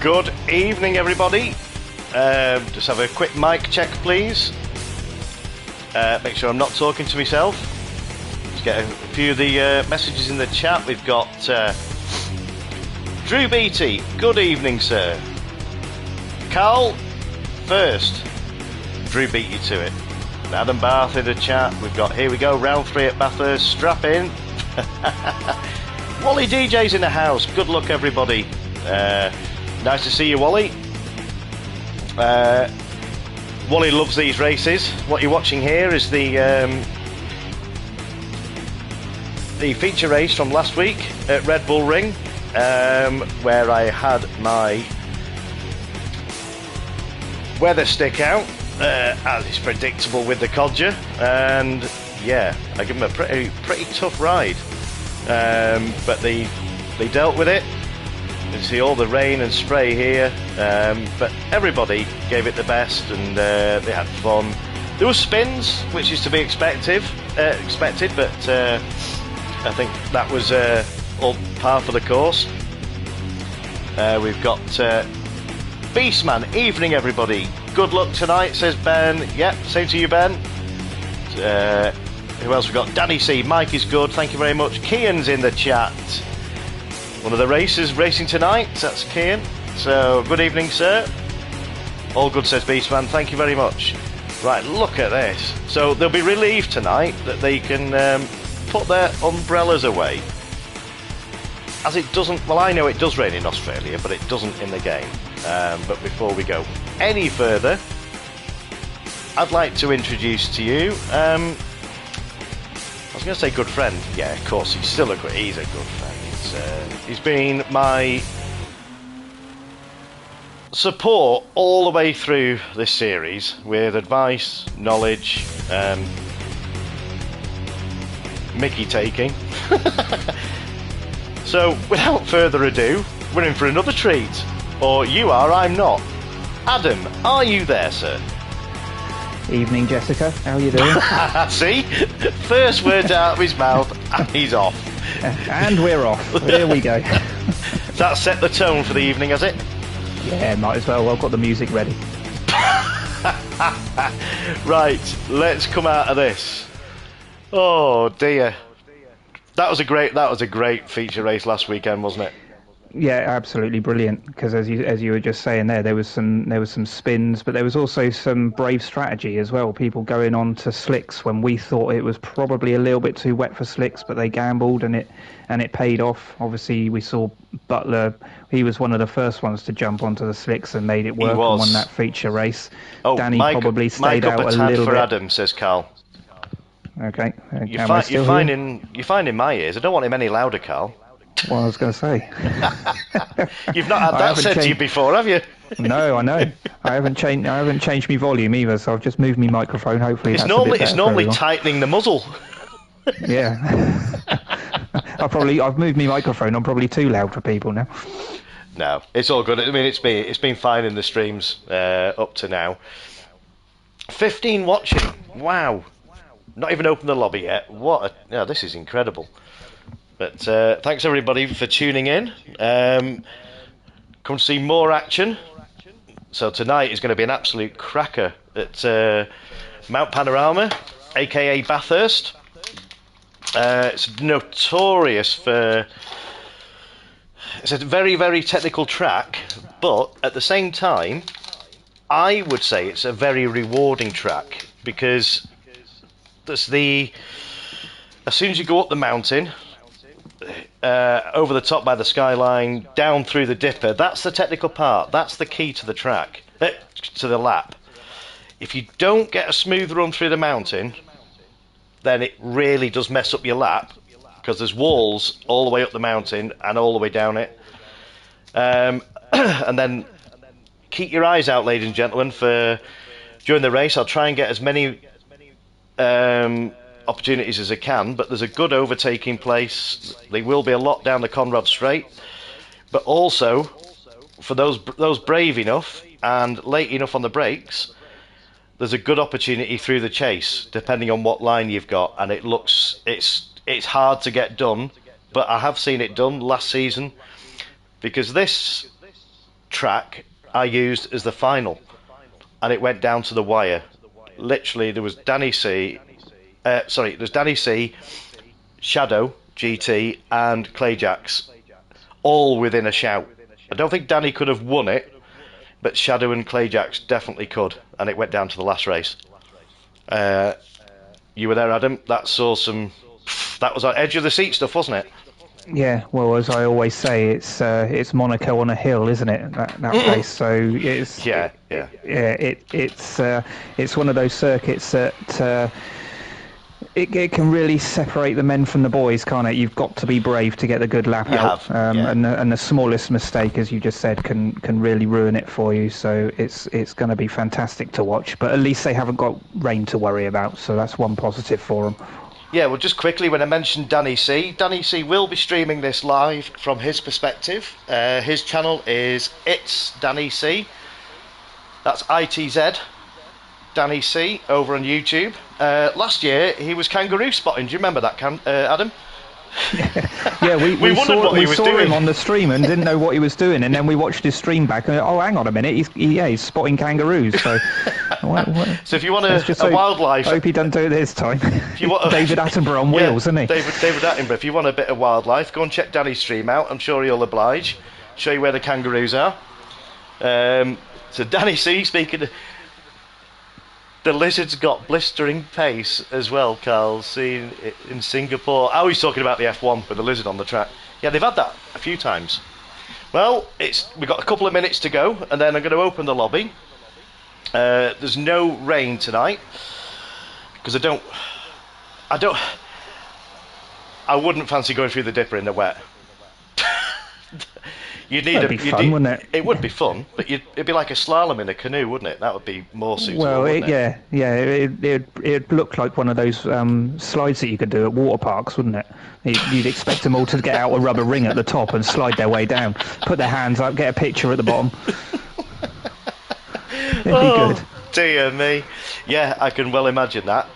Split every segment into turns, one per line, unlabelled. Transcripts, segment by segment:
Good evening, everybody. Just have a quick mic check, please. Make sure I'm not talking to myself. Just get a few of the messages in the chat. We've got Drew Beatty. Good evening, sir. Carl, first. Drew beat you to it. Adam Bath in the chat. We've got, here we go, round 3 at Bathurst. Strap in. Wally DJ's in the house. Good luck, everybody. Nice to see you, Wally. Wally loves these races. What you're watching here is the feature race from last week at Red Bull Ring, where I had my weather stick out, as is predictable with the Codger, and yeah, I give them a pretty tough ride, but they dealt with it. You can see all the rain and spray here, but everybody gave it the best, and they had fun. There were spins, which is to be expected, but I think that was all par for the course. We've got Beastman. Evening, everybody. Good luck tonight, says Ben. Yep, same to you, Ben. Who else we got? Danny C. Mike is good. Thank you very much. Kian's in the chat. One of the racers racing tonight. That's Kian. So, good evening, sir. All good, says Beastman. Thank you very much. Right, look at this. So, they'll be relieved tonight that they can put their umbrellas away. As it doesn't... Well, I know it does rain in Australia, but it doesn't in the game. But before we go any further, I'd like to introduce to you... I was going to say good friend. Yeah, of course, he's a good friend. He's been my support all the way through this series with advice, knowledge, Mickey taking. So, without further ado, we're in for another treat. Or you are, I'm not. Adam, are you there, sir?
Evening, Jessica. How are you doing?
See? First words out of his mouth, and he's off.
And we're off. There we go.
That set the tone for the evening, has it?
Yeah, might as well. I've got the music ready.
Right, let's come out of this. Oh dear. That was a great feature race last weekend, wasn't it?
Yeah, absolutely brilliant. Because as you were just saying there was some spins, but there was also some brave strategy as well. People going on to slicks when we thought it was probably a little bit too wet for slicks, but they gambled and it paid off. Obviously, we saw Butler. He was one of the first ones to jump onto the slicks and made it work and won that feature race.
Oh,
Danny probably stayed out a little
for
bit.
Adam, says Carl.
Okay.
You're finding my ears. I don't want him any louder, Carl.
Well, I was going to say.
You've not had that said to you before, have you?
No, I know. I haven't changed my volume either, so I've just moved my microphone. Hopefully,
it's normally tightening the muzzle.
Yeah. I've moved my microphone. I'm probably too loud for people now.
No, it's all good. I mean, it's been fine in the streams up to now. 15 watching. Wow. Not even opened the lobby yet. This is incredible. But thanks everybody for tuning in. Come to see more action. So tonight is going to be an absolute cracker at Mount Panorama, aka Bathurst. It's notorious for... It's a very, very technical track, but at the same time, I would say it's a very rewarding track because there's as soon as you go up the mountain, over the top by the skyline, down through the dipper, that's the technical part. That's the key to the track, to the lap. If you don't get a smooth run through the mountain, then it really does mess up your lap because there's walls all the way up the mountain and all the way down it. And then keep your eyes out, ladies and gentlemen, for during the race. I'll try and get as many opportunities as I can, but there's a good overtaking place. There will be a lot down the Conrad Straight, but also for those brave enough and late enough on the brakes, there's a good opportunity through the chase, depending on what line you've got, and it's hard to get done, but I have seen it done last season, because this track I used as the final, and it went down to the wire. Literally, there was Danny C, Shadow, GT, and Clayjax, all within a shout. I don't think Danny could have won it, but Shadow and Clayjax definitely could, and it went down to the last race. You were there, Adam. That was our edge of the seat stuff, wasn't it?
Yeah, well, as I always say, it's Monaco on a hill, isn't it? That place. So it's one of those circuits that it can really separate the men from the boys, can't it? You've got to be brave to get the good lap out, and the smallest mistake, as you just said, can really ruin it for you. So it's going to be fantastic to watch. But at least they haven't got rain to worry about, so that's one positive for them.
Yeah, well, just quickly, when I mentioned Danny C will be streaming this live from his perspective. His channel is It's Danny C. That's ITZ Danny C over on YouTube. Last year, he was kangaroo spotting. Do you remember that, Adam?
Yeah, we saw
doing.
him on the stream and didn't know what he was doing, and then we watched his stream back and hang on a minute, he's spotting kangaroos. So,
so if you want a wildlife,
I hope he doesn't do it this time.
If you want
David Attenborough on wheels, isn't he?
David Attenborough. If you want a bit of wildlife, go and check Danny's stream out. I'm sure he'll oblige. Show you where the kangaroos are. So Danny C, speaking. The lizard's got blistering pace as well, Carl, seen in Singapore. Oh, he's talking about the F1 with the lizard on the track. Yeah, they've had that a few times. Well, we've got a couple of minutes to go, and then I'm going to open the lobby. There's no rain tonight, because I wouldn't fancy going through the dipper in the wet.
That'd be fun, wouldn't it?
It would be fun, but it'd be like a slalom in a canoe, wouldn't it? That would be more suitable.
Well, it'd look like one of those slides that you could do at water parks, wouldn't it? You'd expect them all to get out a rubber ring at the top and slide their way down, put their hands up, get a picture at the bottom. It'd be good.
Dear me. Yeah, I can well imagine that.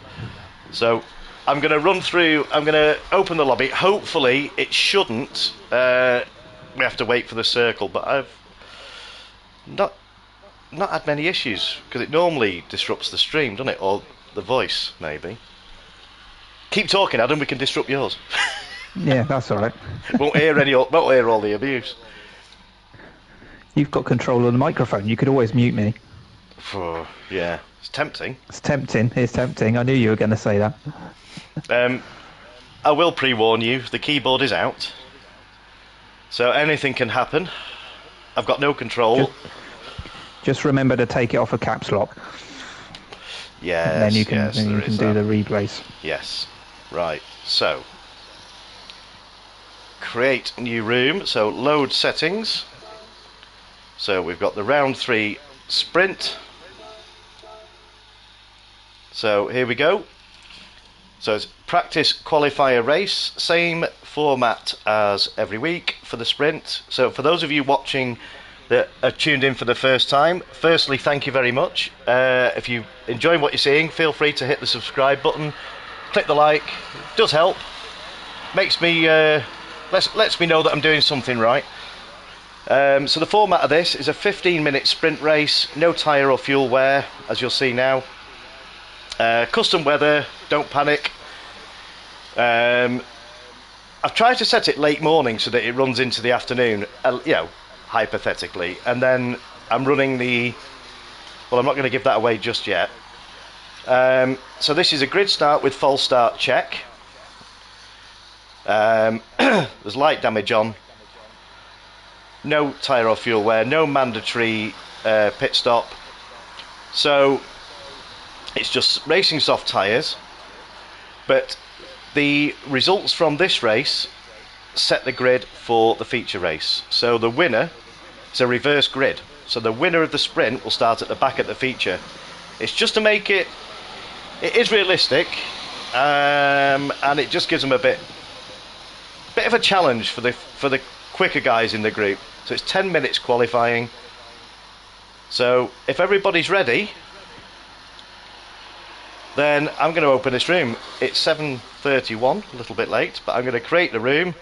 So I'm going to open the lobby. Hopefully it shouldn't. We have to wait for the circle, but I've not had many issues, because it normally disrupts the stream, doesn't it? Or the voice, maybe. Keep talking, Adam, we can disrupt yours.
Yeah, that's all right.
Won't hear all the abuse.
You've got control of the microphone. You could always mute me.
Yeah, it's tempting.
It's tempting. I knew you were going to say that.
I will pre-warn you, the keyboard is out. So anything can happen. I've got no control.
Just remember to take it off a caps lock.
Yes,
and then you can do the replays.
Yes. Right. So create new room. So load settings. So we've got the round 3 sprint. So here we go. So it's practice qualifier race, same format as every week for the sprint. So for those of you watching that are tuned in for the first time, firstly, thank you very much. If you enjoy what you're seeing, feel free to hit the subscribe button, click the like. It does help. Makes me lets me know that I'm doing something right. So the format of this is a 15-minute sprint race, no tyre or fuel wear, as you'll see now. Custom weather, don't panic. I've tried to set it late morning so that it runs into the afternoon, hypothetically, and then I'm running well, I'm not going to give that away just yet. So this is a grid start with false start check. There's light damage on, no tyre or fuel wear, no mandatory pit stop. So it's just racing soft tyres, but the results from this race set the grid for the feature race. So the winner is a reverse grid. So the winner of the sprint will start at the back of the feature. It's just to make it is realistic, and it just gives them a bit of a challenge for the quicker guys in the group. So it's 10 minutes qualifying. So if everybody's ready, then I'm going to open this room. It's 7:31, a little bit late, but I'm going to create the room.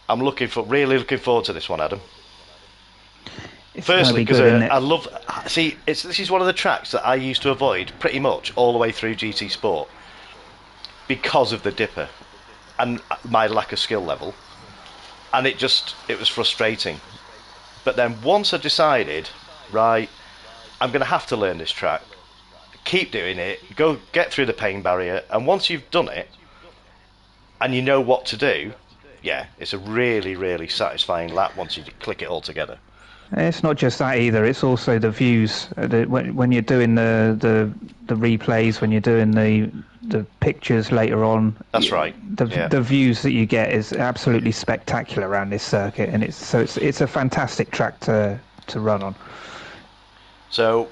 I'm really looking forward to this one, Adam.
It's gonna
Firstly,
be
because
good, isn't it?
I love. See, this is one of the tracks that I used to avoid pretty much all the way through GT Sport because of the dipper and my lack of skill level, and it was frustrating. But then once I decided, right, I'm going to have to learn this track, keep doing it, go get through the pain barrier, and once you've done it and you know what to do, yeah, it's a really, really satisfying lap once you click it all together.
It's not just that either. It's also the views. When you're doing the replays, when you're doing the pictures later on.
That's right.
The views that you get is absolutely spectacular around this circuit, and it's a fantastic track to run on.
So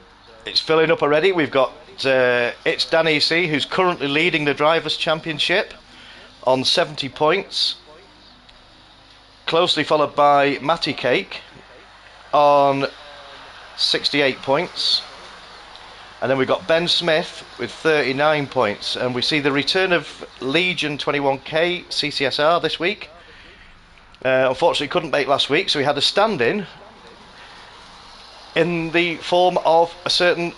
it's filling up already. We've got it's Btcc who's currently leading the Drivers' Championship on 70 points, closely followed by Matty Cake on 68 points, and then we've got Ben Smith with 39 points, and we see the return of Legion 21K CCSR this week. Unfortunately couldn't make last week, so we had a stand-in in the form of a certain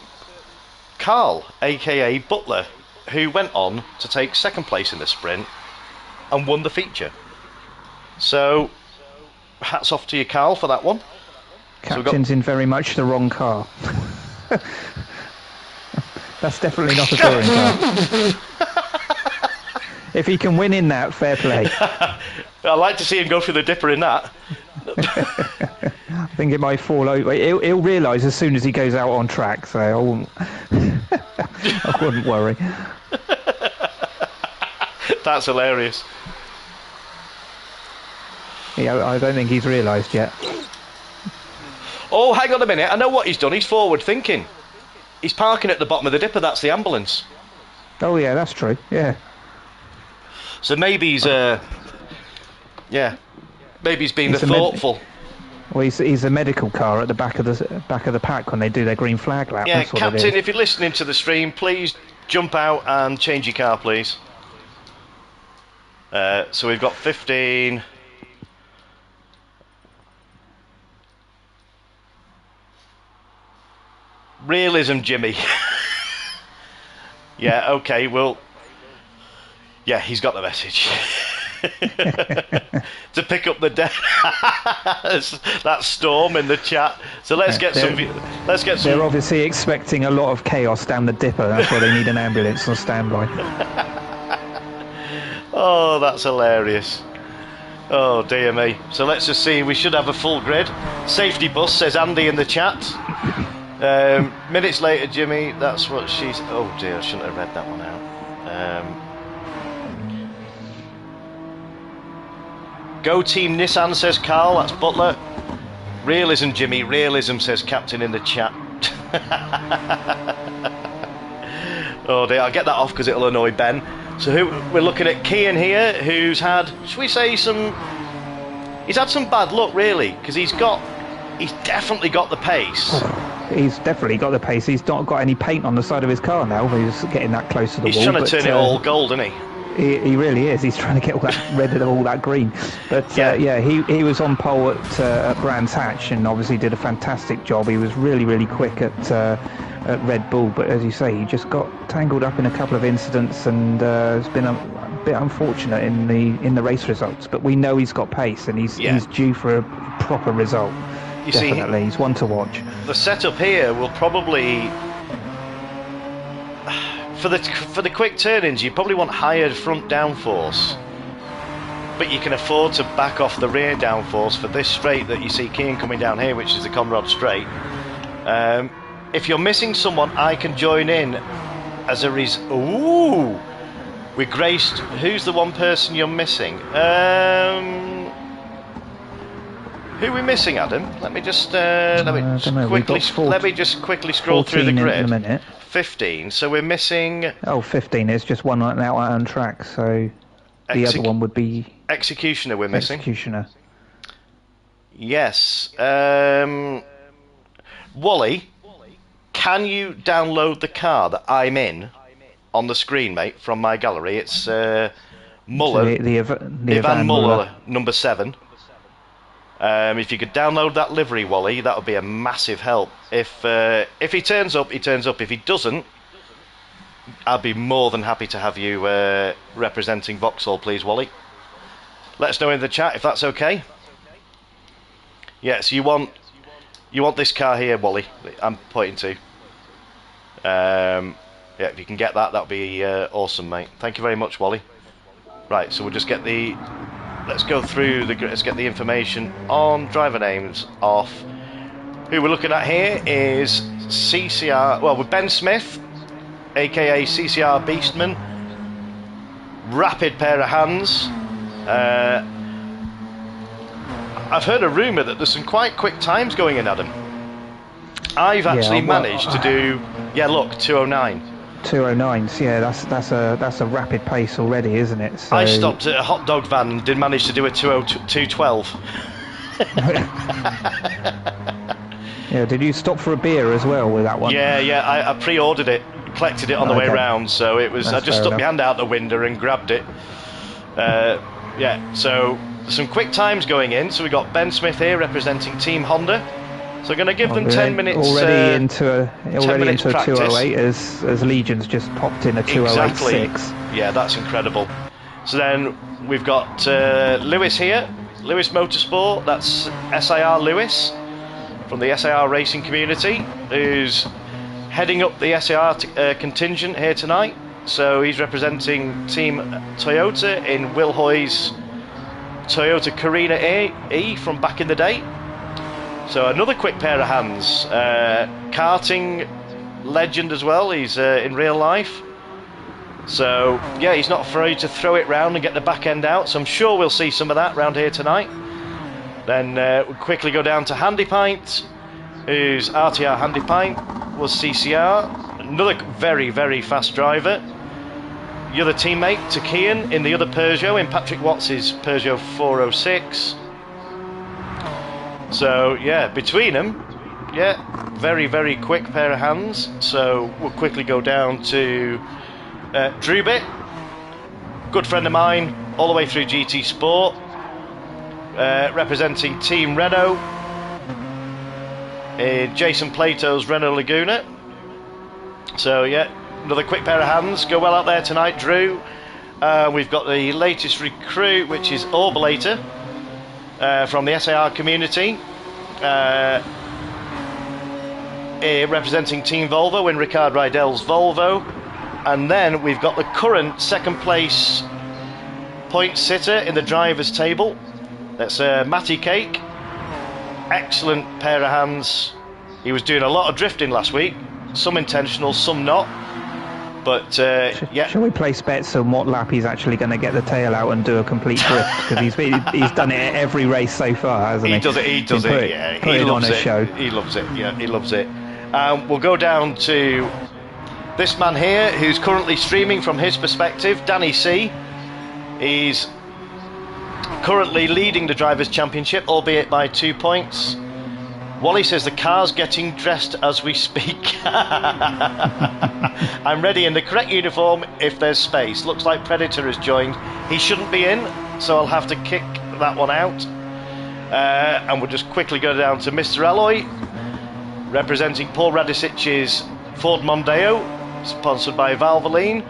Carl, aka Butler, who went on to take second place in the sprint and won the feature. So hats off to you, Carl, for that one.
Captain's in very much the wrong car. That's definitely not a touring car. If he can win in that, fair play.
I'd like to see him go through the dipper in that.
I think it might fall over. He'll realise as soon as he goes out on track, so I wouldn't worry.
That's hilarious.
Yeah, I don't think he's realised yet.
Oh, hang on a minute. I know what he's done. He's forward thinking. He's parking at the bottom of the dipper. That's the ambulance.
Oh, yeah, that's true. Yeah.
So maybe he's, maybe he's being thoughtful.
Well, he's a medical car at the back of the pack when they do their green flag lap.
Yeah,
that's what
Captain, if you're listening to the stream, please jump out and change your car, please. So we've got 15. Realism, Jimmy. Yeah, okay, well, yeah, he's got the message. To pick up the that storm in the chat. So let's get some.
They're obviously expecting a lot of chaos down the dipper. That's why they need an ambulance on standby.
Oh, that's hilarious. Oh dear me. So let's just see. We should have a full grid. Safety bus, says Andy in the chat. Minutes later, Jimmy. That's what she's. Oh dear, I shouldn't have read that one out. Go Team Nissan, says Carl. That's Butler. Realism, Jimmy. Realism, says Captain in the chat. Oh dear, I'll get that off because it'll annoy Ben. So we're looking at Kian here, who's had, should we say, he's had some bad luck really, because he's definitely got the pace.
He's definitely got the pace. He's not got any paint on the side of his car now. He's getting that close to the wall.
He's trying to turn it all gold, isn't he?
He really is. He's trying to get all that rid of all that green. But he was on pole at Brands Hatch and obviously did a fantastic job. He was really, really quick at Red Bull. But as you say, he just got tangled up in a couple of incidents and it's been a bit unfortunate in the race results. But we know he's got pace and he's due for a proper result. Definitely, he's one to watch.
The setup here will probably. For the quick turn-ins, you probably want higher front downforce, but you can afford to back off the rear downforce for this straight that you see Keane coming down here, which is the Conrad straight. If you're missing someone, I can join in as a Ooh, we graced. Who's the one person you're missing? Who are we missing, Adam? Let me just quickly scroll through the grid.
In a minute.
15. So we're missing.
15. It's just one out on track. So the other one would be
Executioner. We're missing.
Executioner.
Yes. Wally, can you download the car that I'm in on the screen, mate, from my gallery? It's Muller.
The
Ivan Muller, number 7. If you could download that livery, Wally, that would be a massive help. If he turns up, he turns up. If he doesn't, I'd be more than happy to have you representing Vauxhall, please, Wally. Let us know in the chat if that's okay. Yes, you want this car here, Wally. I'm pointing to. Yeah, if you can get that, that'd be awesome, mate. Thank you very much, Wally. Right, so we'll just get the. Let's go through the. Let's get the information on driver names off. Who we're looking at here is CCR. Well, with Ben Smith, aka CCR Beastman. Rapid pair of hands. I've heard a rumour that there's some quite quick times going in, Adam. I've actually managed to do. Yeah, look, 209.
209s, yeah, that's a rapid pace already, isn't it? So...
I stopped at a hot dog van and did manage to do a 212.
Yeah, did you stop for a beer as well with that one?
Yeah, I pre-ordered it, collected it on the way round, so it was.
That's
I just
fair
stuck my
enough.
hand out the window and grabbed it. Yeah, so some quick times going in. So we got Ben Smith here representing Team Honda. So we're going to give them 10 minutes.
Already into a
practice.
208 as Legion's just popped in a 208.6.
Exactly. Yeah, that's incredible. So then we've got Lewis here, Lewis Motorsport. That's SIR Lewis from the SIR racing community, who's heading up the SIR contingent here tonight. So he's representing Team Toyota in Will Hoy's Toyota Carina E from back in the day. So another quick pair of hands. Karting legend as well. He's in real life. So yeah, he's not afraid to throw it round and get the back end out. So I'm sure we'll see some of that round here tonight. Then we'll quickly go down to Handy Pint, who's RTR Handy Pint, was CCR. Another very, very fast driver. The other teammate, Takian, in the other Peugeot, in Patrick Watts' Peugeot 406. So yeah, between them, yeah, very, very quick pair of hands. So we'll quickly go down to Drubit, good friend of mine, all the way through GT Sport, representing Team Renault in Jason Plato's Renault Laguna. So yeah, another quick pair of hands. Go well out there tonight, Drew. We've got the latest recruit, which is Orbulator. From the SAR community, representing Team Volvo in Ricard Rydell's Volvo. And then we've got the current second place point sitter in the driver's table. That's Matty Cake. Excellent pair of hands. He was doing a lot of drifting last week, some intentional, some not. But yeah.
Shall we place bets on what lap he's actually going to get the tail out and do a complete drift? Because he's done it at every race so far, hasn't he?
He does it. Yeah, he loves it.
Show.
He loves it. Yeah, he loves it. We'll go down to this man here, who's currently streaming from his perspective, Danny C. He's currently leading the Drivers' Championship, albeit by 2 points. Wally says the car's getting dressed as we speak. I'm ready in the correct uniform if there's space. Looks like Predator has joined. He shouldn't be in, so I'll have to kick that one out. And we'll just quickly go down to Mr. Alloy, representing Paul Radisic's Ford Mondeo, sponsored by Valvoline.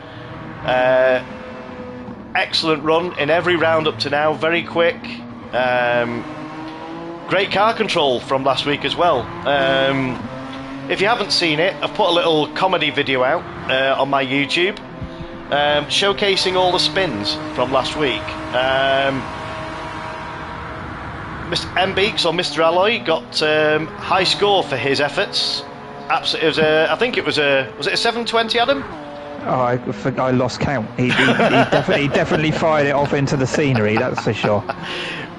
Excellent run in every round up to now, very quick. Great car control from last week as well. If you haven't seen it, I've put a little comedy video out on my YouTube showcasing all the spins from last week. Mr. M Beaks or Mr. Alloy got high score for his efforts. Absolutely, it was I think it was a 720, Adam?
Oh, I lost count. He definitely fired it off into the scenery, that's for sure.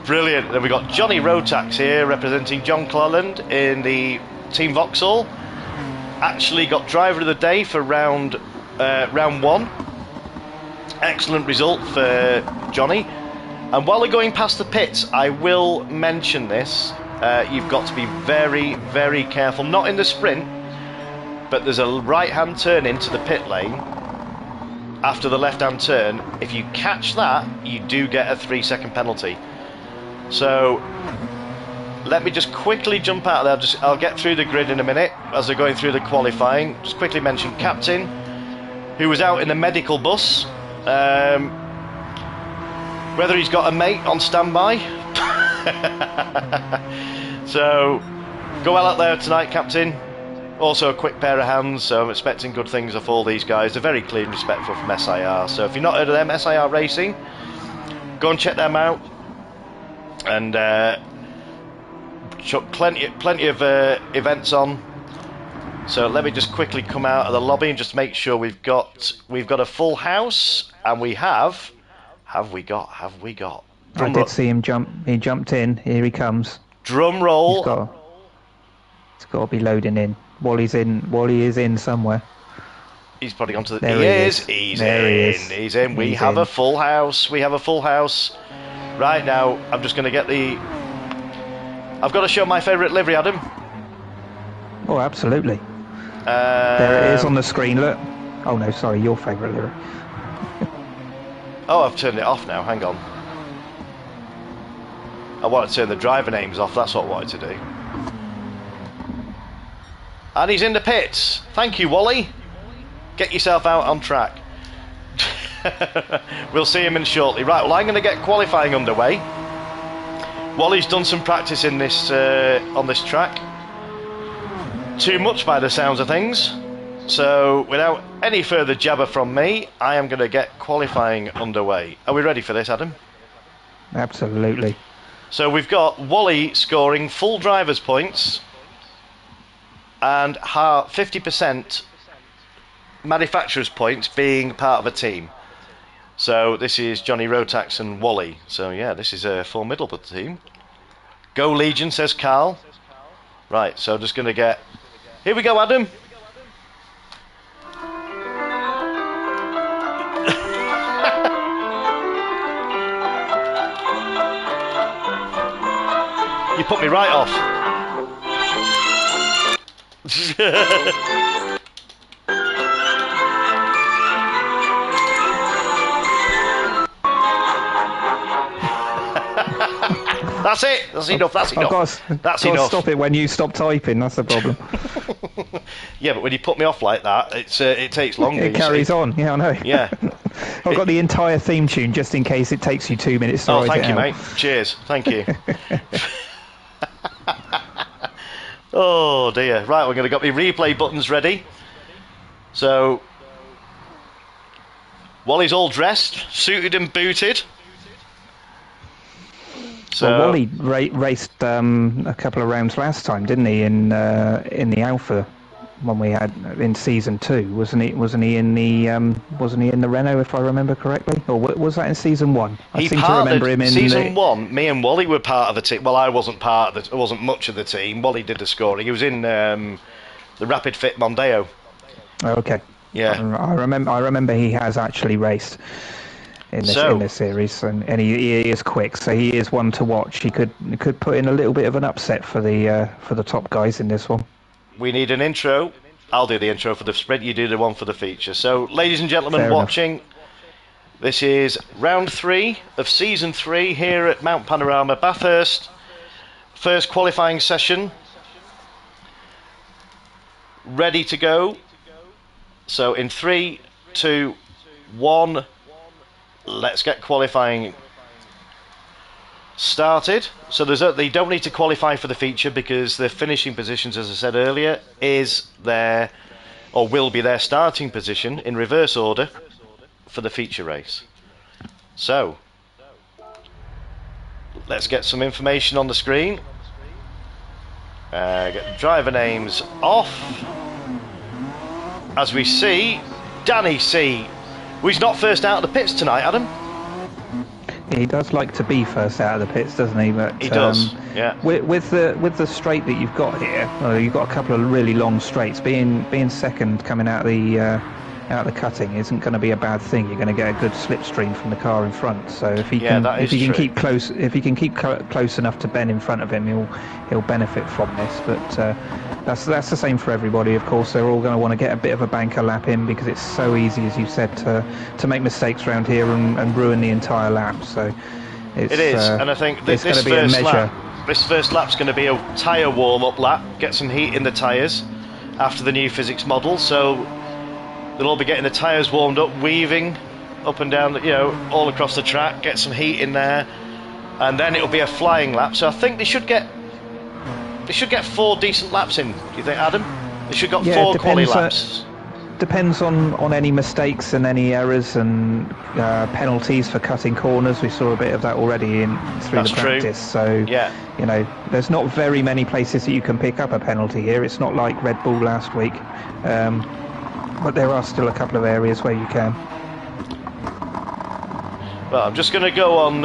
Brilliant. Then we got Johnny Rotax here representing John Cleland in the Team Vauxhall. Actually got driver of the day for round one. Excellent result for Johnny. And while we're going past the pits, I will mention this. You've got to be very, very careful. Not in the sprint, but there's a right-hand turn into the pit lane after the left-hand turn. If you catch that, you do get a 3-second penalty. So let me just quickly jump out of there. I'll get through the grid in a minute as they're going through the qualifying. Just quickly mention Captain, who was out in a medical bus. Whether he's got a mate on standby. So, go well out there tonight, Captain. Also a quick pair of hands, so I'm expecting good things off all these guys. They're very clean and respectful from SIR. So if you've not heard of them, SIR Racing, go and check them out. And plenty of events on. So let me just quickly come out of the lobby and just make sure we've got a full house, and we have we got?
I did see him jump. He jumped in. Here he comes.
Drum roll.
It's got to be loading in. Wally's in. Wally is in somewhere.
He's probably gone to the.
There
he
he
is.
is.
He's
There
in.
he is.
He's in. We
He's
have
in.
a full house. We have a full house. Right now, I'm just going to get the. I've got to show my favourite livery, Adam.
Oh, absolutely. There it is on the screen. Look. Oh no, sorry, your favourite livery.
Oh, I've turned it off now. Hang on. I want to turn the driver names off. That's what I wanted to do. And he's in the pits. Thank you, Wally. Get yourself out on track. We'll see him in shortly. Right, well, I'm going to get qualifying underway. Wally's done some practice in this on this track. Too much by the sounds of things. So, without any further jabber from me, I am going to get qualifying underway. Are we ready for this, Adam?
Absolutely.
So we've got Wally scoring full driver's points and 50% manufacturer's points being part of a team. So this is Johnny Rotax and Wally. So yeah, this is a formidable team. Go Legion, says Carl. Right, so just going to get... Here we go, Adam. You put me right off. That's it. That's enough. That's enough. That's enough.
Stop it when you stop typing. That's the problem.
Yeah, but when you put me off like that, it takes longer.
It carries on. Yeah, I know.
Yeah.
I've got the entire theme tune just in case it takes you 2 minutes to write it out.
Oh, thank you, mate. Cheers. Thank you. Oh dear. Right, we're going to get the replay buttons ready. So, Wally's all dressed, suited and booted. So,
well, Wally raced a couple of rounds last time, didn't he? In the Alpha one we had in season 2, wasn't he? Wasn't he in the Renault, if I remember correctly, or was that in season 1? I seem to remember him in
season 1. Me and Wally were part of the team. Well, I wasn't part of I wasn't much of the team. Wally did the scoring. He was in the Rapid Fit Mondeo.
Oh, okay.
Yeah.
I remember he has actually raced in this series, and he is quick, so he is one to watch. He could put in a little bit of an upset for the top guys in this one.
We need an intro. I'll do the intro for the sprint, you do the one for the feature. So, ladies and gentlemen
Fair
watching,
enough.
This is round 3 of season 3 here at Mount Panorama, Bathurst. First qualifying session. Ready to go. So, in 3, 2, 1, let's get qualifying started. So they don't need to qualify for the feature because the finishing positions, as I said earlier, will be their starting position in reverse order for the feature race. So let's get some information on the screen. Get the driver names off. As we see, Danny C. He's not first out of the pits tonight, Adam.
He does like to be first out of the pits, doesn't he? But
he does. Yeah.
With the straight that you've got here, you've got a couple of really long straights. Being second coming out of the cutting isn't going to be a bad thing. You're going to get a good slipstream from the car in front. So if he can keep close enough to Ben in front of him, he'll benefit from this. But that's the same for everybody. Of course, they're all going to want to get a bit of a banker lap in because it's so easy, as you said, to make mistakes around here and ruin the entire lap. So it is,
and I think this
going to be
first
a measure.
lap, this first lap's going to be a tyre warm-up lap, get some heat in the tyres after the new physics model, so they'll all be getting the tyres warmed up, weaving up and down, all across the track, get some heat in there, and then it'll be a flying lap. So I think they should get 4 decent laps in. Do you think, Adam? They should have got 4 quali laps.
Depends on any mistakes and any errors and penalties for cutting corners. We saw a bit of that already through the practice. So there's not very many places that you can pick up a penalty here. It's not like Red Bull last week, but there are still a couple of areas where you can.
Well, I'm just going to go on.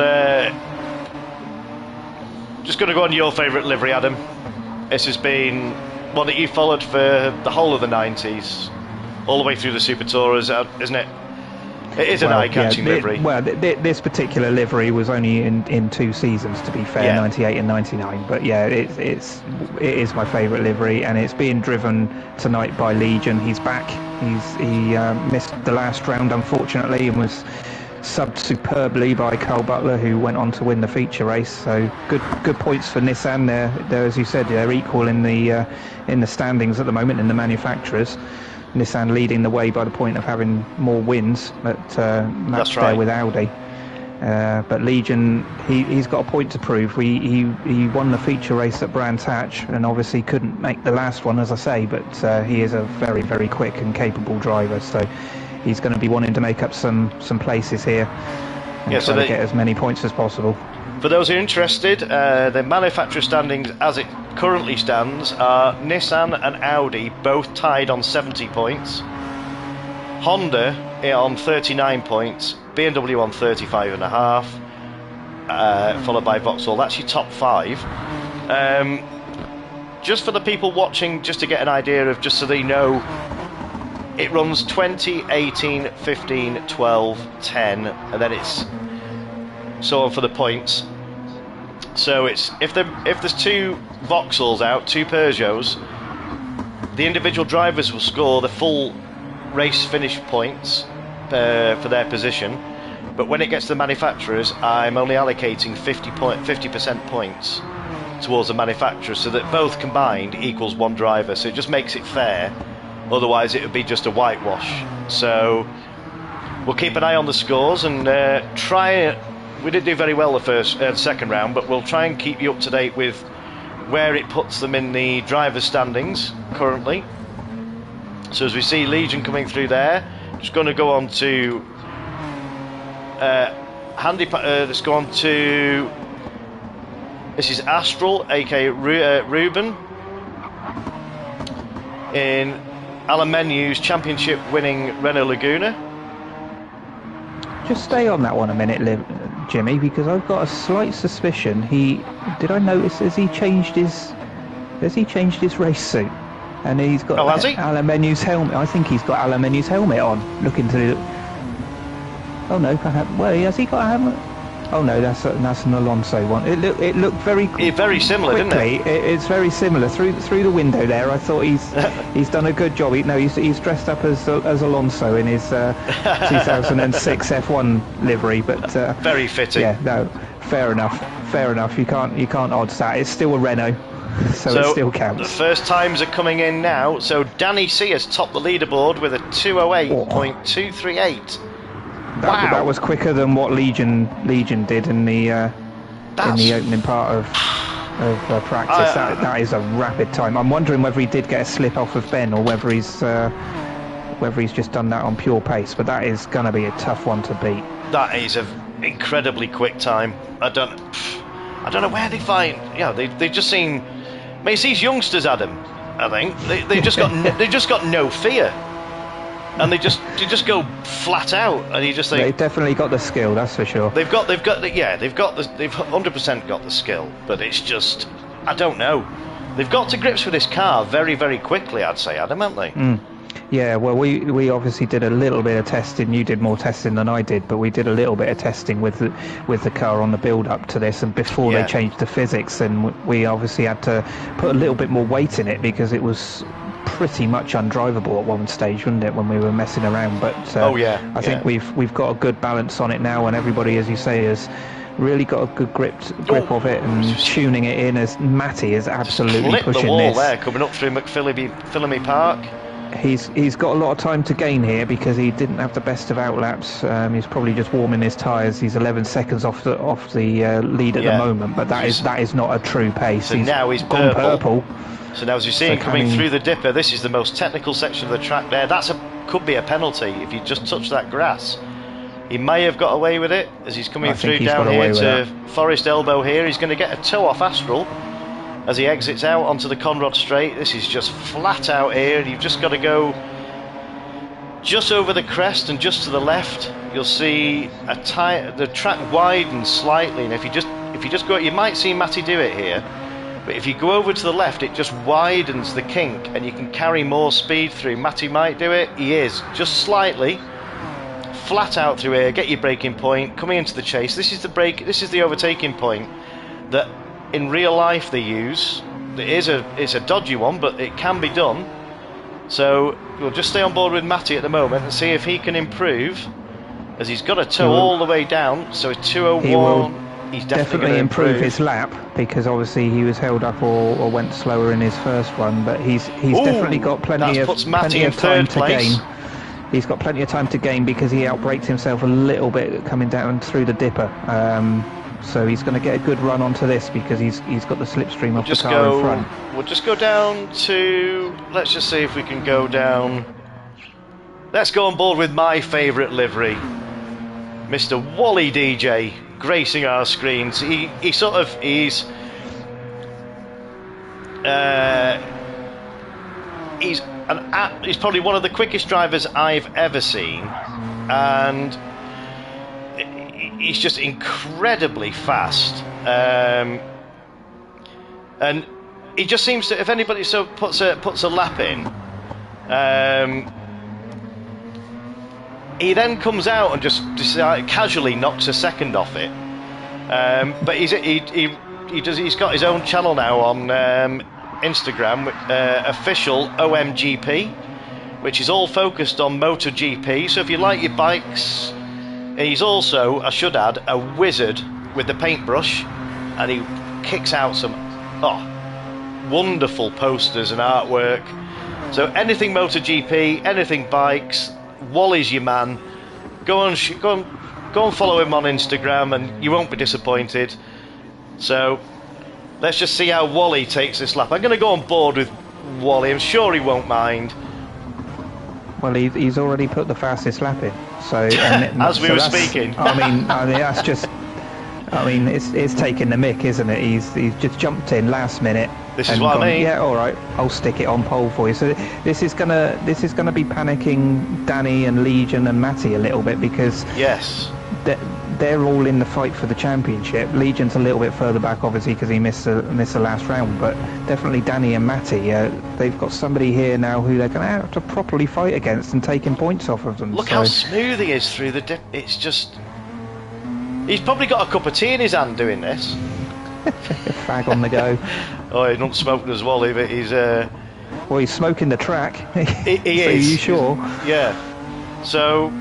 Your favourite livery, Adam. This has been one that you followed for the whole of the 90s. All the way through the Super Tours, isn't it? It is an eye-catching livery.
This particular livery was only in 2 seasons, to be fair, 98 and 99. But it is my favourite livery, and it's being driven tonight by Legion. He's back. He missed the last round, unfortunately, and was subbed superbly by Carl Butler, who went on to win the feature race. So good points for Nissan. They're as you said, they're equal in the standings at the moment in the manufacturers. Nissan leading the way by the point of having more wins, but matched there with Audi. But Legion, he's got a point to prove. He won the feature race at Brands Hatch, and obviously couldn't make the last one, as I say. But he is a very, very quick and capable driver, so he's going to be wanting to make up some places here and try to get as many points as possible.
For those who are interested, the manufacturer standings as it currently stands are Nissan and Audi both tied on 70 points, Honda on 39 points, BMW on 35.5, followed by Vauxhall. That's your top 5. Just for the people watching, just to get an idea of, just so they know, it runs 20, 18, 15, 12, 10, and then it's so on for the points. So it's if there's 2 Vauxhalls out, 2 Peugeots, the individual drivers will score the full race finish points for their position. But when it gets to the manufacturers, I'm only allocating 50% points towards the manufacturers, so that both combined equals 1 driver. So it just makes it fair. Otherwise, it would be just a whitewash. So we'll keep an eye on the scores and try. We didn't do very well the second round, but we'll try and keep you up to date with where it puts them in the drivers' standings currently. So as we see Legion coming through there, just going to go on to let's go on to, this is Astral, aka Ruben, in Alan Menu's championship winning Renault Laguna.
Just stay on that one a minute, Jimmy, because I've got a slight suspicion. Has he changed his race suit? And he's got Alan Menu's helmet. I think he's got Alan Menu's helmet on. Looking to the. Oh no, perhaps. Well, has he got a helmet? Oh no, that's an Alonso one. It looked very
similar,
quickly,
didn't it?
It's very similar through the window there. I thought he's done a good job. He's dressed up as Alonso in his 2006 F1 livery, but
very fitting.
Yeah, no, fair enough. You can't odds that. It's still a Renault. So it still counts.
The first times are coming in now. So Danny C has topped the leaderboard with a 208.238.
That was quicker than what Legion did in the opening part of practice. That is a rapid time. I'm wondering whether he did get a slip off of Ben or whether he's just done that on pure pace. But that is going to be a tough one to beat. That is an
incredibly quick time. I don't know where they find. They just seem. I mean, it's these youngsters, Adam. I think they just got no fear. And they just go flat out, and you just think
they've definitely got the skill. That's for sure.
They've 100% got the skill, but it's just, I don't know. They've got to grips with this car very, very quickly, I'd say, Adam, haven't they?
Yeah, well, we obviously did a little bit of testing. You did more testing than I did, but we did a little bit of testing with the car on the build up to this, and before they changed the physics, and we obviously had to put a little bit more weight in it because it was pretty much undrivable at one stage, wasn't it, when we were messing around? But I think we've got a good balance on it now, and everybody, as you say, really got a good grip of it and tuning it in, as Matty is absolutely
Clip
pushing
the wall
this.
there, coming up through McPhillamy Park.
He's got a lot of time to gain here because he didn't have the best of outlaps. He's probably just warming his tyres. He's 11 seconds off the lead at the moment, but that is not a true pace.
So now he's
gone purple.
So now, as you see him coming through the dipper, this is the most technical section of the track there. Could be a penalty if you just touch that grass. He may have got away with it as he's coming through down here to Forest Elbow here. He's going to get a toe off Astral as he exits out onto the Conrod Straight. This is just flat out here, and you've just got to go just over the crest and just to the left. You'll see the track widens slightly, and if you just go, you might see Matty do it here. But if you go over to the left, it just widens the kink, and you can carry more speed through. Matty might do it. He is just slightly flat out through here. Get your braking point coming into the chase. This is the overtaking point that in real life they use. It's a dodgy one, but it can be done. So we'll just stay on board with Matty at the moment and see if he can improve, as he's got a toe all the way down. So it's 2:01. He's definitely
improve his lap, because obviously he was held up or went slower in his first one, but he's definitely got plenty of time to gain. He's got plenty of time to gain because he outbraked himself a little bit coming down through the dipper. So he's going to get a good run onto this because he's got the slipstream off the car in front.
We'll just go down to, let's just see if we can go down. Let's go on board with my favourite livery, Mr. Wally DJ, gracing our screens. He's probably one of the quickest drivers I've ever seen, and he's just incredibly fast. And he just seems to, if anybody puts a lap in, he then comes out and just casually knocks a second off it. But he's got his own channel now on Instagram, official OMGP, which is all focused on MotoGP. So if you like your bikes, he's also, I should add, a wizard with the paintbrush, and he kicks out some wonderful posters and artwork. So anything MotoGP, anything bikes, Wally's your man. Go and follow him on Instagram, and you won't be disappointed. So let's just see how Wally takes this lap. I'm going to go on board with Wally. I'm sure he won't mind.
Well, he's already put the fastest lap in. So
as we were speaking,
I mean that's just. I mean, it's taking the mick, isn't it? He's just jumped in last minute.
This is what I mean.
Yeah, all right. I'll stick it on pole for you. So this is gonna be panicking Danny and Legion and Matty a little bit, because they're all in the fight for the championship. Legion's a little bit further back, obviously, because he missed the last round. But definitely Danny and Matty, they've got somebody here now who they're going to have to properly fight against and taking points off of them.
Look how smooth he is through the dip. It's just. He's probably got a cup of tea in his hand doing this.
Fag on the go.
Oh, he's not smoking as Wally, but he's.
Well, he's smoking the track.
He
so
is.
Are you sure?
Yeah. So,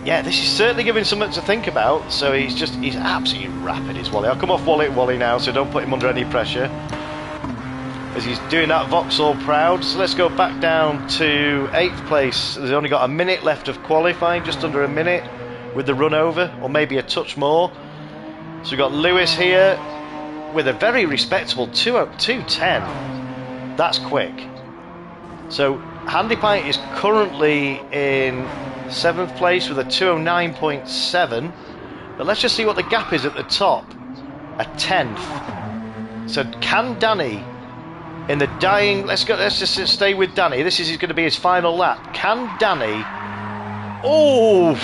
yeah, this is certainly giving something to think about. So he's absolutely rapid, is Wally. I'll come off Wally now, so don't put him under any pressure, as he's doing that Vauxhall proud. So let's go back down to 8th place. There's only got a minute left of qualifying, just under a minute, with the run over, or maybe a touch more. So we've got Lewis here with a very respectable 2:10. That's quick. So Handy Pint is currently in 7th place with a 2:09.7. But let's just see what the gap is at the top. A 10th. So can Danny, in the dying, let's just stay with Danny. This is going to be his final lap. Can Danny? Oh,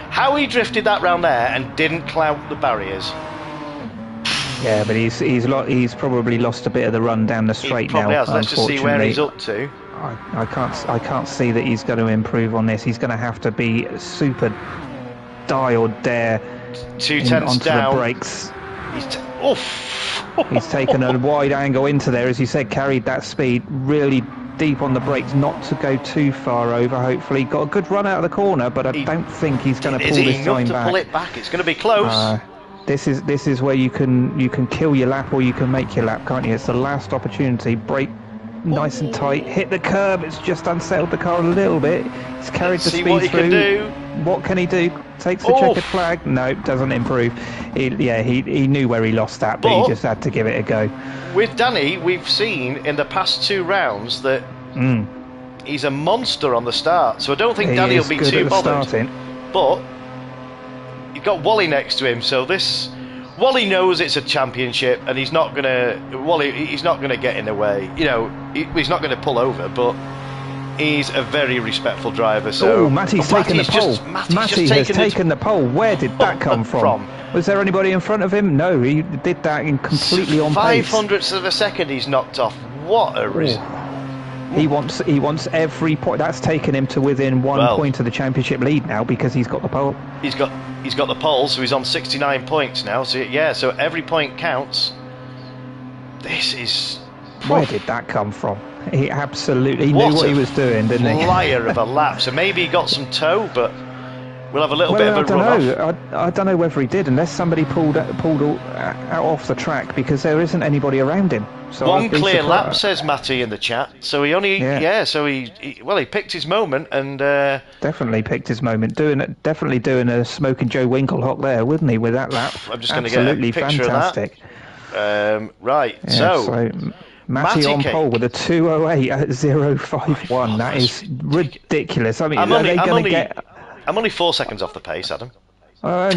how he drifted that round there and didn't clout the barriers.
Yeah, but he's probably lost a bit of the run down the straight now.
Has. Let's just see where he's up to.
I can't see that he's going to improve on this. He's going to have to be super dialed there.
2 tenths
onto
down.
The brakes.
He's oof.
He's taken a wide angle into there, as you said, carried that speed really deep on the brakes, not to go too far over. Hopefully, got a good run out of the corner, but I don't think he's going to pull this time
enough to
back.
pull it back? It's going to be close.
This is where you can kill your lap or you can make your lap, can't you? It's the last opportunity. Brake nice and tight. Hit the curb. It's just unsettled the car a little bit. He's carried the speed
what he
through.
Can do.
What can he do? Takes the checkered flag. No, doesn't improve. He knew where he lost that, but he just had to give it a go.
With Danny, we've seen in the past 2 rounds that he's a monster on the start. So I don't think Danny will be too bothered. But you've got Wally next to him, so Wally knows it's a championship, and he's not gonna get in the way. You know, he's not gonna pull over, but he's a very respectful driver. So
Matty's taken the pole. Matty has taken the pole. Where did that come from? Was there anybody in front of him? No, he did that completely on pace.
500ths of a second he's knocked off. What a result!
He wants every point. That's taken him to within 1 point of the championship lead now because he's got the pole.
He's got the pole, so he's on 69 points now. So so every point counts. This is.
Where did that come from? He absolutely knew what he was doing, didn't he?
Liar of a lap. So maybe he got some tow, but we'll have a little bit of a run-off.
I don't know whether he did, unless somebody pulled out off the track, because there isn't anybody around him. So
one clear lap, says Matty in the chat. So he only, so he picked his moment and
definitely picked his moment. Definitely doing a smoking Joe Winkelhock there, wouldn't he, with that lap?
I'm just going to get a picture
fantastic.
Of that. Right, so
Matty on pole with a 2:08 at 0.51. That is ridiculous. I mean,
I'm only 4 seconds off the pace, Adam.
I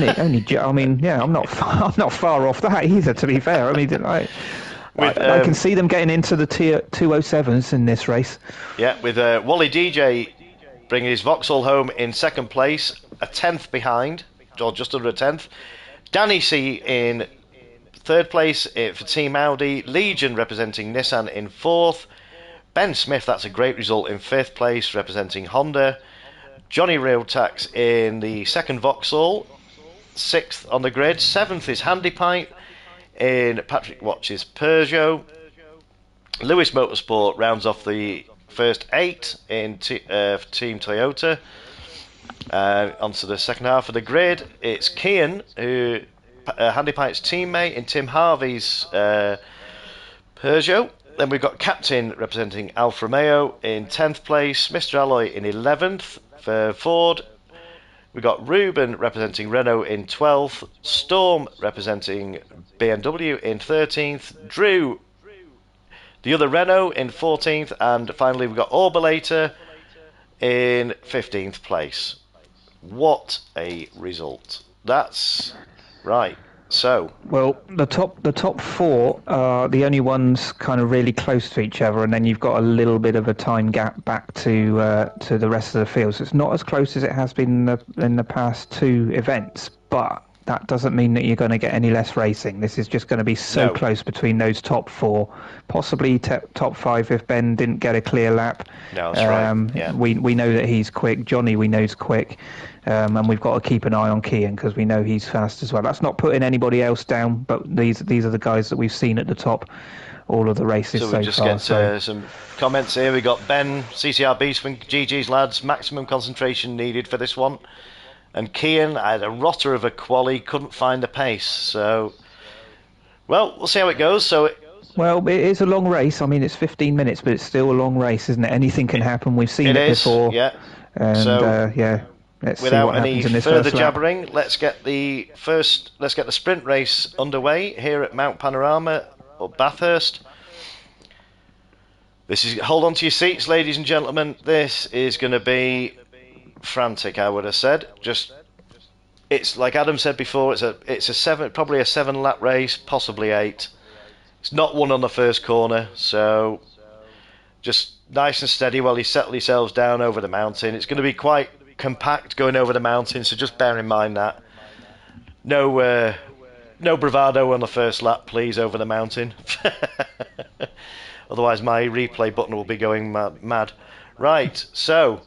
mean, I'm not far off that either. To be fair, I mean, I can see them getting into the tier 207s in this race. Yeah,
with Wally DJ bringing his Vauxhall home in second place, a 10th behind, or just under a 10th. Danny C in third place for Team Audi. Legion representing Nissan in fourth. Ben Smith, that's a great result, in fifth place representing Honda. Johnny Railtax in the second Vauxhall, sixth on the grid. Seventh is Handy Pint in Patrick Watch's Peugeot. Lewis Motorsport rounds off the first 8 in Team Toyota. Onto the second half of the grid, it's Kian, who Handy Pint's teammate, in Tim Harvey's Peugeot. Then we've got Captain representing Alfa Romeo in 10th place, Mr. Alloy in 11th for Ford. We've got Ruben representing Renault in 12th, Storm representing BMW in 13th, Drew, the other Renault, in 14th, and finally we've got Orbalator in 15th place. What a result. That's right. So,
well, the top 4 are the only ones kind of really close to each other, and then you've got a little bit of a time gap back to the rest of the field. So it's not as close as it has been in the past 2 events, but that doesn't mean that you're going to get any less racing. This is just going to be so close between those top 4, possibly top 5 if Ben didn't get a clear lap.
No, that's right. Yeah.
We know that he's quick. Johnny, we know, is quick. And we've got to keep an eye on Kian because we know he's fast as well. That's not putting anybody else down, but these are the guys that we've seen at the top all of the races so far.
So we just get some comments here. We got Ben, CCR Beastman, GG's lads, maximum concentration needed for this one. And Kian, I had a rotter of a quali, couldn't find the pace. So, well, we'll see how it goes.
Well, it is a long race. I mean, it's 15 minutes, but it's still a long race, isn't it? Anything can happen. We've seen it before.
Yeah.
And, let's see what happens in this
further
first
jabbering, let's get the sprint race underway here at Mount Panorama or Bathurst. Hold on to your seats, ladies and gentlemen. This is going to be frantic, I would have said. It's like Adam said before. It's probably a 7 lap race, possibly 8. It's not won on the first corner, so just nice and steady while you settle yourselves down over the mountain. It's going to be quite compact going over the mountain, so just bear in mind that. No bravado on the first lap, please, over the mountain. Otherwise my replay button will be going mad. Right, so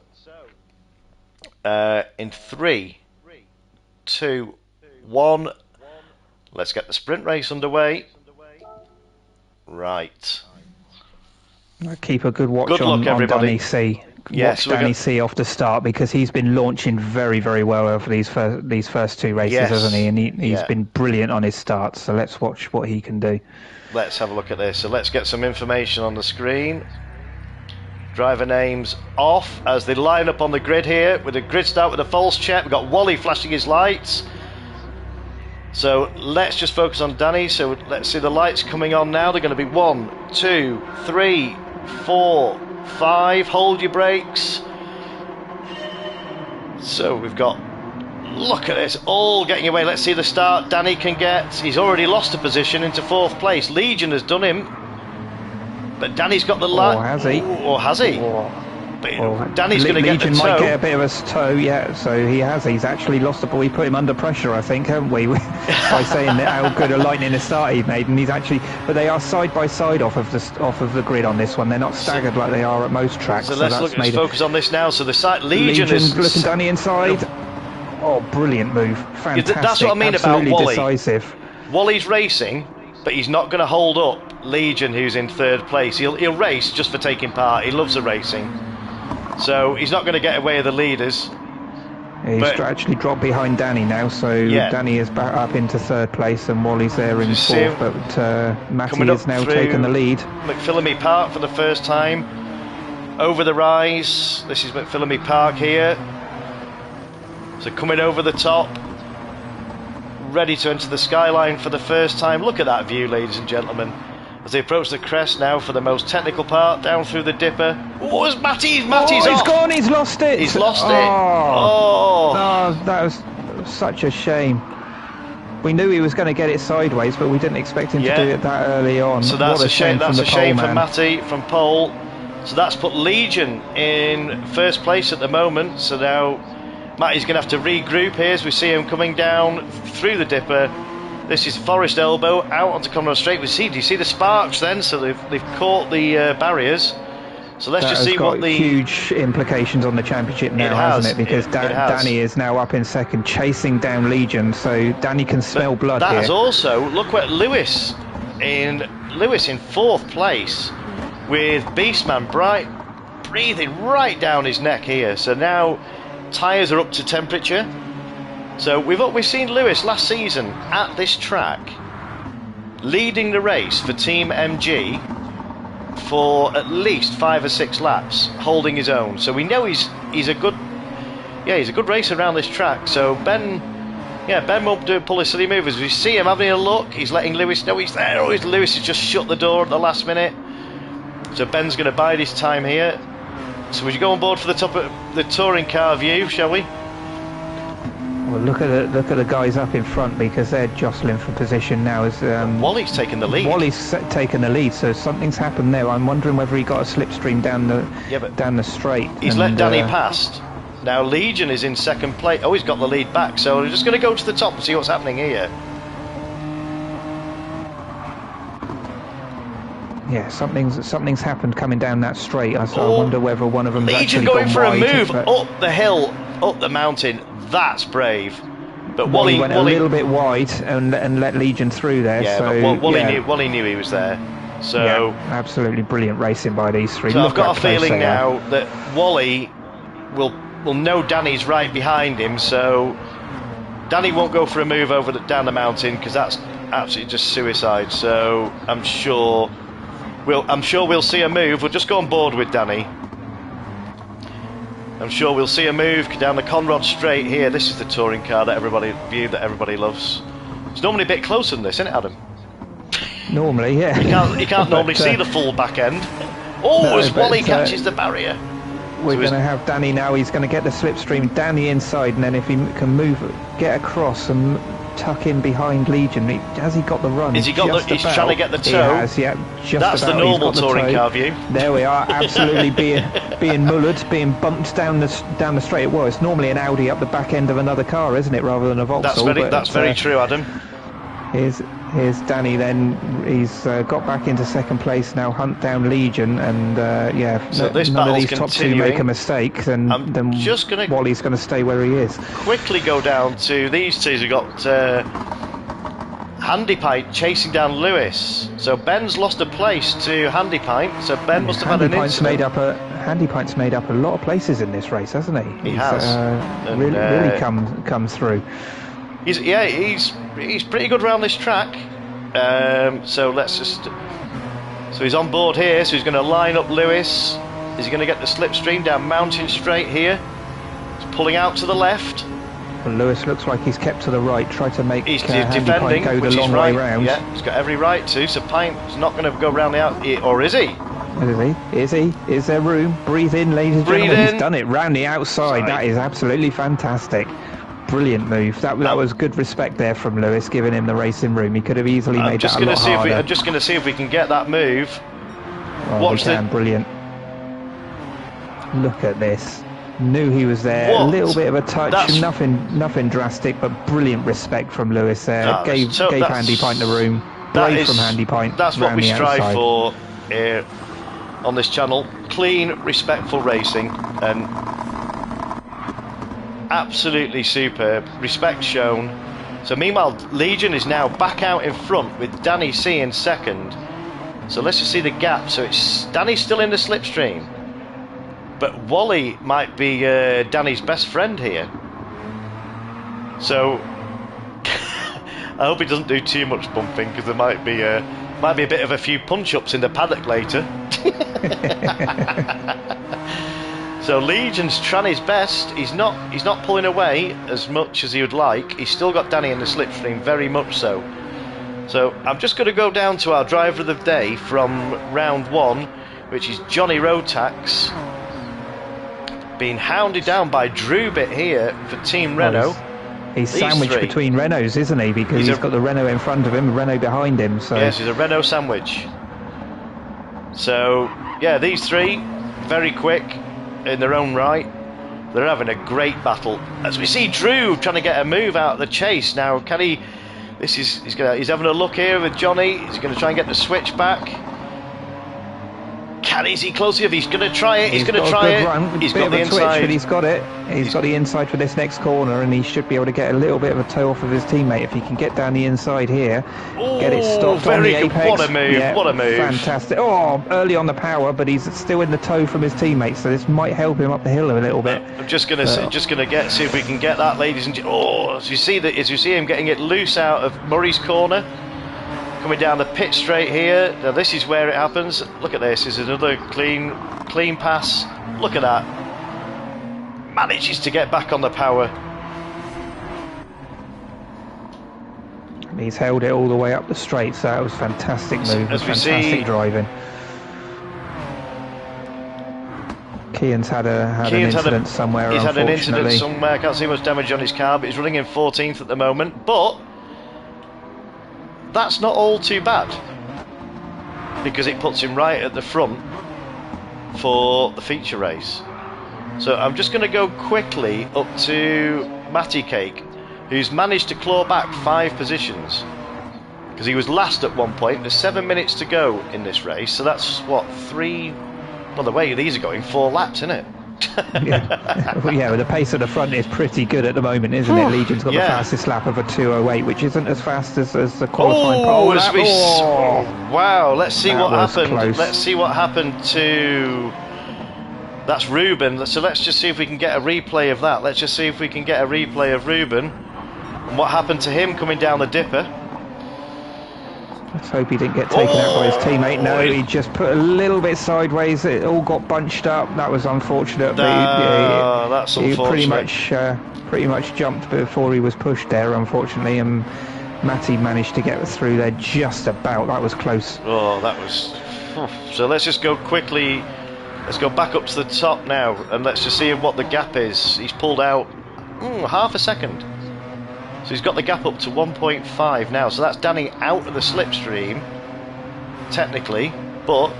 in 3, 2, 1, let's get the sprint race underway. Right.
Keep a good watch
Good luck,
on
everybody.
Danny C.
Yes,
Watch Danny C off the start, because he's been launching very, very well over these first two races,
Yes.
hasn't he? And he's
Yeah.
been brilliant on his starts. So let's watch what he can do.
Let's have a look at this. So let's get some information on the screen. Driver names off as they line up on the grid here with a grid start with a false check. We've got Wally flashing his lights. So let's just focus on Danny. So let's see the lights coming on now. They're going to be 1, 2, 3, 4, 5. Hold your brakes. So we've got, look at this, all getting away. Let's see the start Danny can get. He's already lost a position into 4th place. Legion has done him. But Danny's got the light.
Or has he?
Or has he? But Danny's going to get the toe.
Legion might get a bit of a toe, yeah. So he has. He's actually lost the ball. We put him under pressure, I think, haven't we? By saying that how good a lightning start he made, and he's actually. But they are side by side off of the grid on this one. They're not staggered like they are at most tracks.
So let's focus on this now. So the side Legion is
looking Danny inside. Oh, brilliant move! Fantastic.
That's what I mean
absolutely
about Wally.
Decisive.
Wally's racing, but he's not going to hold up Legion, who's in 3rd place. He'll race just for taking part. He loves the racing, so he's not going to get away with the leaders.
He's actually dropped behind Danny now, so Danny is back up into 3rd place, and Wally's there in 4th. But Matty has now taken the lead.
McPhillamy Park for the first time. Over the rise. This is McPhillamy Park here. So coming over the top, ready to enter the skyline for the first time. Look at that view, ladies and gentlemen, as they approach the crest now for the most technical part, down through the dipper. Oh, it's Matty's off.
He's gone, he's lost it.
He's lost it. Oh,
that was such a shame. We knew he was going to get it sideways, but we didn't expect him to do it that early on.
So that's a shame. That's a shame for
man.
Matty from pole. So that's put Legion in 1st place at the moment. So now Matty's going to have to regroup here as we see him coming down through the dipper. This is Forest Elbow out onto Conrod Straight. Do you see the sparks then? So they've caught the barriers. So let's just see what the
huge implications on the championship now, hasn't it? Because Danny is now up in 2nd, chasing down Legion. So Danny can smell blood
that
here.
Has also, look at Lewis in 4th place with Beastman breathing right down his neck here. So now tyres are up to temperature. So we've seen Lewis last season at this track leading the race for Team MG for at least 5 or 6 laps, holding his own. So we know he's a good racer around this track. So Ben won't pull his silly moves. We see him having a look. He's letting Lewis know he's there. Lewis has just shut the door at the last minute. So Ben's going to bide his time here. So we should go on board for the top of the touring car view, shall we?
Well, look at the guys up in front, because they're jostling for position now. As
Wally's taken the lead.
Wally's taken the lead, so something's happened there. I'm wondering whether he got a slipstream down the straight.
He's let Danny past. Now Legion is in 2nd place. Oh, he's got the lead back. So we're just going to go to the top and see what's happening here.
Yeah, something's happened coming down that straight. I wonder whether one of them
Legion going for a move up the hill, up the mountain. That's brave. But Wally
went a little bit wide and let Legion through there.
Yeah,
so
but Wally knew he was there. So
absolutely brilliant racing by these three.
So I've got a feeling now that Wally will know Danny's right behind him. So Danny won't go for a move down the mountain, because that's absolutely just suicide. So I'm sure we'll see a move. We'll just go on board with Danny. I'm sure we'll see a move down the Conrod Straight here. This is the touring car that everybody loves. It's normally a bit closer than this, isn't it, Adam?
Normally, yeah.
You can't normally see the full back end. As Wally catches the barrier.
We're going to have Danny now. He's going to get the slipstream. Danny inside, and then if he can get across and tuck in behind Legion. Has he got the run?
He's trying to get the toe.
He has, yeah.
That's the normal touring car view.
There we are, absolutely being mullered, being bumped down the straight. Well, it's normally an Audi up the back end of another car, isn't it, rather than a Vauxhall?
That's very true, Adam.
Here's Danny then. He's got back into 2nd place now, hunt down Legion, and
so this
none of these
continuing.
top 2 make a mistake, then Wally's going to stay where he is.
Quickly go down to these two who got Handy Pint chasing down Lewis. So Ben's lost a place to Handy Pint. So Ben must have had an incident.
Handy Pint's made up a lot of places in this race, hasn't he?
He has.
Really come through.
He's pretty good around this track. So let's just. So he's on board here. So he's going to line up Lewis. Is he going to get the slipstream down Mountain Straight here? He's pulling out to the left.
Well, Lewis looks like he's kept to the right. Try to make
he's
Handy
defending,
Pint go
which
the long
is right.
way round.
Yeah, he's got every right to. So Pint's not going to go round the out, or is he?
Is he? Is there room? Breathe in, ladies and gentlemen. He's done it round the outside. That is absolutely fantastic. Brilliant move. That was good respect there from Lewis, giving him the racing room. He could have easily made that a lot harder.
I'm just going to see if we can get that move.
Watch that. Brilliant. Look at this. Knew he was there. A little bit of a touch. Nothing drastic, but brilliant respect from Lewis there. Gave Handy Pint the room. Brave from Handy Pint.
That's what we strive for here on this channel. Clean, respectful racing, and absolutely superb. Respect shown. So meanwhile, Legion is now back out in front with Danny C in second. So let's just see the gap. So it's Danny's still in the slipstream, but Wally might be Danny's best friend here. So I hope he doesn't do too much bumping, because there might be a bit of a few punch-ups in the paddock later. So Legion's trying his best. He's not pulling away as much as he would like. He's still got Danny in the slipstream, very much so. So I'm just going to go down to our driver of the day from round one, which is Johnny Rotax, being hounded down by Drewbit here for Team Renault.
He's sandwiched between Renaults, isn't he? Because he's got the Renault in front of him and Renault behind him. So
yes, he's a Renault sandwich. So yeah, these three, very quick in their own right. They're having a great battle. As we see Drew trying to get a move out of the chase. Now, can he... He's having a look here with Johnny. He's going to try and get the switch back. Is he close enough? He's going to try it. He's going to try it.
Run.
He's got the inside.
Twitch, but he's got it. He's got the inside for this next corner, and he should be able to get a little bit of a toe off of his teammate if he can get down the inside here. Get it stopped on the apex.
What a move!
Yeah,
what a move!
Fantastic. Oh, early on the power, but he's still in the toe from his teammate, so this might help him up the hill a little bit.
I'm just going to see if we can get that, ladies and gentlemen. As you see him getting it loose out of Murray's corner. Coming down the pit straight here. Now this is where it happens. Look at this. This is another clean pass. Look at that. Manages to get back on the power.
And he's held it all the way up the straight, so that was fantastic move. Fantastic driving. Kean's had an incident somewhere.
He's had an incident somewhere. I can't see much damage on his car, but he's running in 14th at the moment. But that's not all too bad, because it puts him right at the front for the feature race. So I'm just going to go quickly up to Matty Cake, who's managed to claw back 5 positions, because he was last at one point. There's 7 minutes to go in this race, so that's what, 3, well, the way these are going, 4 laps, isn't it?
Well, the pace at the front is pretty good at the moment, isn't it? Legion's got the fastest lap of a 2:08, which isn't as fast as the qualifying pole lap.
Wow, let's see what happened.
Close.
Let's see what happened to... That's Ruben. So let's just see if we can get a replay of that. Let's just see if we can get a replay of Ruben and what happened to him coming down the dipper.
Let's hope he didn't get taken out by his teammate. No, he just put a little bit sideways. It all got bunched up. That was unfortunate.
That's unfortunate.
He pretty much jumped before he was pushed there, unfortunately, and Matty managed to get through there just about. That was close.
Oh, that was... So let's just go quickly. Let's go back up to the top now, and let's just see what the gap is. He's pulled out half a second. So he's got the gap up to 1.5 now. So that's Danny out of the slipstream, technically, but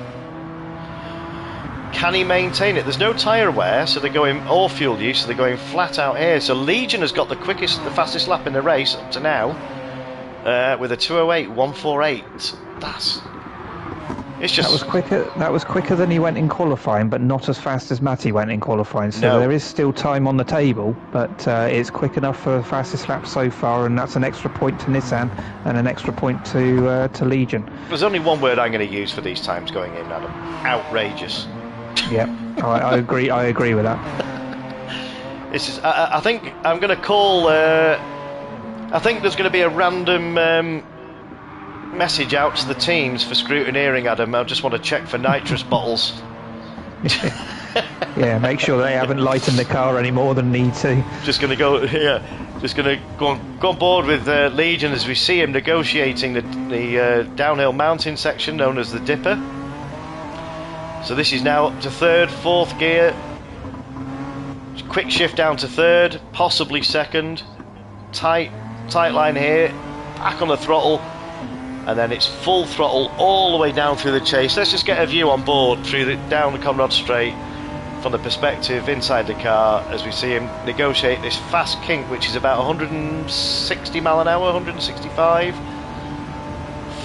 can he maintain it? There's no tyre wear, so they're going, or fuel use, so they're going flat out here. So Legion has got the fastest lap in the race up to now, with a 2:08.148. That's It's just
That was quicker than he went in qualifying, but not as fast as Matty went in qualifying. So
No.
there is still time on the table, but it's quick enough for the fastest lap so far, and that's an extra point to Nissan and an extra point to Legion.
There's only one word I'm going to use for these times going in, Adam. Outrageous.
Yeah, I agree. I agree with that.
This is. I think I'm going to call. I think there's going to be a random message out to the teams for scrutineering, Adam. I just want to check for nitrous bottles.
Yeah, make sure they haven't lightened the car any more than need to.
Just going to go. Yeah, just going to go on board with Legion as we see him negotiating the downhill mountain section known as the Dipper. So this is now up to third, fourth gear. Quick shift down to third, possibly second. Tight line here. Back on the throttle. And then it's full throttle all the way down through the chase. Let's just get a view on board down the Conrad Straight from the perspective inside the car as we see him negotiate this fast kink, which is about 160 mile an hour, 165.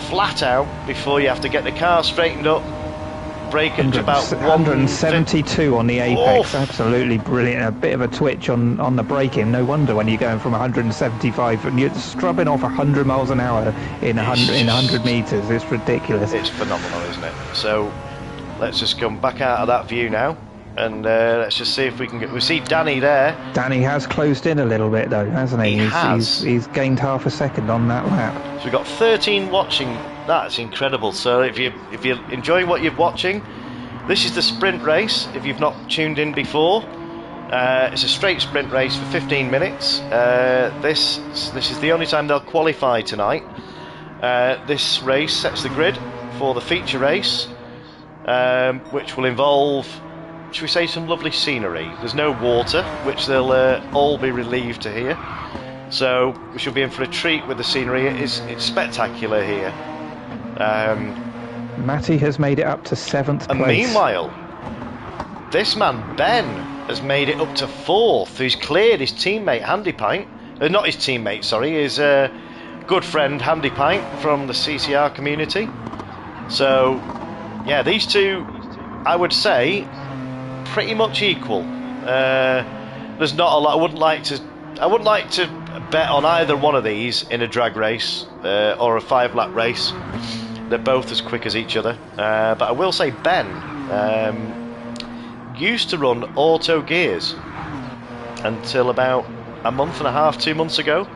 Flat out before you have to get the car straightened up. Brake at about
172 on the apex. Oof. Absolutely brilliant. A bit of a twitch on the braking. No wonder when you're going from 175 and you're strubbing off 100 miles an hour in 100 meters. It's ridiculous.
It's phenomenal, isn't it? So let's just come back out of that view now, and let's just see if we can get. We see Danny there.
Danny has closed in a little bit though, hasn't he? He's gained half a second on that lap.
So we've got 13 watching. That's incredible. So if you're enjoying what you're watching, this is the sprint race. If you've not tuned in before, it's a straight sprint race for 15 minutes. This is the only time they'll qualify tonight. This race sets the grid for the feature race, which will involve, should we say, some lovely scenery. There's no water, which they'll all be relieved to hear. So we should be in for a treat with the scenery. It's spectacular here.
Matty has made it up to 7th place.
And meanwhile, this man Ben has made it up to 4th. He's cleared his teammate Handy Pint. Not his teammate, sorry, his good friend Handy Pint from the CCR community. So, yeah, these two, I would say, pretty much equal. There's not a lot. I wouldn't like to bet on either one of these in a drag race or a 5-lap race. They're both as quick as each other, but I will say Ben used to run auto gears until about a month and a half, 2 months ago.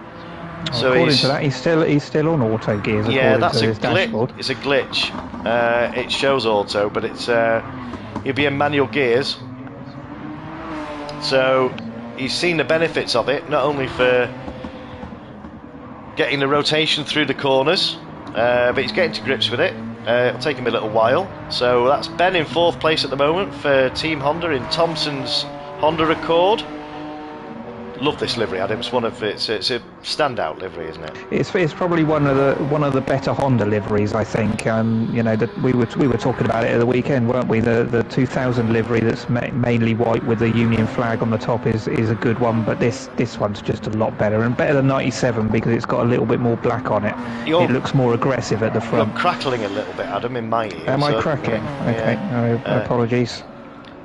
So
according to that, he's still on auto gears.
Yeah, that's
to
a
his dashboard.
It's a glitch. It shows auto, but it's he'll be in manual gears. So he's seen the benefits of it, not only for getting the rotation through the corners, but he's getting to grips with it. It'll take him a little while. So that's Ben in 4th place at the moment for Team Honda in Thompson's Honda Accord. Love this livery, Adam. It's a standout livery, isn't it?
It's probably one of the better Honda liveries, I think. You know, that we were talking about it at the weekend, weren't we? The 2000 livery that's mainly white with the Union flag on the top is a good one, but this one's just a lot better, and better than 97 because it's got a little bit more black on it. It looks more aggressive at the front.
You're crackling a little bit, Adam, in my ear.
Am I crackling? Okay, apologies.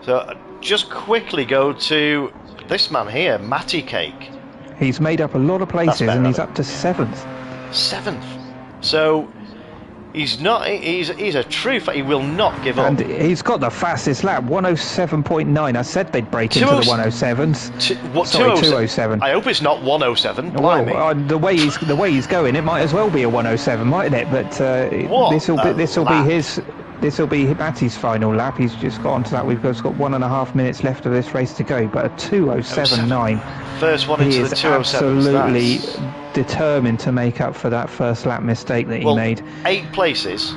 So just quickly go to this man here, Matty Cake.
He's made up a lot of places, and he's up to 7th.
7th. So he's not. He's a true. He will not give up.
And he's got the fastest lap, 107.9. I said they'd break into the 107s. Sorry, 207.
I hope it's not 107.
Well, the way he's going, it might as well be a 107, mightn't it? But this will be Matty's final lap. He's just got onto that. We've got 1.5 minutes left of this race to go, but a 207.9.
First one into the 207.
He is absolutely determined to make up for that first lap mistake that he made.
8 places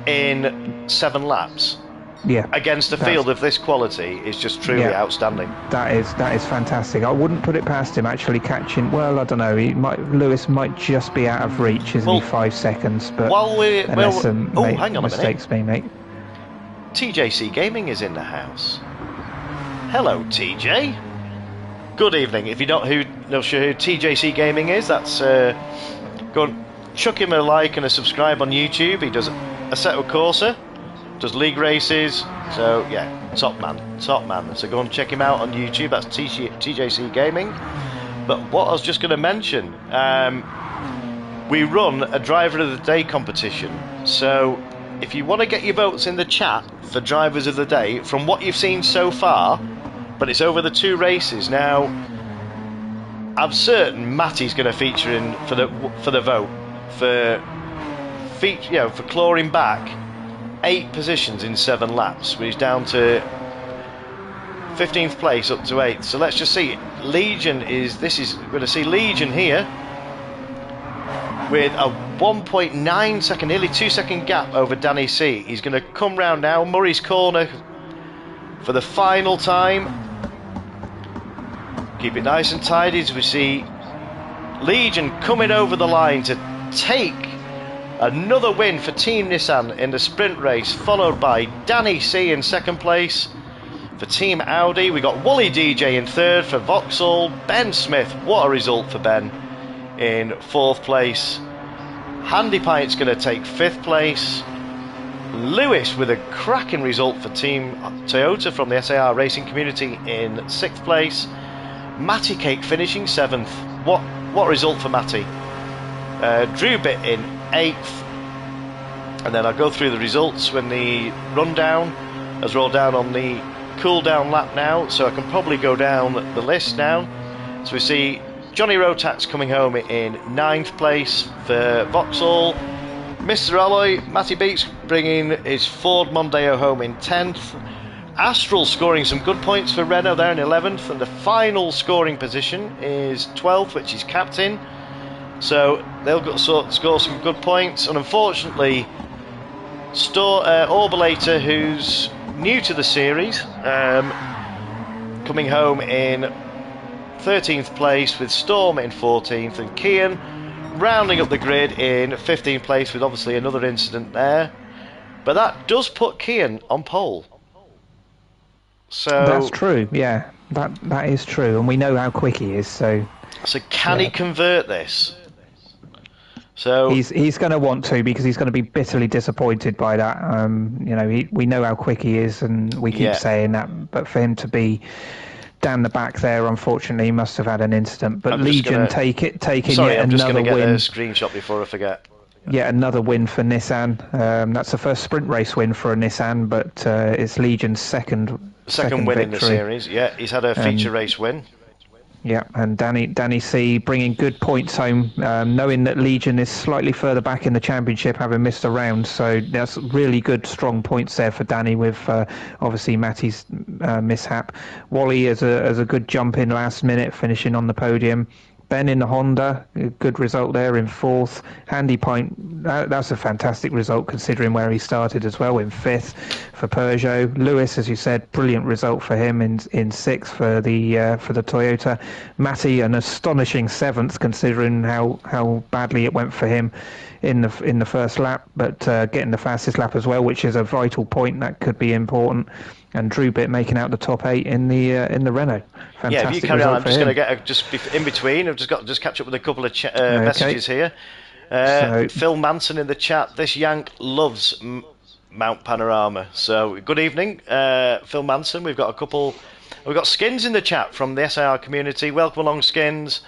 in 7 laps.
Yeah,
against a field of this quality is just truly outstanding.
That is fantastic. I wouldn't put it past him actually catching. Well, I don't know. Lewis might just be out of reach, isn't he? 5 seconds, but unless
hang on
mistakes being made.
TJC Gaming is in the house. Hello, TJ. Good evening. If you're not sure who TJC Gaming is, that's go and chuck him a like and a subscribe on YouTube. He does Assetto Corsa, does league races. So yeah, top man. So go and check him out on YouTube. That's TJC Gaming. But what I was just going to mention, we run a Driver of the Day competition. So if you want to get your votes in the chat for Drivers of the Day, from what you've seen so far, but it's over the 2 races now, I'm certain Matty's going to feature in for the vote for clawing back 8 positions in 7 laps, where he's down to 15th place up to 8th. So let's just see. We're going to see Legion here with a 1.9 second, nearly 2 second gap over Danny C. He's going to come round now, Murray's Corner for the final time. Keep it nice and tidy as we see Legion coming over the line to take another win for Team Nissan in the sprint race, followed by Danny C in 2nd place. For Team Audi, we got Wooly DJ in 3rd for Vauxhall. Ben Smith, what a result for Ben, in 4th place. Handy Pint's going to take 5th place. Lewis with a cracking result for Team Toyota from the SAR racing community in 6th place. Matty Cake finishing 7th. What result for Matty. Drew Bit in 8th. And then I'll go through the results when the rundown has rolled down on the cool down lap now, so I can probably go down the list now. So we see Johnny Rotax coming home in 9th place for Vauxhall. Mr. Alloy, Matty Beats bringing his Ford Mondeo home in 10th. Astral scoring some good points for Renault there in 11th, and the final scoring position is 12th, which is captain. So they'll score some good points, and unfortunately Orbulator, who's new to the series, coming home in 13th place with Storm in 14th, and Kian rounding up the grid in 15th place with obviously another incident there. But that does put Kian on pole. So
that's true, yeah. That is true, and we know how quick he is. So
can he convert this? So
he's going to want to, because he's going to be bitterly disappointed by that. We know how quick he is, and we keep saying that. But for him to be down the back there, unfortunately, he must have had an incident. But Legion taking
sorry,
yet
I'm just
another
going to get
win.
a screenshot before I forget.
Yet another win for Nissan. That's the first sprint race win for a Nissan, but it's Legion's second
win
victory
in the series. Yeah, he's had a feature race win.
Yeah, and Danny C bringing good points home, knowing that Legion is slightly further back in the championship, having missed a round. So that's really good, strong points there for Danny, with obviously Matty's mishap. Wally as a good jump in last minute, finishing on the podium. Ben in the Honda, a good result there in 4th. Handy Pint, that's a fantastic result considering where he started as well, in 5th for Peugeot. Lewis, as you said, brilliant result for him in 6th for the Toyota. Matty, an astonishing 7th considering how badly it went for him in the first lap, but getting the fastest lap as well, which is a vital point that could be important. And Drew Bit making out the top 8 in the Renault. Fantastic.
Yeah, if you carry on, I'm just going to get in between. I've just catch up with a couple of messages here. Phil Manson in the chat. This Yank loves Mount Panorama. So good evening, Phil Manson. We've got Skins in the chat from the SIR community. Welcome along, Skins.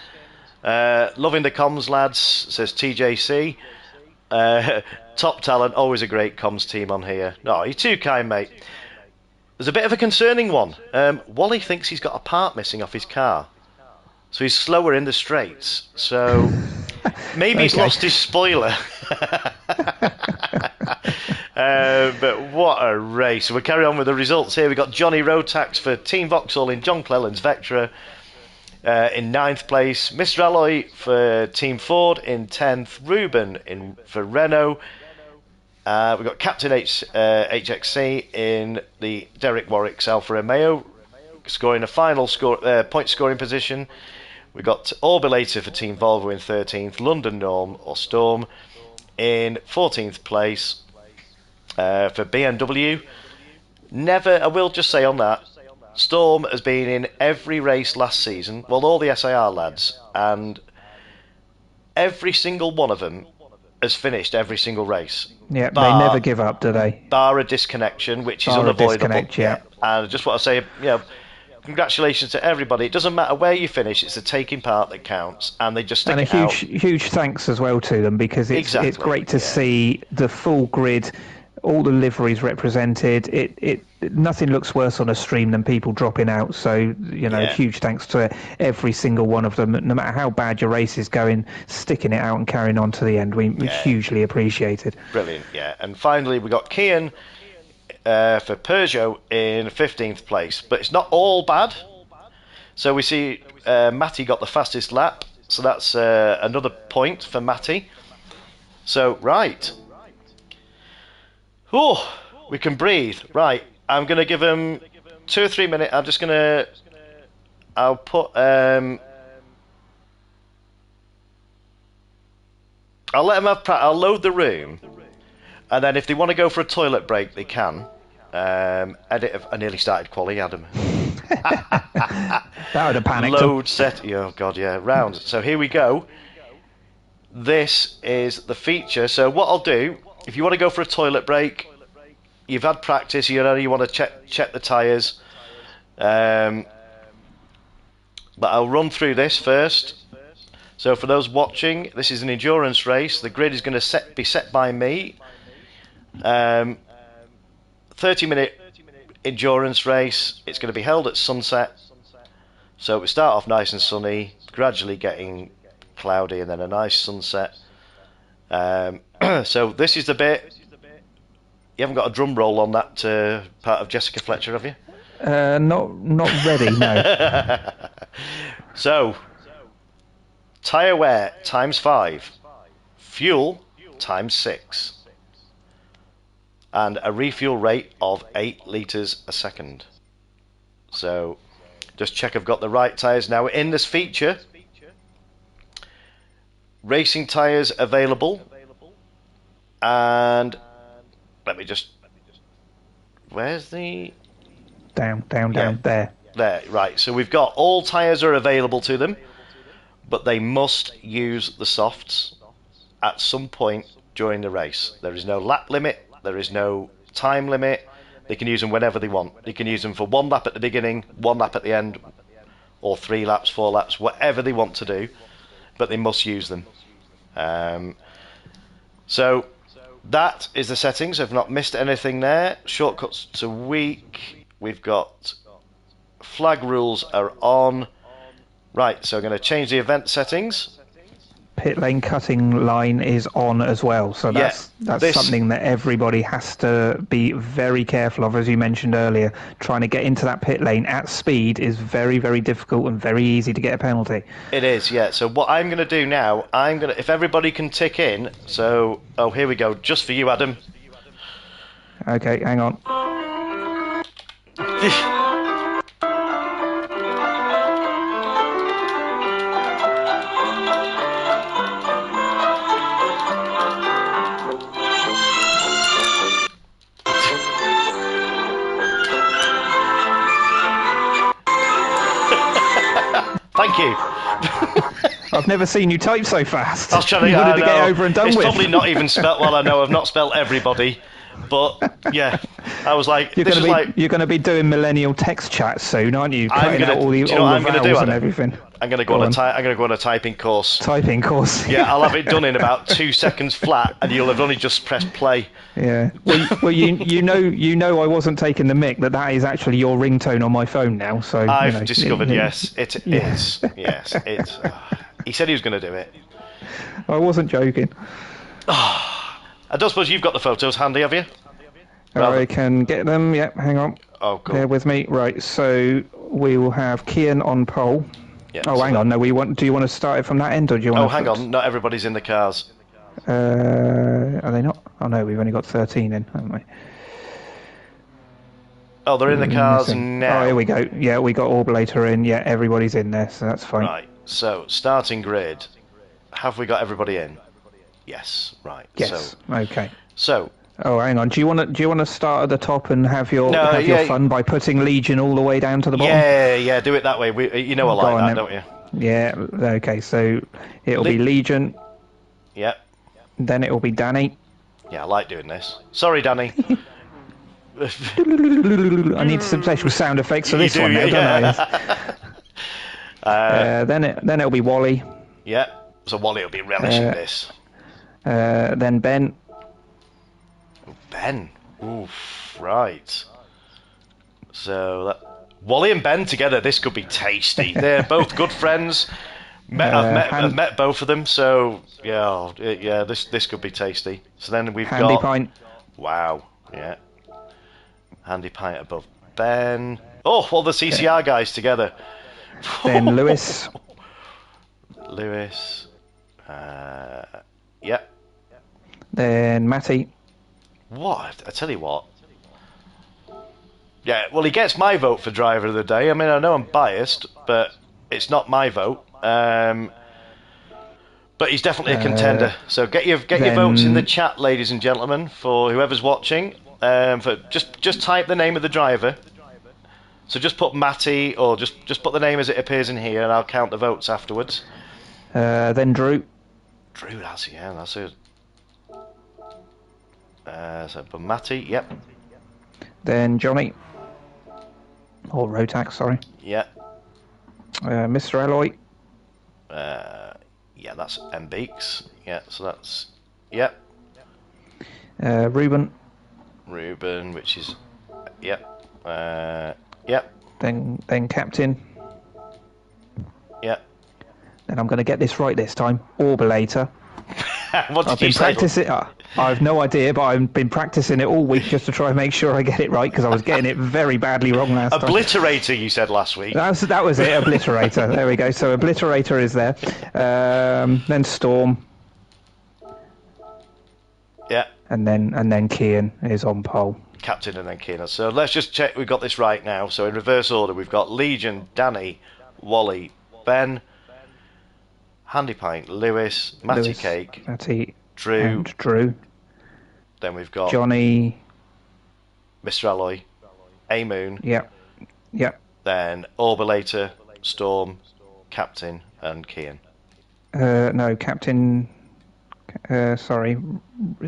Loving the comms, lads, says TJC. Top talent, always a great comms team on here. No, you're too kind, mate. There's a bit of a concerning one. Wally thinks he's got a part missing off his car, so he's slower in the straights. So maybe he's lost his spoiler. But what a race. We'll carry on with the results here. We've got Johnny Rotax for Team Vauxhall in John Clelland's Vectra in 9th place. Mr. Alloy for Team Ford in 10th. Ruben for Renault. We've got Captain HXC in the Derek Warwick's Alfa Romeo, scoring a final point scoring position. We've got Orbulator for Team Volvo in 13th, London Norm or Storm in 14th place for BMW. I will just say on that, Storm has been in every race last season, well, all the SIR lads, and every single one of them has finished every single race.
Yeah, they never give up, do they?
Bar a disconnection, which is
Bar a
unavoidable.
disconnect, yeah.
And I just want to say, congratulations to everybody. It doesn't matter where you finish; it's the taking part that counts, and they just stick it out.
And a huge thanks as well to them, because it's great to see the full grid, all the liveries represented. It nothing looks worse on a stream than people dropping out. So huge thanks to every single one of them. No matter how bad your race is going, sticking it out and carrying on to the end, we hugely appreciate it.
Brilliant, yeah. And finally, we got Kian for Peugeot in 15th place, but it's not all bad. So we see Matty got the fastest lap, so that's another point for Matty. So right. Oh, we can breathe. Right, I'm going to give him 2 or 3 minutes. I'll put, I'll let them have I'll load the room, and then if they want to go for a toilet break, they can. Edit. I nearly started quali, Adam.
That would have panicked.
Load set. Oh, God, yeah. Round. So here we go. This is the feature. So what I'll do, if you want to go for a toilet break, you've had practice, you want to check the tyres. But I'll run through this first. So for those watching, this is an endurance race. The grid is going to be set by me. 30-minute endurance race. It's going to be held at sunset. So we start off nice and sunny, gradually getting cloudy, and then a nice sunset. So this is the bit. You haven't got a drum roll on that part of Jessica Fletcher, have you?
Not ready, no.
So, tyre wear ×5, fuel ×6, and a refuel rate of 8 litres a second. So, just check I've got the right tyres. Now, in this feature, racing tyres available, and let me just, where's the...
Down, there.
There, right. So we've got all tyres are available to them, but they must use the softs at some point during the race. There is no lap limit, there is no time limit. They can use them whenever they want. They can use them for 1 lap at the beginning, 1 lap at the end, or 3 laps, 4 laps, whatever they want to do, but they must use them. So that is the settings. I've not missed anything there. Shortcuts to week. We've got flag rules are on. Right, so I'm going to change the event settings.
Pit lane cutting line is on as well, so that's something that everybody has to be very careful of. As you mentioned earlier, trying to get into that pit lane at speed is very, very difficult and very easy to get a penalty.
It is, yeah. So what I'm going to do now, if everybody can tick in, so, oh, here we go, just for you, Adam.
Okay, hang on.
Thank you.
I've never seen you type so fast.
I was trying to
get over and done
it's
with.
It's probably not even spelt well. I know I've not spelt everybody, but yeah, I was like,
you're going to be doing millennial text chat soon, aren't you?
Cutting out all the vowels
and everything.
I'm going to go on a typing course.
Typing course.
Yeah, I'll have it done in about 2 seconds flat, and you'll have only just pressed play.
Yeah. Well, you know, I wasn't taking the mick that is actually your ringtone on my phone now. So
I've discovered. Yes, it is. Yes, it's. He said he was going to do it.
I wasn't joking.
I don't suppose you've got the photos handy, have you?
I can get them. Yep. Hang on.
Oh, cool.
Bear with me. Right. So we will have Kian on pole.
Yeah,
hang on. No, do you want to start it from that end, or do you want?
Oh, hang on. Not everybody's in the cars.
Are they not? Oh no, we've only got 13 in, haven't we?
Oh, they're in the cars now.
Oh, here we go. Yeah, we got Orbulator in. Yeah, everybody's in there, so that's fine.
Right. So starting grid. Have we got everybody in? Yes. Right.
Yes. Okay.
So.
Oh, hang on. Do you want to start at the top and have your fun by putting Legion all the way down to the bottom?
Yeah. Do it that way. I like that, don't you?
Yeah. Okay. So it'll be Legion.
Yep.
Then it will be Danny.
Yeah, I like doing this. Sorry, Danny.
I need some special sound effects for this one now, don't I? Then it'll be Wally.
Yeah, so Wally will be relishing this.
Then Ben.
Ben. Oof, right. So Wally and Ben together, this could be tasty. They're both good friends. I've met both of them, so yeah, this could be tasty. So then we've
Handy
got
Pint.
Wow, yeah. Handy Pint above Ben. Oh, all the CCR guys together.
Then Lewis.
Lewis. Yeah.
Then Matty.
What? I tell you what. Yeah, well, he gets my vote for driver of the day. I mean, I know I'm biased, but it's not my vote. But he's definitely a contender. So get your votes in the chat, ladies and gentlemen, for whoever's watching. Just type the name of the driver. So just put Matty, or just put the name as it appears in here, and I'll count the votes afterwards.
Then Drew.
Drew, that's it. So for Matty, yep.
Then Johnny. Or Rotax, sorry.
Yeah.
Mr. Alloy.
Yeah, that's M Beaks. Yeah, so that's yep.
Ruben.
Ruben, which is yep. Yep.
Then Captain.
Yep.
Then I'm going to get this right this time. Orbulator.
What did
I've been
you say?
practicing. I have no idea, but I've been practicing it all week just to try and make sure I get it right, because I was getting it very badly wrong last time.
Obliterator, you said last week.
That was it. Obliterator. There we go. So Obliterator is there. Then Storm.
Yeah.
And then Kian is on pole.
Captain and then Keenan. So let's just check we've got this right now. So in reverse order, we've got Legion, Danny, Wally, Ben, Handy Pint, Lewis, Matty Cake, Drew. Then we've got
Johnny,
Mr. Alloy, A Moon.
Yep.
Then Orbulator, Storm, Captain, and Kian.
No, Captain. Sorry.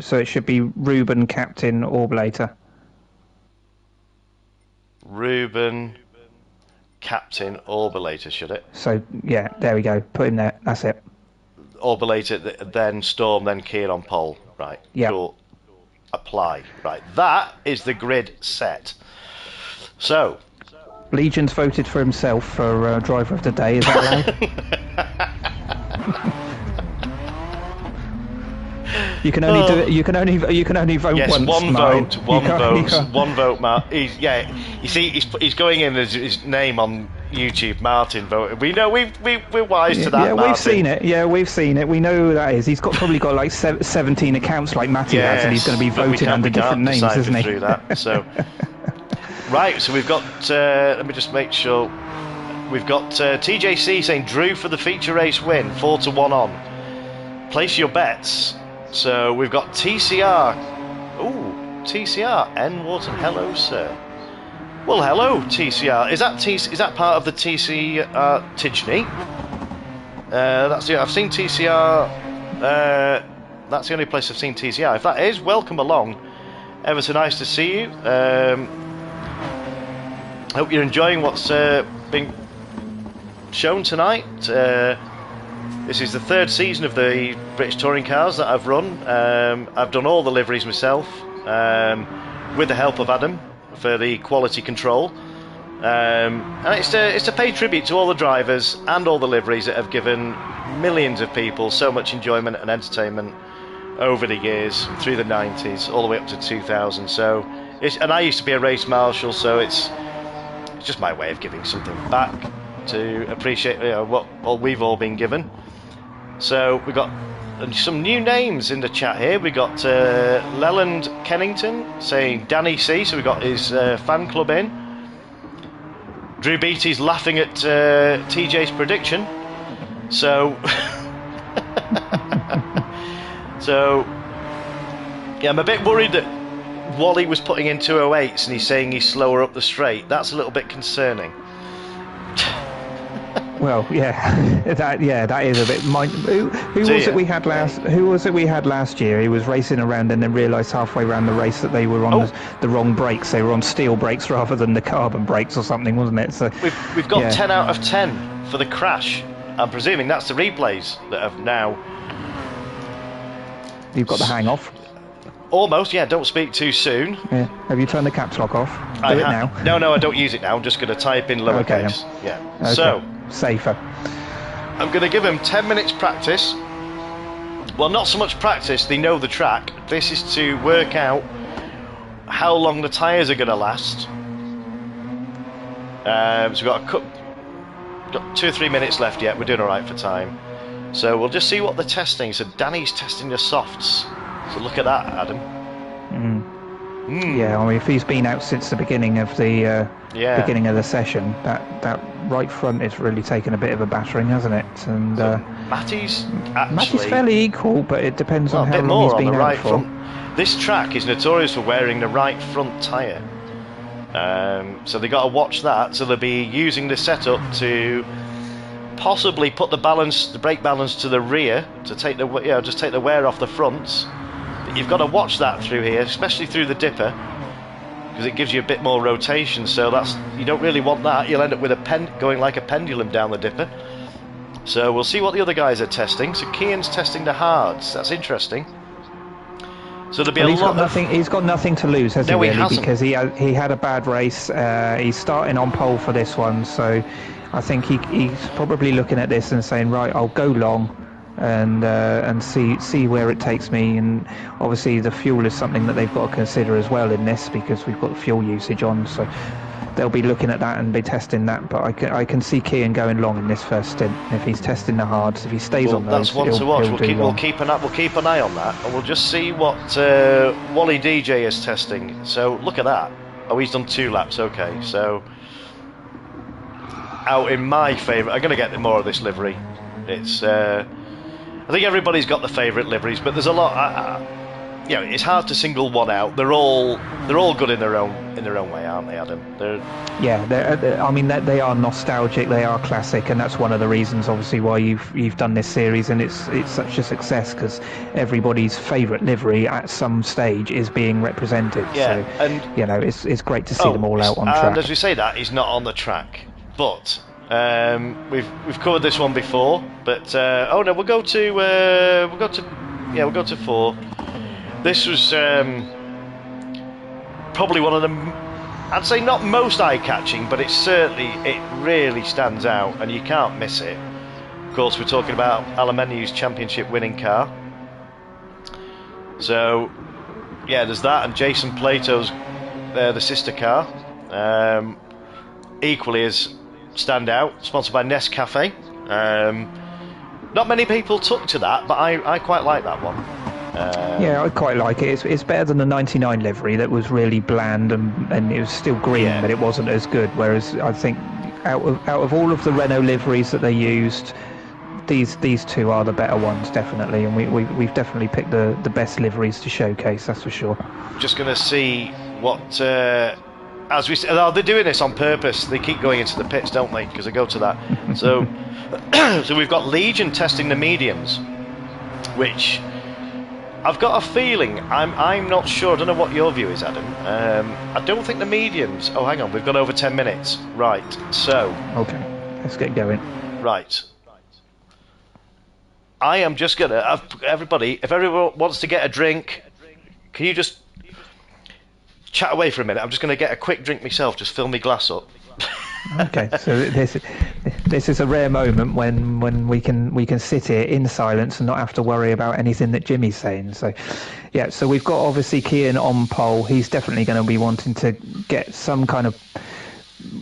So it should be Ruben, Captain, Orbulator.
Ruben, Captain, Orbulator, should it?
So yeah, there we go. Put him there. That's it.
Orbulator, then Storm, then Kian on pole. Right.
Yeah.
Cool. Apply. Right. That is the grid set. So.
Legion's voted for himself for driver of the day. Is that allowed? You can only do it. You can only vote
yes,
once.
One
Martin.
One vote. Martin. You see, he's going in as his name on YouTube. Martin voted. We know we're wise to that.
Yeah,
Martin.
we've seen it. Yeah, we've seen it. We know who that is. He's probably got like 17 accounts like Matty has, and he's going to be voting under different names, isn't he?
Through that. So, right. So we've got. Let me just make sure. We've got TJC saying Drew for the feature race win, 4-1 on. Place your bets. So we've got TCR. Ooh, TCR. N. Wharton. Hello, sir. Well, hello, TCR. Is that part of the TCR Tidgney? That's the. I've seen TCR. That's the only place I've seen TCR. If that is, welcome along. Ever so nice to see you. Hope you're enjoying what's being shown tonight. This is the third season of the British Touring Cars that I've run. I've done all the liveries myself, with the help of Adam for the quality control. And it's to pay tribute to all the drivers and all the liveries that have given millions of people so much enjoyment and entertainment over the years, through the 90s, all the way up to 2000. So, and I used to be a race marshal, so it's just my way of giving something back to appreciate what we've all been given. So we've got some new names in the chat here. We got Leland Kennington saying Danny C, so we got his fan club in. Drew Beatty's laughing at TJ's prediction. So, yeah, I'm a bit worried that Wally was putting in 208s and he's saying he's slower up the straight. That's a little bit concerning.
Well, yeah, that is a bit. Who was it we had last? Who was it we had last year? He was racing around and then realised halfway around the race that they were on the wrong brakes. They were on steel brakes rather than the carbon brakes or something, wasn't it? So
we've got 10 out of 10 for the crash. I'm presuming that's the replays that have now.
You've got the hang off.
Almost, yeah. Don't speak too soon.
Yeah. Have you turned the caps lock off? Do it now.
No, I don't use it now. I'm just going to type in lowercase.
Okay.
Yeah.
Okay.
So
safer.
I'm going to give them 10 minutes practice. Well, not so much practice. They know the track. This is to work out how long the tyres are going to last. So we've got 2 or 3 minutes left yet. We're doing all right for time. So we'll just see what they're testing. So Danny's testing the softs. So look at that, Adam.
Yeah, I mean, if he's been out since the beginning of the beginning of the session, that right front is really taken a bit of a battering, hasn't it? And
Matty's
fairly equal, but it depends on how long he's been out for.
Front. This track is notorious for wearing the right front tyre, so they got to watch that. So they'll be using the setup to possibly put the brake balance to the rear to take just take the wear off the fronts. But you've got to watch that through here, especially through the dipper, because it gives you a bit more rotation. So you don't really want that. You'll end up with going like a pendulum down the dipper. So we'll see what the other guys are testing. So Kian's testing the hards. That's interesting. So there'll be
He's got nothing to lose, has he? Really?
He hasn't.
Because he had a bad race. He's starting on pole for this one, so I think he's probably looking at this and saying, right, I'll go long and see where it takes me. And obviously the fuel is something that they've got to consider as well in this, because we've got fuel usage on. So they'll be looking at that and be testing that. But I can see Kian going long in this first stint. If he's testing the hards, if he stays on those,
that's one to watch. We'll keep an eye on that, and we'll just see what Wally DJ is testing. So look at that. Oh, he's done 2 laps. Okay, so out in my favourite. I'm going to get more of this livery. It's I think everybody's got the favourite liveries, but there's a lot. It's hard to single one out. They're all good in their own way, aren't they, Adam?
I mean, they are nostalgic. They are classic, and that's one of the reasons, obviously, why you've done this series, and it's such a success, because everybody's favourite livery at some stage is being represented. Yeah, so, and it's great to see them all out on track.
And as we say, that he's not on the track, but. We've covered this one before, but we'll go to 4. This was probably one of them. I'd say not most eye-catching, but it really stands out, and you can't miss it. Of course, we're talking about Aluminium's championship winning car. So, there's that, and Jason Plato's the sister car, equally as stand out, sponsored by Nescafe. Not many people took to that, but I quite like that one.
I quite like it. It's better than the 99 livery that was really bland and it was still green, but it wasn't as good. Whereas I think out of all of the Renault liveries that they used, these 2 are the better ones, definitely, and we've definitely picked the best liveries to showcase, that's for sure.
Just going to see what. As we said, they're doing this on purpose. They keep going into the pits, don't they? Because they go to that. So, so we've got Legion testing the mediums, which I've got a feeling. I'm not sure. I don't know what your view is, Adam. I don't think the mediums. Oh, hang on. We've gone over 10 minutes. Right. So.
Okay. Let's get going.
Right. I am just gonna. Everybody, if everyone wants to get a drink, can you just chat away for a minute? I'm just going to get a quick drink myself. Just fill my glass up.
Okay, so this is a rare moment when we can sit here in silence and not have to worry about anything that Jimmy's saying. So, so we've got obviously Kian on pole. He's definitely going to be wanting to get some kind of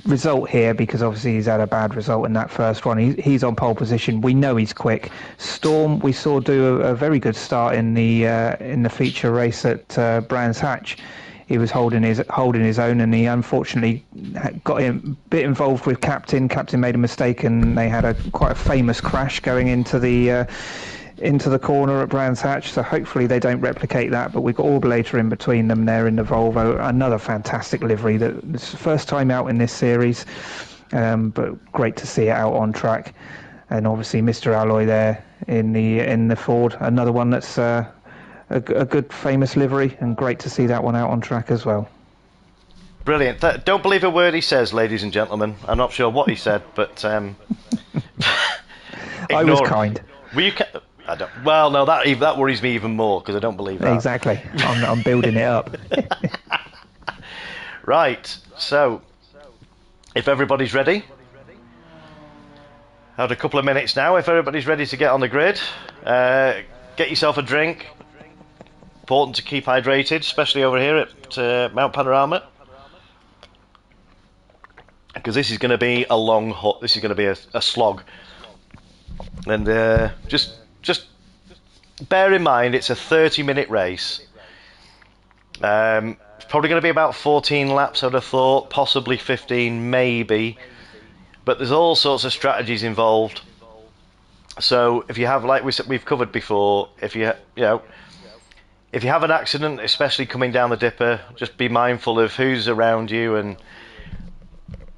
result here, because obviously he's had a bad result in that first one. He's on pole position. We know he's quick. Storm we saw do a very good start in the feature race at Brands Hatch. He was holding his own, and he unfortunately got a bit involved with Captain. Captain made a mistake, and they had quite a famous crash going into the corner at Brands Hatch. So hopefully they don't replicate that. But we've got Orbulator in between them there in the Volvo. Another fantastic livery. That's the first time out in this series. But great to see it out on track. And obviously Mr. Alloy there in the Ford, another one that's a good famous livery, and great to see that one out on track as well.
Brilliant. Don't believe a word he says, ladies and gentlemen. I'm not sure what he said, but
I was kind.
Were you? I don't. Well, no, that worries me even more because I don't believe that.
Exactly. I'm building it up.
Right. So, if everybody's ready. Had a couple of minutes now. If everybody's ready to get on the grid, get yourself a drink. Important to keep hydrated, especially over here at Mount Panorama, because this is going to be a long hut. This is going to be a slog, and just bear in mind it's a 30-minute race. It's probably going to be about 14 laps, I'd have thought, possibly 15, maybe. But there's all sorts of strategies involved. So if you have, like we've covered before, if you have an accident, especially coming down the dipper, just be mindful of who's around you, and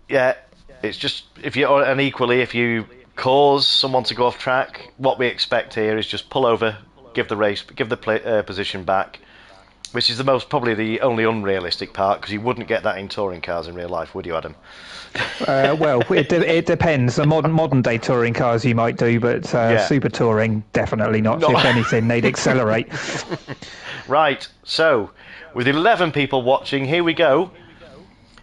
it's just if you cause someone to go off track, what we expect here is just pull over, give the position back, which is probably the only unrealistic part, because you wouldn't get that in touring cars in real life, would you, Adam?
Well, it depends. The modern day touring cars you might do, but super touring definitely not. If anything, they'd accelerate.
Right. So, with 11 people watching, here we go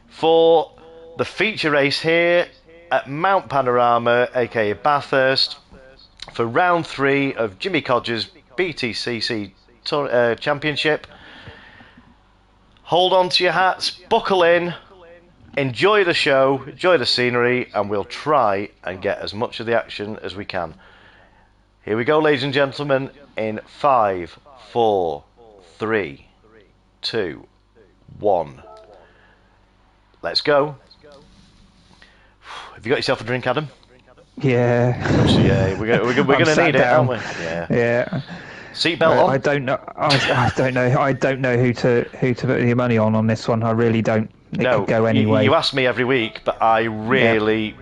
for the feature race here at Mount Panorama, aka Bathurst, for round 3 of Jimmy Codger's Btcc Championship. Hold on to your hats, buckle in. Enjoy the show, enjoy the scenery, and we'll try and get as much of the action as we can. Here we go, ladies and gentlemen, in 5, 4, 3, 2, 1. Let's go. Have you got yourself a drink, Adam?
Yeah.
Yeah, we're going to need it, aren't we?
Yeah.
Seatbelt on?
I don't know. I don't know who to put your money on this one. I really don't. It could go anyway.
You ask me every week, but I really,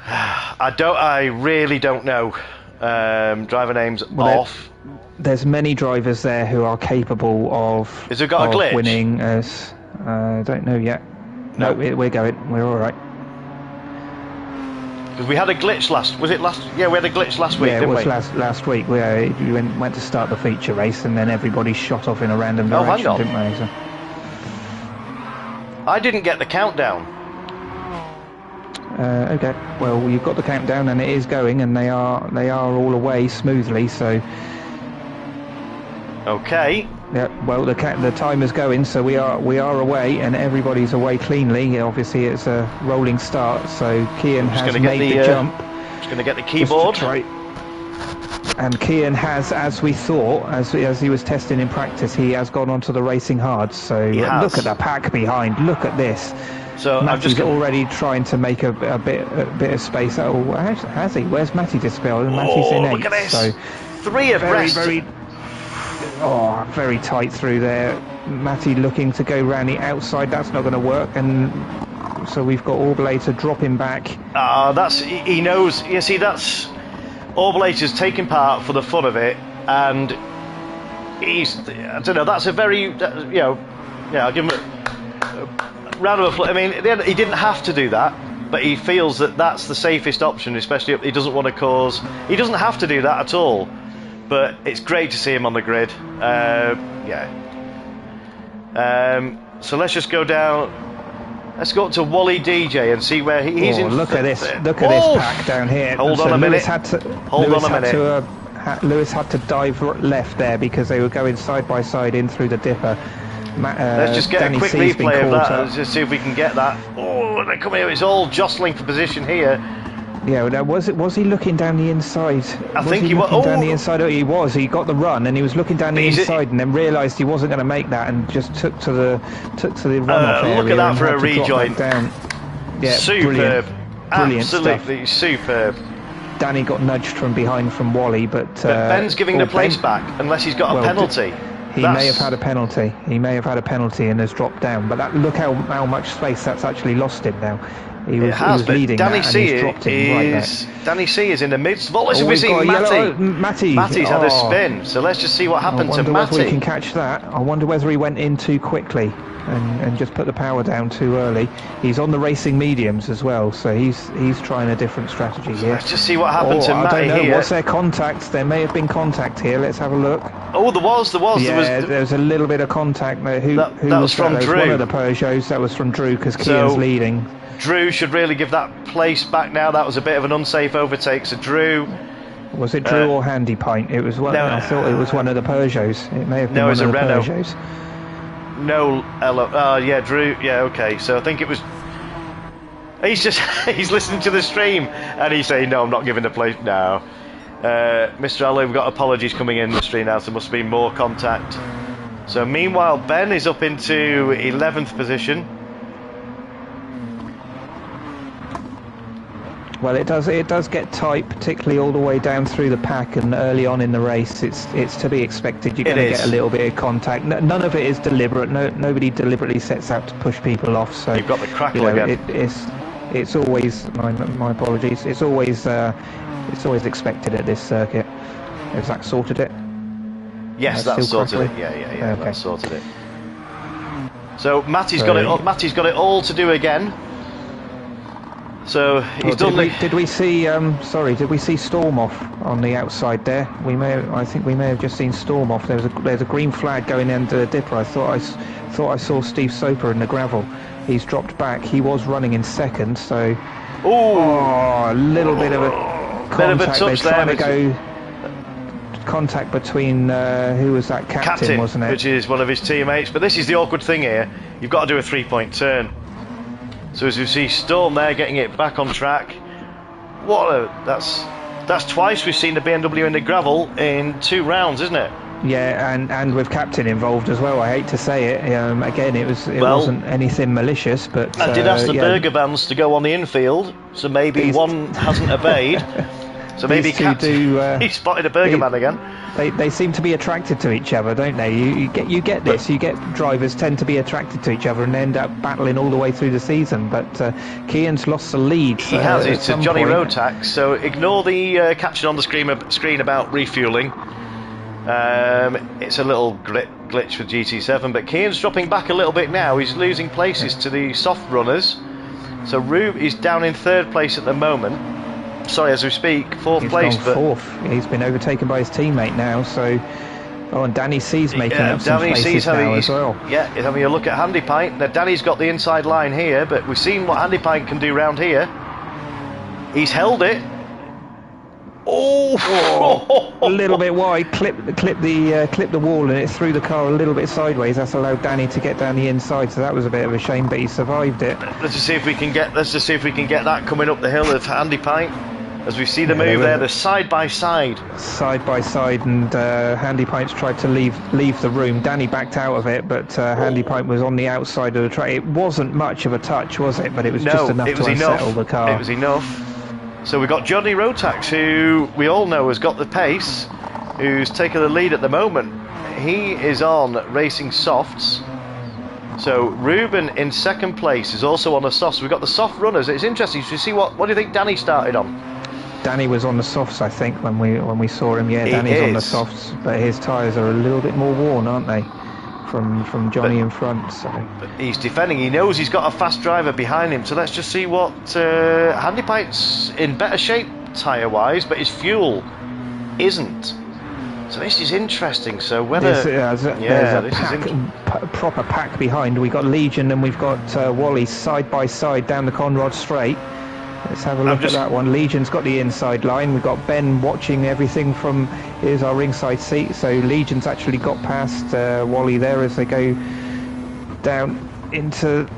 I really don't know. Driver names off.
There's many drivers there who are capable of.
Has it got a glitch?
Winning as I don't know yet. No, we're going. We're all right.
Because we had a glitch we had a glitch last week, didn't we?
Yeah, it was last week. We went to start the feature race, and then everybody shot off in a random direction, didn't they? So.
I didn't get the countdown.
Okay. Well, you've got the countdown, and it is going, and they are all away smoothly. So.
Okay.
Yeah. Well, the time is going, so we are away, and everybody's away cleanly. Obviously, it's a rolling start, so Kian has made the jump.
Just going to get the keyboard.
And Kian has, as we thought, as he was testing in practice, he has gone onto the racing hard. So look at the pack behind. Look at this.
So
Matty's already trying to make a bit of space. Oh, has he? Where's Matty dispelled? Matty's in 8th.
Look at this.
So
3 abreast.
Very tight through there. Matty looking to go round the outside. That's not going to work. And so we've got Orblater dropping back.
He knows. You see, that's Orblater's taking part for the fun of it, and I don't know. That's a very, I'll give him a round of applause. I mean, he didn't have to do that, but he feels that that's the safest option, especially he doesn't want to cause. He doesn't have to do that at all, but it's great to see him on the grid. So let's just go down. Let's go up to Wally DJ and see where he's in.
Look at this! Look at this pack down here.
Hold on a minute.
Lewis had to dive left there because they were going side by side in through the dipper.
Let's just get a quick replay of that. Let's just see if we can get that. Oh, they come here. It's all jostling for position here.
Yeah, now was he looking down the inside?
I think he was.
Down the inside. Oh, he was. He got the run, and he was looking down the inside, and then realised he wasn't going to make that, and just took to the runoff area.
Look at that for a rejoin.
Down. Yeah,
superb.
Brilliant
Absolutely
stuff.
Superb.
Danny got nudged from behind from Wally, but
Ben's giving the place back unless he's got a penalty.
He may have had a penalty. He may have had a penalty and has dropped down. But look how much space that's actually lost him now. He was leading
Danny
that
C
and he's dropped him right there.
Danny C is in the midst of all this.
We've got
Matty's had a spin, so let's just see what happened to
I wonder whether we
Matty.
can catch that. I wonder whether he went in too quickly and just put the power down too early. He's on the racing mediums as well, so he's trying a different strategy here.
Let's just see what happened to Matty
I don't know.
here.
Was there contact? There may have been contact here. Let's have a look.
Oh, there was.
Yeah, there was a little bit of contact there. Who
that was from
that?
Drew.
One of the Peugeots. That was from Drew because Kian's leading.
Drew should really give that place back now. That was a bit of an unsafe overtake. So Drew.
Was it Drew or Handy Pint? It was one. No, I thought it was one of the Peugeots. It may have been one of the Peugeots.
No, yeah, Drew. Yeah, okay. So I think it was. He's listening to the stream and he's saying, "No, I'm not giving the place now." Mr. Ali, we've got apologies coming in the stream now. So there must be more contact. So meanwhile, Ben is up into 11th position.
Well, it does get tight, particularly all the way down through the pack and early on in the race. It's to be expected. You're going to get a little bit of contact. None of it is deliberate. Nobody deliberately sets out to push people off. So
you've got the crackle again.
It's always my apologies. It's always expected at this circuit. Has that sorted it?
Yes, that's sorted it. Yeah. Okay. That's sorted it. So Matty's got it. Matty's got it all to do again. So he's done.
Did we see? Did we see Storm off on the outside there? I think we may have just seen Storm off. There's a green flag going under the dipper. I thought I saw Steve Soper in the gravel. He's dropped back. He was running in second. So a little bit of a contact. They're trying to go contact between who was that? Captain, wasn't it?
Which is one of his teammates. But this is the awkward thing here. You've got to do a 3-point turn. So as you see Storm there getting it back on track. That's twice we've seen the BMW in the gravel in 2 rounds, isn't it?
Yeah, and with Captain involved as well. I hate to say it. Again, it wasn't anything malicious, but
I did ask the burger vans to go on the infield, so maybe one hasn't obeyed. So maybe Captain he spotted a burger van again.
They seem to be attracted to each other, don't they? You get this. You get drivers tend to be attracted to each other and end up battling all the way through the season. But Kian's lost the lead.
He has. It's to Johnny Rotax. So ignore the caption on the screen about refueling. It's a little glitch with GT7, but Kian's dropping back a little bit now. He's losing places to the soft runners. So Rube is down in 3rd place at the moment. Sorry, as we speak, 4th place.
But 4th. He's been overtaken by his teammate now. So, and Danny C's making up some places now as well.
Yeah, he's having a look at Handy Pint. Now Danny's got the inside line here, but we've seen what Handy Pint can do round here. He's held it.
A little bit wide, clip the wall, and it threw the car a little bit sideways. That's allowed Danny to get down the inside, so that was a bit of a shame, but he survived it.
Let's just see if we can get that coming up the hill of Handy Pint. As we see the move there, they're side by side, and
Handy Pint's tried to leave the room. Danny backed out of it, but Handy Pint was on the outside of the track. It wasn't much of a touch, was it? But it was just enough to unsettle the car.
It was enough. So we've got Johnny Rotax, who we all know has got the pace, who's taken the lead at the moment. He is on racing softs. So Ruben in 2nd place is also on the softs. We've got the soft runners. It's interesting to see what do you think Danny started on?
Danny was on the softs, I think, when we saw him. Yeah, Danny's on the softs, but his tyres are a little bit more worn, aren't they? From Johnny in front. So.
But he's defending. He knows he's got a fast driver behind him. So let's just see what Handy Pint's in better shape tyre-wise, but his fuel isn't. So this is interesting. So whether
there's a proper pack behind. We've got Legion and we've got Wally side by side down the Conrod Straight. Let's have a look at that one. Legion's got the inside line. We've got Ben watching everything from here's our ringside seat. So Legion's actually got past Wally there as they go down into.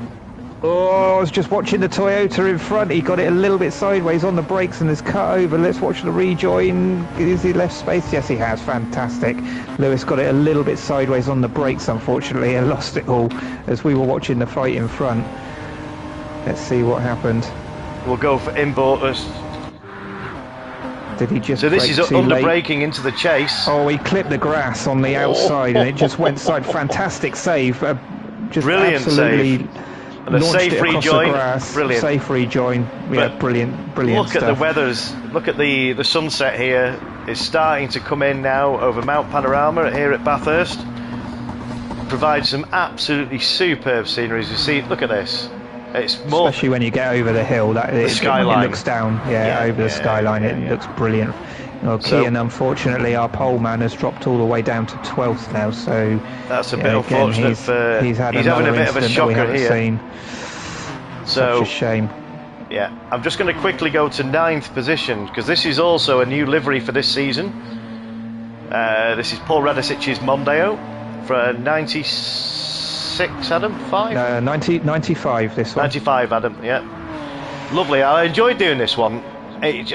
Oh, I was just watching the Toyota in front. He got it a little bit sideways on the brakes and has cut over. Let's watch the rejoin. Is he left space? Yes, he has. Fantastic. Lewis got it a little bit sideways on the brakes, unfortunately, and lost it all as we were watching the fight in front. Let's see what happened.
We'll go for inboard.
Did he just
So this
brake
is
too
under
late?
braking into the chase.
Oh, he clipped the grass on the outside and it just went side. Fantastic save. Just
Brilliant
absolutely
save. And a
launched
safe
it across
rejoin.
the grass.
Brilliant.
Safe rejoin. Yeah,
But
brilliant
Look
stuff.
at the weathers. Look at the sunset here. It's starting to come in now over Mount Panorama here at Bathurst. Provides some absolutely superb scenery. As you see, look at this. It's more,
especially when you get over the hill. The
skyline.
It looks down, over the skyline. It looks brilliant. Well, Kean, unfortunately, our pole man has dropped all the way down to 12th now. So
that's a bit unfortunate.
He's having a bit of a
shocker here.
Seen.
So,
such a shame.
Yeah, I'm just going to quickly go to 9th position because this is also a new livery for this season. This is Paul Radisic's Mondeo for 96, Adam? 5?
95 this one.
95, Adam, yeah. Lovely, I enjoyed doing this one. It's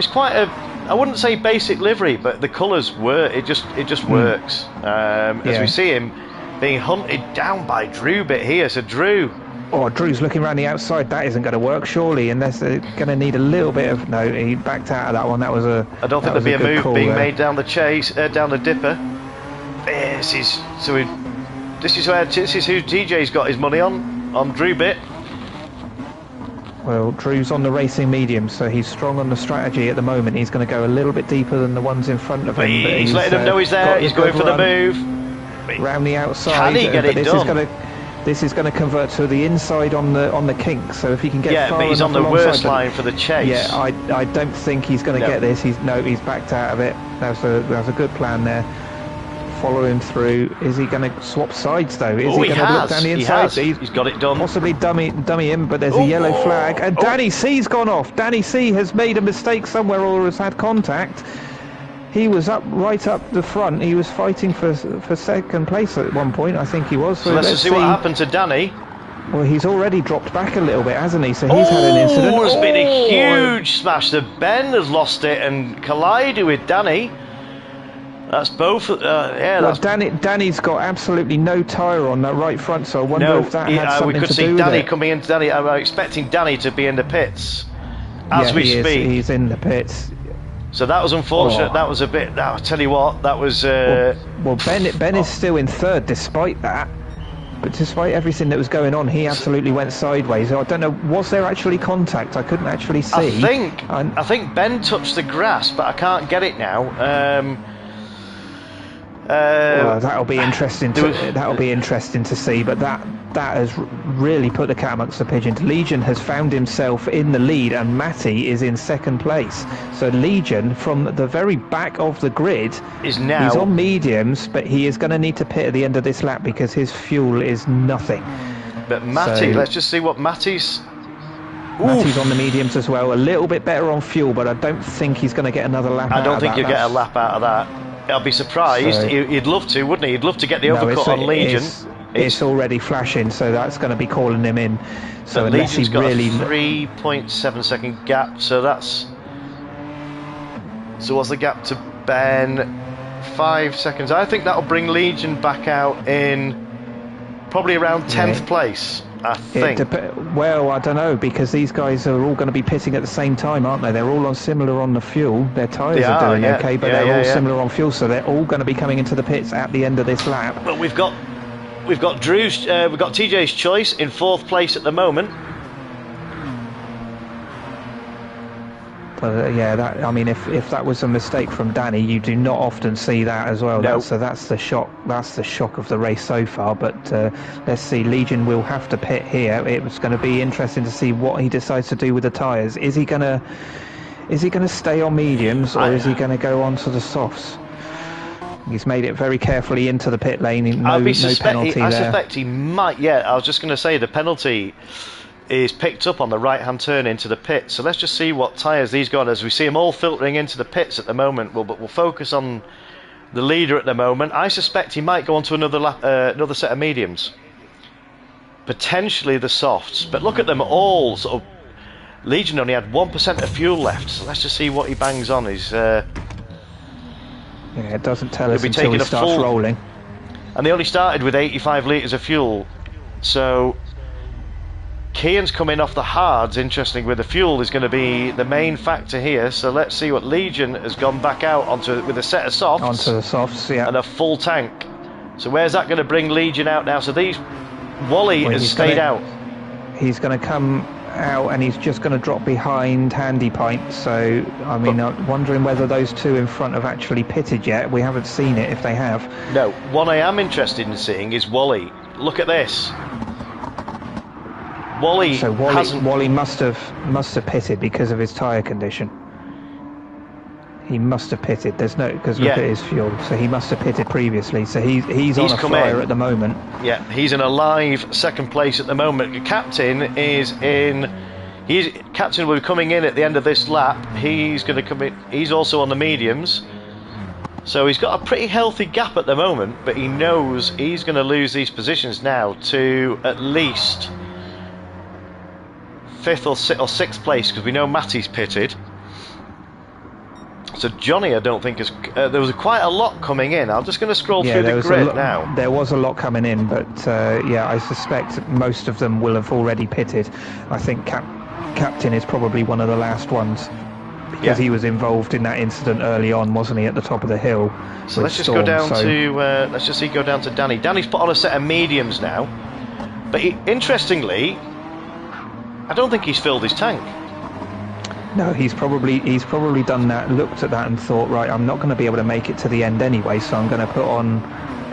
quite a, I wouldn't say basic livery, but the colours work, it just works. As we see him being hunted down by Drew bit here, so Drew.
Oh, Drew's looking around the outside. That isn't going to work, surely, unless they're going to need a little bit of. No, he backed out of that one. That was a.
I don't think there'll be a move being made down the chase, down the dipper. This is who TJ's got his money on Drew bit.
Well, Drew's on the racing medium, so he's strong on the strategy at the moment. He's going to go a little bit deeper than the ones in front of him.
But he's letting them know he's there. He's going for the move.
Round the outside.
Can he get it done?
This is going to convert to the inside on the kink. So if he can get far
but he's
enough
on the worst
alongside,
line for the chase.
Yeah, I don't think he's going to get this. He's backed out of it. That's a good plan there. Follow him through. Is he going to swap sides though? Is he going to look down the inside?
He's got it done.
Possibly dummy him, but there's a yellow flag, and Danny C's gone off. Danny C has made a mistake somewhere or has had contact. He was right up the front. He was fighting for second place at one point, I think he was.
So let's see what happened to Danny.
Well, he's already dropped back a little bit, hasn't he? So he's had an incident.
There's been a huge smash. So Ben has lost it and collided with Danny. That's both.
Danny's got absolutely no tyre on that right front, so I wonder if that had something to do with it.
We could see Danny coming into Danny. I'm expecting Danny to be in the pits as we speak.
He's in the pits.
So that was unfortunate. That was a bit. I'll tell you what. That was.
Ben is still in third despite that. But despite everything that was going on, he absolutely went sideways. I don't know. Was there actually contact? I couldn't actually see.
I think Ben touched the grass, but I can't get it now.
Well, that'll be interesting. That'll be interesting to see. But that has really put the cat amongst the pigeons. Legion has found himself in the lead, and Matty is in second place. So Legion, from the very back of the grid, he's on mediums, but he is going to need to pit at the end of this lap because his fuel is nothing.
But Matty, let's just see what Matty's
on the mediums as well. A little bit better on fuel, but I don't think he's going to get another lap.
I don't think you'll get a lap out of that. I'll be surprised. He'd love to, wouldn't he? He'd love to get the overcut on Legion.
It's already flashing, so that's going to be calling him in. So unless
Legion's got
really...
a 3.7 second gap, so that's... So what's the gap to Ben? 5 seconds. I think that'll bring Legion back out in probably around 10th place. I think.
Well, I don't know, because these guys are all going to be pitting at the same time, aren't they? They're all similar on the fuel. Their tyres are doing okay, but they're all similar on fuel, so they're all going to be coming into the pits at the end of this lap.
But we've got Drew's, we've got TJ's Choice in 4th place at the moment.
But I mean, if that was a mistake from Danny, you do not often see that as well.
No.
So that's the shock. That's the shock of the race so far. But let's see. Legion will have to pit here. It was going to be interesting to see what he decides to do with the tyres. Is he going to stay on mediums, or is he going to go on to the softs? He's made it very carefully into the pit lane. No penalty there.
I suspect he might. Yeah, I was just going to say the penalty is picked up on the right-hand turn into the pit. So let's just see what tyres these got as we see them all filtering into the pits at the moment. But we'll focus on the leader at the moment. I suspect he might go on to another set of mediums, potentially the softs. But look at them all. Sort of, Legion only had 1% of fuel left. So let's just see what he bangs on.
It doesn't tell us until he starts rolling.
And they only started with 85 litres of fuel. So Kian's coming off the hards. Interesting, with the fuel is going to be the main factor here. So let's see what Legion has gone back out onto with a set of softs.
Onto the softs, yeah.
And a full tank. So where's that going to bring Legion out now? So Wally has stayed out.
He's going to come out and he's just going to drop behind Handy Pint. So, I mean, I'm wondering whether those two in front have actually pitted yet. We haven't seen it if they have.
No, one I am interested in seeing is Wally. Look at this. Wally
must have pitted because of his tyre condition. He must have pitted. There's no, because look at his fuel. So he must have pitted previously. So he's on a flyer at the moment.
Yeah, he's in a live second place at the moment. Captain is in. Captain will be coming in at the end of this lap. He's going to come in. He's also on the mediums. So he's got a pretty healthy gap at the moment, but he knows he's going to lose these positions now to at least 5th or 6th place, because we know Matty's pitted. So Johnny, I don't think is. There was quite a lot coming in. I'm just going to scroll through the grid now.
There was a lot coming in, but yeah, I suspect most of them will have already pitted. I think Captain is probably one of the last ones, because he was involved in that incident early on, wasn't he, at the top of the hill?
So let's just go down to let's just go down to Danny. Danny's put on a set of mediums now, but interestingly, I don't think he's filled his tank.
No, he's probably done that, looked at that and thought, right, I'm not going to be able to make it to the end anyway, so I'm going to put on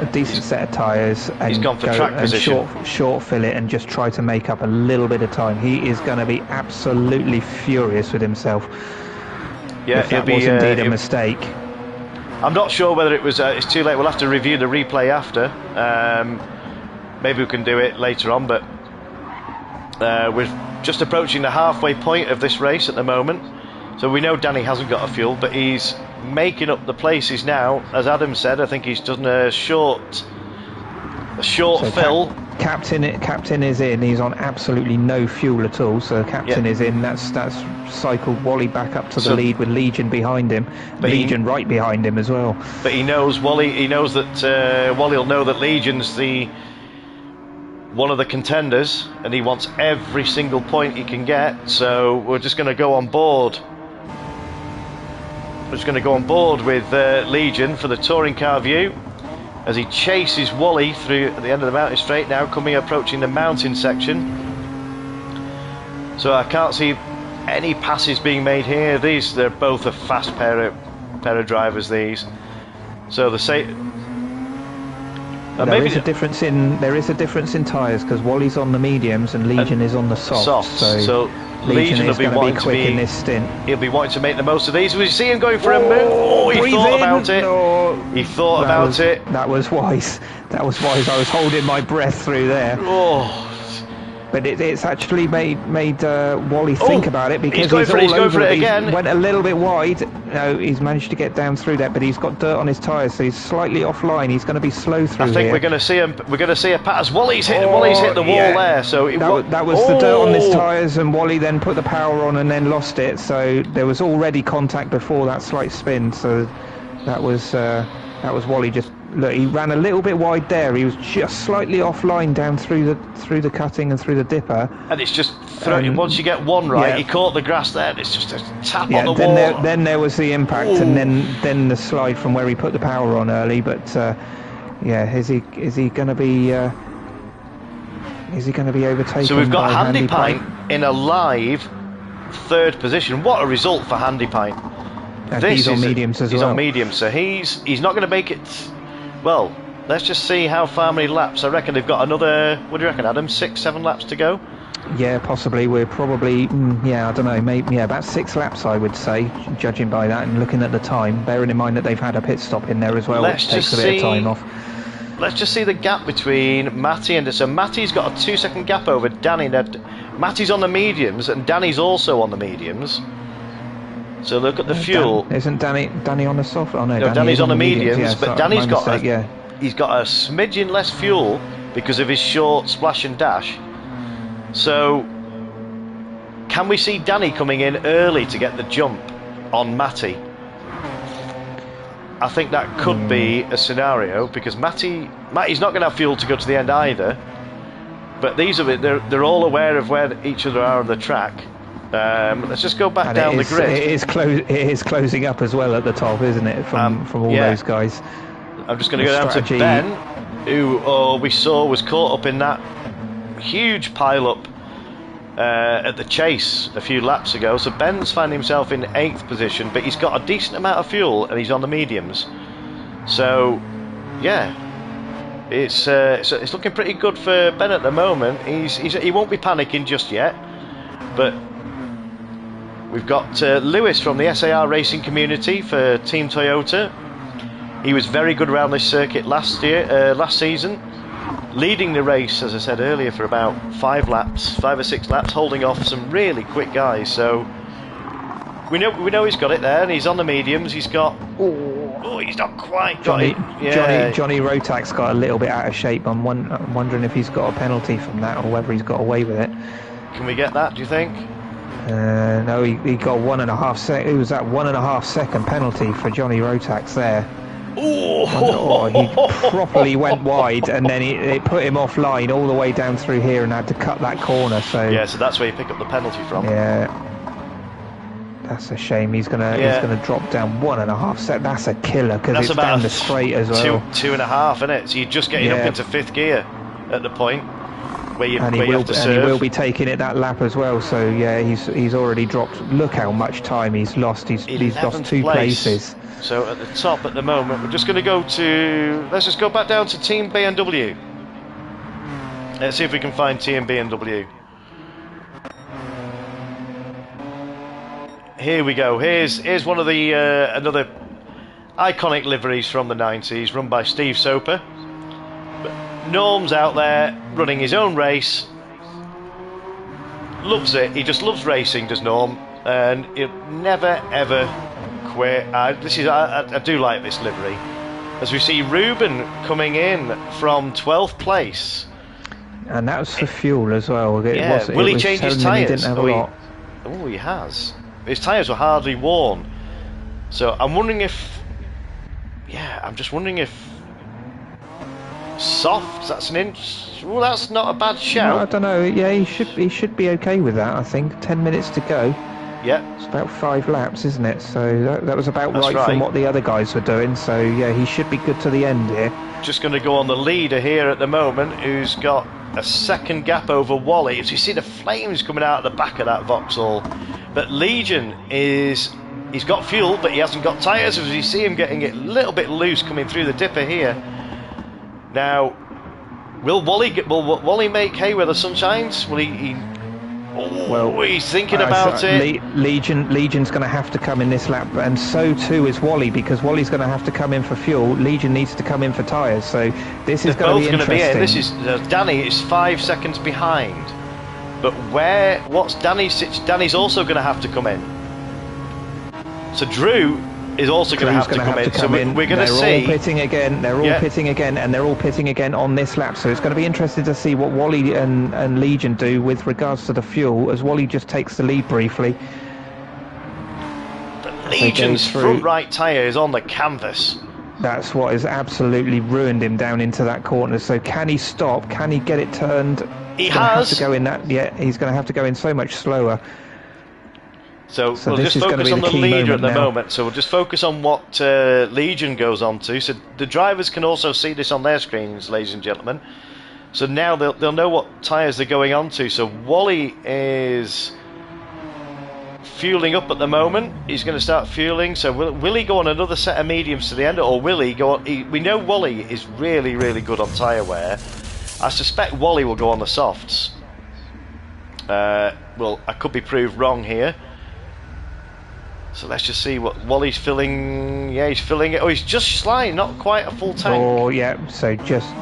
a decent set of tyres and
he's gone for track position.
Short fill it and just try to make up a little bit of time. He is going to be absolutely furious with himself.
Yeah,
if that was indeed a mistake.
I'm not sure whether it was. It's too late. We'll have to review the replay after. Maybe we can do it later on, but we're just approaching the halfway point of this race at the moment. So we know Danny hasn't got a fuel, but he's making up the places now. As Adam said, I think he's done a short fill.
Captain is in. He's on absolutely no fuel at all. So Captain is in. That's cycled Wally back up to the lead with Legion behind him. Legion right behind him as well.
But he knows Wally. He knows that Wally will know that Legion's one of the contenders, and he wants every single point he can get. So we're just going to go on board. We're just going to go on board with Legion for the touring car view as he chases Wally through at the end of the mountain straight now, approaching the mountain section. So I can't see any passes being made here. They're both a fast pair of drivers. These, so
there is a difference in tyres, because Wally's on the mediums and Legion is on the softs.
So Legion will be wanting to be
in this stint.
He'll be wanting to make the most of these. We see him going for a move. Oh, he thought about it. He thought about it.
That was wise. I was holding my breath through there.
Oh.
But it's actually made Wally think about it, because he's
going for it again.
Went a little bit wide. No, he's managed to get down through that, but he's got dirt on his tyres, so he's slightly offline. He's going to be slow through.
I think we're going to see him. We're going to see a pass. Wally's hit the wall there. So
that was the dirt on his tyres, and Wally then put the power on and then lost it. So there was already contact before that slight spin. So that was Wally just. Look, he ran a little bit wide there. He was just slightly offline down through the cutting and through the dipper.
And it's just once you get one right, he caught the grass there. And it's just a tap on the wall.
Then there was the impact, and then the slide from where he put the power on early. But is he going to be overtaken?
So we've got Handy Pint in a live 3rd position. What a result for Handy Pint.
He's on mediums as well.
He's on mediums, so he's not going to make it. Well, let's just see how many laps. I reckon they've got another. What do you reckon, Adam? 6-7 laps to go.
Yeah, possibly. We're probably I don't know, maybe about 6 laps, I would say, judging by that and looking at the time. Bearing in mind that they've had a pit stop in there as well, which takes a bit of time off.
Let's just see the gap between Matty and so Matty's got a 2-second gap over Danny. Now, Matty's on the mediums and Danny's also on the mediums. So look at the fuel.
Isn't Danny on the soft? Oh no,
Danny's on the mediums,
yeah,
but Danny's got he's got a smidgen less fuel because of his short splash and dash. So can we see Danny coming in early to get the jump on Matty? I think that could be a scenario, because Matty's not going to have fuel to go to the end either. But they're all aware of where each other are on the track. Let's just go back down the grid.
It is closing up as well at the top, isn't it? From all those guys.
I'm just going to go down to Ben, who we saw was caught up in that huge pile-up at the chase a few laps ago. So Ben's found himself in 8th position, but he's got a decent amount of fuel and he's on the mediums. So, yeah, it's looking pretty good for Ben at the moment. He won't be panicking just yet, but we've got Lewis from the SAR racing community for Team Toyota. He was very good around this circuit last season, leading the race, as I said earlier, for about 5 or 6 laps, holding off some really quick guys. So we know he's got it there, and he's on the mediums. He's got he's not quite got it. Yeah.
Johnny Rotak's got a little bit out of shape. I'm wondering if he's got a penalty from that or whether he's got away with it.
Can we get that, do you think?
No, he got 1.5 second. It was that 1.5 second penalty for Johnny Rotax there. He properly went wide, and then it put him offline all the way down through here, and had to cut that corner. So
that's where you pick up the penalty from.
Yeah, that's a shame. He's gonna drop down 1.5 seconds. That's a killer because it's down the straight as well.
2.5, isn't it? So you're just getting up into 5th gear at the point where you have to serve.
And he will be taking it that lap as well. So yeah, he's already dropped. Look how much time he's lost. He's lost 2 places.
So at the top at the moment, we're just going to let's just go back down to Team BMW. Let's see if we can find Team BMW. Here we go. Here's one of the another iconic liveries from the 90s, run by Steve Soper. But Norm's out there running his own race. Loves it. He just loves racing, does Norm, and he'll never ever quit. I do like this livery. As we see Ruben coming in from 12th place.
And that was for fuel as well.
Will he change his tyres?
He didn't have a lot.
He has. His tyres were hardly worn. So I'm wondering if... I'm just wondering if... Soft, that's an inch... Well, that's not a bad shout.
No, I don't know. Yeah, he should be okay with that, I think. 10 minutes to go.
Yeah.
It's about 5 laps, isn't it? So that was about right from what the other guys were doing. So yeah, he should be good to the end here.
Just going to go on the leader here at the moment, who's got a second gap over Wally. As you see the flames coming out of the back of that Vauxhall. But Legion he's got fuel, but he hasn't got tyres. As you see him getting it a little bit loose coming through the dipper here. Now, will Wally make hay where the sun shines? Will he he's thinking about it.
Legion's going to have to come in this lap, and so too is Wally, because Wally's going to have to come in for fuel. Legion needs to come in for tyres, so this is going to be interesting.
This is Danny is 5 seconds behind, but what's Danny's? Danny's also going to have to come in. So Drew is also going to have to come in. So we're going to see.
They're all pitting again. They're all pitting again, and they're all pitting again on this lap. So it's going to be interesting to see what Wally and Legion do with regards to the fuel, as Wally just takes the lead briefly.
The Legion's front right tyre is on the canvas.
That's what has absolutely ruined him down into that corner. So can he stop? Can he get it turned?
He has
to go in that. Yeah, he's going to have to go in so much slower.
So we'll just focus on the leader at the moment. So we'll just focus on what Legion goes on to. So the drivers can also see this on their screens, ladies and gentlemen. So now they'll know what tyres they're going on to. So Wally is fueling up at the moment. He's going to start fueling. So will he go on another set of mediums to the end, or will he go on? We know Wally is really, really good on tyre wear. I suspect Wally will go on the softs. Well, I could be proved wrong here. So let's just see what Wally's filling. Yeah, he's filling it. Oh, he's just slightly, not quite a full tank.
Oh, yeah. So just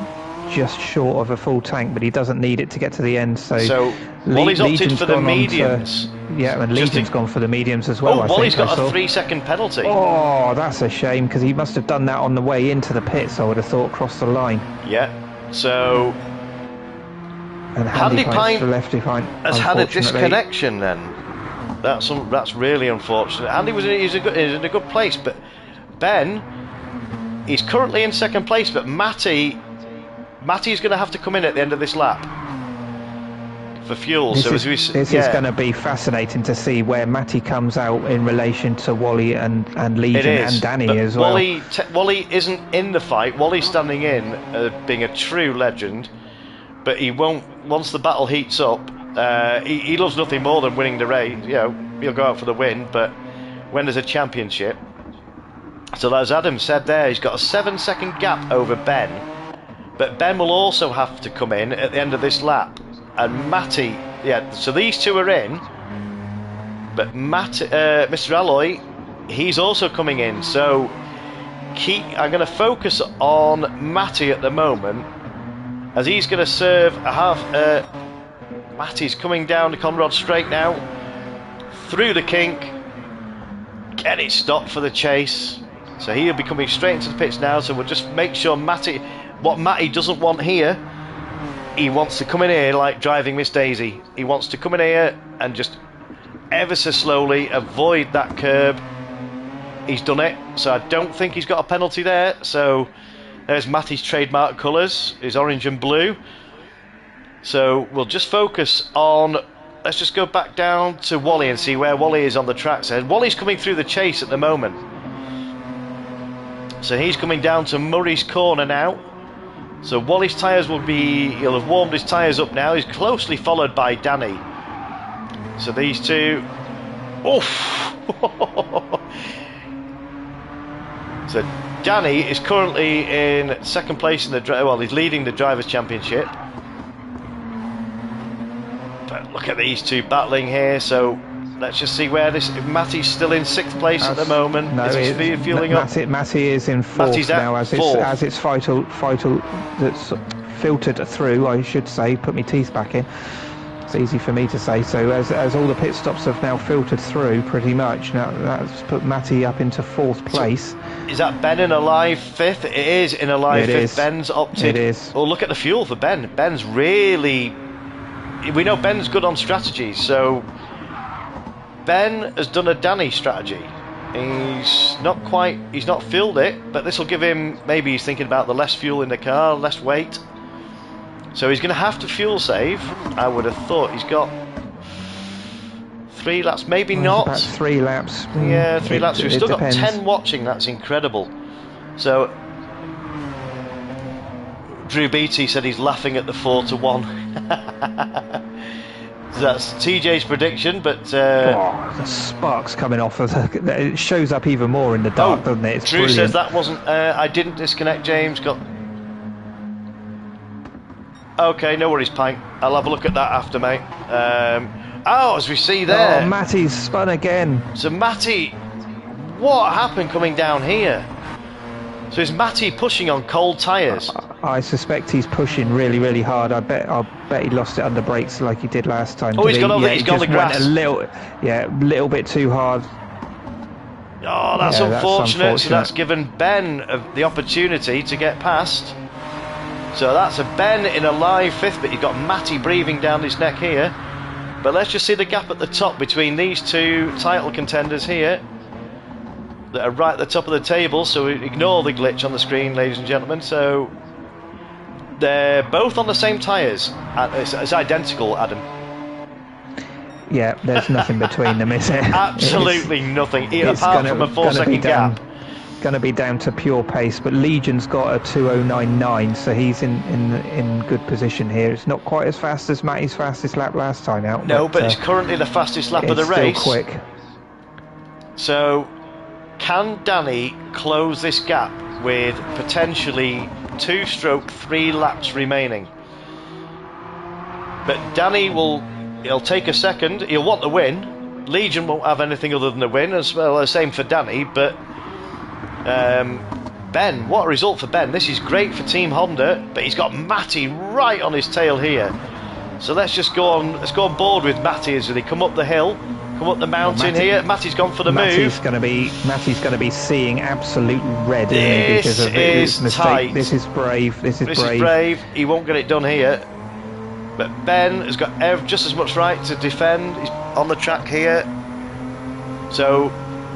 short of a full tank, but he doesn't need it to get to the end. So
Wally's opted for the mediums.
And Legion's gone for the mediums as well.
Wally's got a 3-second penalty.
Oh, that's a shame, because he must have done that on the way into the pits, I would have thought, across the line.
Yeah. So.
And Handy Pint
has had a disconnection then. That's really unfortunate. Andy he's in a good place, but Ben, he's currently in second place, but Matty's going to have to come in at the end of this lap. for fuel.
This
So
is,
as we,
this is going to be fascinating to see where Matty comes out in relation to Wally and Legion and Danny
but
as well.
Wally isn't in the fight. Wally's standing in, being a true legend, but he won't. Once the battle heats up, he loves nothing more than winning the race. You know, he'll go out for the win, but when there's a championship. So as Adam said there, he's got a 7-second gap over Ben, but Ben will also have to come in at the end of this lap. And Matty, yeah, so these two are in, but Mr. Alloy, he's also coming in. So I'm going to focus on Matty at the moment, as he's going to serve a half. Matty's coming down the Conrad straight now, through the kink, get it stopped for the chase. So he'll be coming straight into the pits now. So we'll just make sure what Matty doesn't want here. He wants to come in here like driving Miss Daisy. He wants to come in here and just ever so slowly avoid that curb. He's done it, so I don't think he's got a penalty there. So there's Matty's trademark colours, his orange and blue. So we'll just focus on, let's just go back down to Wally and see where Wally is on the track. So Wally's coming through the chase at the moment. So he's coming down to Murray's corner now. So Wally's tyres he'll have warmed his tyres up now. He's closely followed by Danny. So these two, oof. So Danny is currently in second place in he's leading the Drivers' Championship. But look at these two battling here. So let's just see where Matty's still in 6th place at the moment.
No,
fueling up.
Matty is in 4th now, as it's vital that's filtered through, I should say. Put my teeth back in. It's easy for me to say. So as all the pit stops have now filtered through, pretty much, now that's put Matty up into 4th place.
So, is that Ben in a live 5th? It is in a live 5th. Ben's opted.
It is.
Oh, look at the fuel for Ben. Ben's really. We know Ben's good on strategies, so Ben has done a Danny strategy. He's not filled it, but this will give him, maybe he's thinking about the less fuel in the car, less weight. So he's going to have to fuel save. I would have thought he's got 3 laps, maybe not.
About 3 laps.
Yeah, 3 laps. We've still
depends.
got 10 watching, that's incredible. So Drew Beatty said he's laughing at the 4-1. So that's TJ's prediction, but
the sparks coming off of it shows up even more in the dark, doesn't it? It's
Drew
brilliant.
says that wasn't. I didn't disconnect. James got. Okay, no worries, Pint. I'll have a look at that after, mate. As we see there.
Oh, Matty's spun again.
So Matty, what happened coming down here? So is Matty pushing on cold tyres?
I suspect he's pushing really, really hard. I'll bet he lost it under brakes like he did last time.
Oh, he's gone the grass.
A little bit too hard.
Oh, that's unfortunate. So that's given Ben the opportunity to get past. So that's a Ben in a live 5th, but you've got Matty breathing down his neck here. But let's just see the gap at the top between these two title contenders here that are right at the top of the table. So ignore the glitch on the screen, ladies and gentlemen. So they're both on the same tyres. It's identical, Adam.
Yeah, there's nothing between them, is it?
Absolutely nothing, apart from a 4-second gap.
Going to be down to pure pace, but Legion's got a 2:09.9, so he's in good position here. It's not quite as fast as Matty's fastest lap last time out.
No, but it's currently the fastest lap of the race.
Still quick.
So, can Danny close this gap with potentially 2/3 laps remaining? But Danny he'll take a second. He'll want the win. Legion won't have anything other than the win, as well as same for Danny, but. Ben, what a result for Ben. This is great for Team Honda, but he's got Matty right on his tail here. So let's go on board with Matty as they come up the hill, come up the mountain here. Matty's gone for the move.
Matty's going to be seeing absolute red.
This is tight.
This is brave. This is brave.
He won't get it done here. But Ben has got just as much right to defend. He's on the track here. So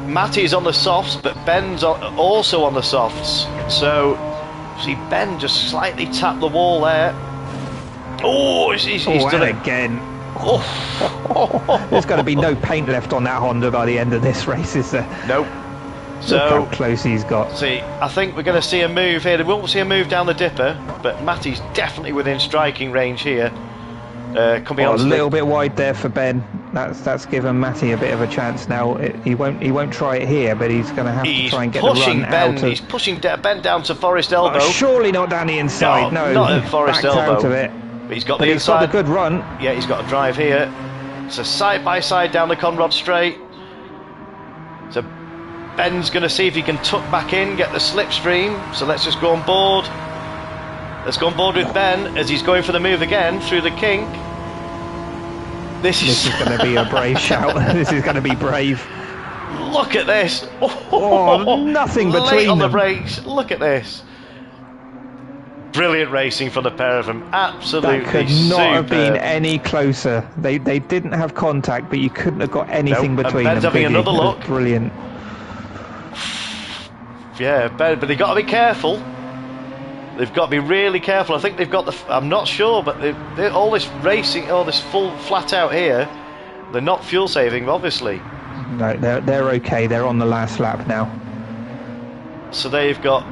Matty is on the softs, but Ben's also on the softs. So, see Ben just slightly tap the wall there. Oh, he's done it
again.
Oh.
There's going to be no paint left on that Honda by the end of this race, is there?
Nope. So,
look how close he's got.
See, I think we're going to see a move here. We won't see a move down the dipper, but Matty's definitely within striking range here. Coming on
a little bit wide there for Ben. That's given Matty a bit of a chance now. He won't try it here, but he's going to have to try and get the run out of...
He's pushing Ben down to Forest Elbow.
Surely not Danny inside. No,
not at Forest Elbow.
Out of it.
But he's got the inside.
He's got a good run.
Yeah, he's got a drive here. So side by side down the Conrod Straight. So Ben's going to see if he can tuck back in, get the slipstream. So let's just go on board. Let's go on board with Ben as he's going for the move again through the kink. This is
going to be a brave shout. This is going to be brave.
Look at this.
Oh, nothing between
Late on
them.
the brakes. Look at this. Brilliant racing from the pair of them. Absolutely
That could not have been any closer. They didn't have contact, but you couldn't have got anything between
Ben's
them.
having another look.
Brilliant.
Yeah, Ben, but they've got to be careful. They've got to be really careful. I think they've got the... I'm not sure, but all this racing, all this full flat out here, they're not fuel saving, obviously.
No, they're okay. They're on the last lap now.
So they've got...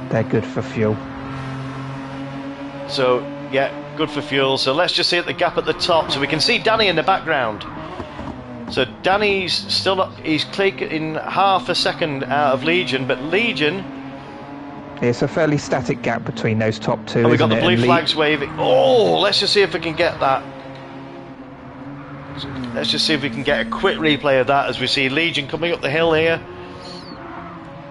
They're good for fuel.
So, yeah, good for fuel. So let's just see at the gap at the top. So we can see Danny in the background. So Danny's still not... He's taken half a second out of Legion, but Legion...
It's a fairly static gap between those top two.
And we've got the blue flags waving. Oh, let's just see if we can get that. Let's just see if we can get a quick replay of that as we see Legion coming up the hill here.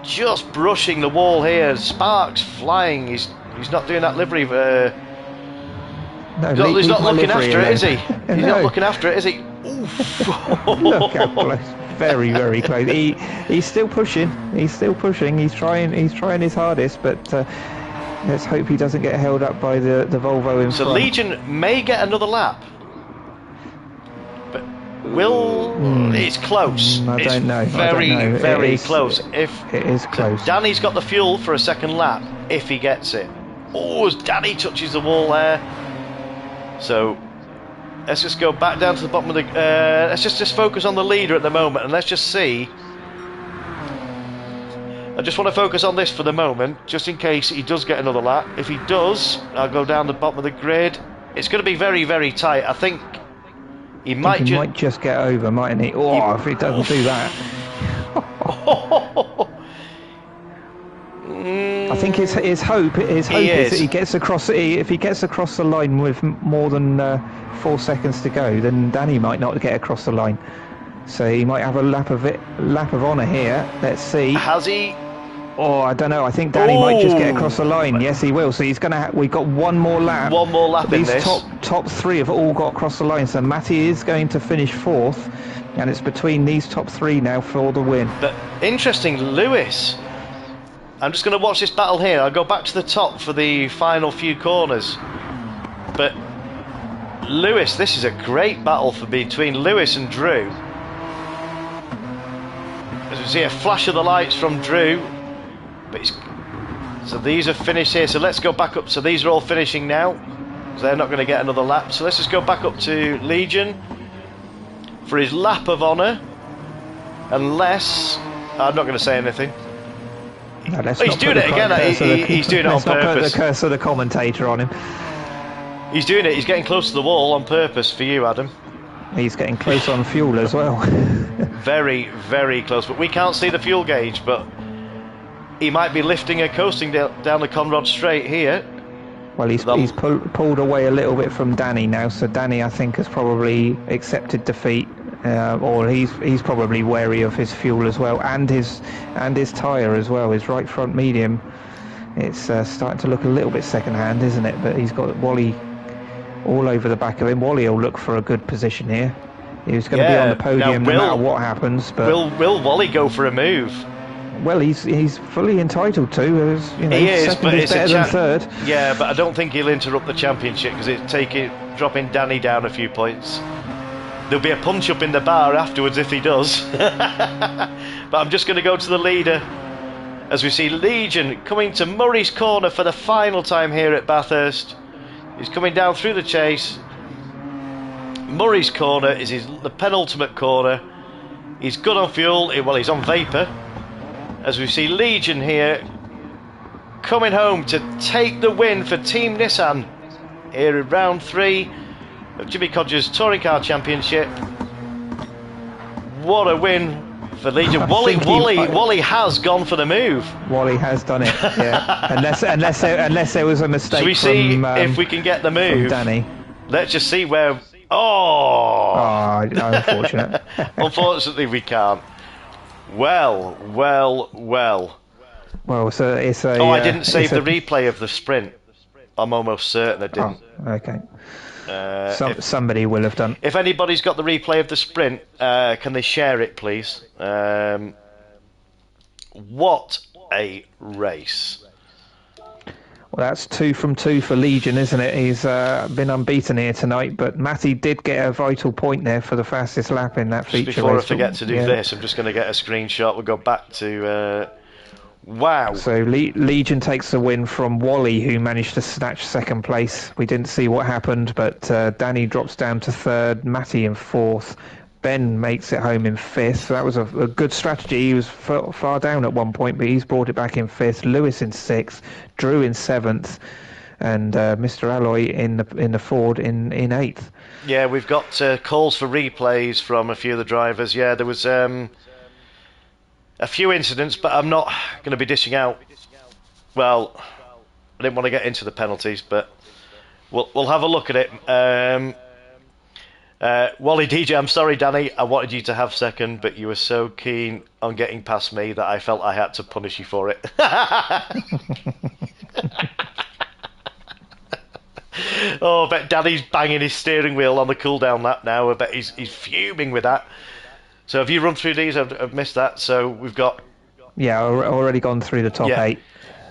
Just brushing the wall here. Sparks flying. He's not doing that livery.
No,
he's not looking after it, is he? He's
No.
not looking after it, is he?
Look how close. Very, very close. He's still pushing. He's still pushing. He's trying his hardest, but let's hope he doesn't get held up by the Volvo in front.
So Legion may get another lap, but it's close.
I don't know.
Very close.
It is close.
Danny's got the fuel for a second lap if he gets it. Oh, as Danny touches the wall there. So let's just go back down to the bottom of the... let's just focus on the leader at the moment, and let's just see. I just want to focus on this for the moment, just in case he does get another lap. If he does, I'll go down the bottom of the grid. It's going to be very, very tight. I think he might
just get over, mightn't he? Oh, if he doesn't do that. I think his hope is that he gets across. If he gets across the line with more than 4 seconds to go, then Danny might not get across the line. So he might have a lap of honour here. Let's see.
Has he?
Oh, I don't know. I think Danny might just get across the line. Yes, he will. So he's going to. We've got one more lap.
One more lap in this.
These top three have all got across the line. So Matty is going to finish fourth, and it's between these top three now for the win.
But interesting, Lewis. I'm just going to watch this battle here. I'll go back to the top for the final few corners. But Lewis, this is a great battle between Lewis and Drew. As we see a flash of the lights from Drew. But so these are finished here. So let's go back up. So these are all finishing now. So they're not going to get another lap. So let's just go back up to Legion for his lap of honour. Unless... I'm not going to say anything.
No,
he's doing it again. He's doing it on purpose.
Let's not put the curse of the commentator on him.
He's doing it. He's getting close to the wall on purpose for you, Adam.
He's getting close on fuel as well.
Very, very close. But we can't see the fuel gauge. But he might be lifting and coasting down the Conrod Straight here.
Well, he's pulled away a little bit from Danny now. So Danny, I think, has probably accepted defeat. Or he's probably wary of his fuel as well, and his tyre as well. His right front medium, it's starting to look a little bit second-hand, isn't it? But he's got Wally all over the back of him. Wally will look for a good position here. He's going to be on the podium no matter what happens. But
will Wally go for a move?
Well, he's fully entitled to.
He is,
second
but
is better than third.
Yeah, but I don't think he'll interrupt the championship because it's dropping Danny down a few points. There'll be a punch-up in the bar afterwards if he does. But I'm just going to go to the leader as we see Legion coming to Murray's Corner for the final time here at Bathurst. He's coming down through the chase. Murray's corner is the penultimate corner. He's good on fuel. Well, he's on vapour. As we see Legion here coming home to take the win for Team Nissan here in round 3 of Jimmy Codger's Touring Car Championship. What a win for Legion. Wally has gone for the move.
Wally has done it, yeah. unless there was a mistake.
Shall we see if we can get the move?
Danny.
Let's just see where...
Oh, unfortunate.
Unfortunately, we can't. Well.
Well, so it's a...
I didn't save the replay of the sprint. I'm almost certain I didn't.
Oh, okay. Somebody will have done.
If anybody's got the replay of the sprint, can they share it, please? What a race.
Well, that's 2 from 2 for Legion, isn't it? He's been unbeaten here tonight, but Matty did get a vital point there for the fastest lap in that feature.
Before I forget to do this, I'm just going to get a screenshot. We'll go back to... wow.
So Legion takes the win from Wally, who managed to snatch second place. We didn't see what happened, but Danny drops down to 3rd, Matty in 4th. Ben makes it home in 5th. So that was a good strategy. He was far down at one point, but he's brought it back in 5th. Lewis in 6th, Drew in 7th, and Mr. Alloy in the Ford in 8th.
Yeah, we've got calls for replays from a few of the drivers. Yeah, there was a few incidents, but I'm not going to be dishing out. Well, I didn't want to get into the penalties, but we'll have a look at it. Wally DJ, I'm sorry, Danny. I wanted you to have second, but you were so keen on getting past me that I felt I had to punish you for it. Oh, I bet Danny's banging his steering wheel on the cool-down lap now. I bet he's fuming with that. So have you run through these? I've missed that. So we've got...
Yeah, already gone through the top 8.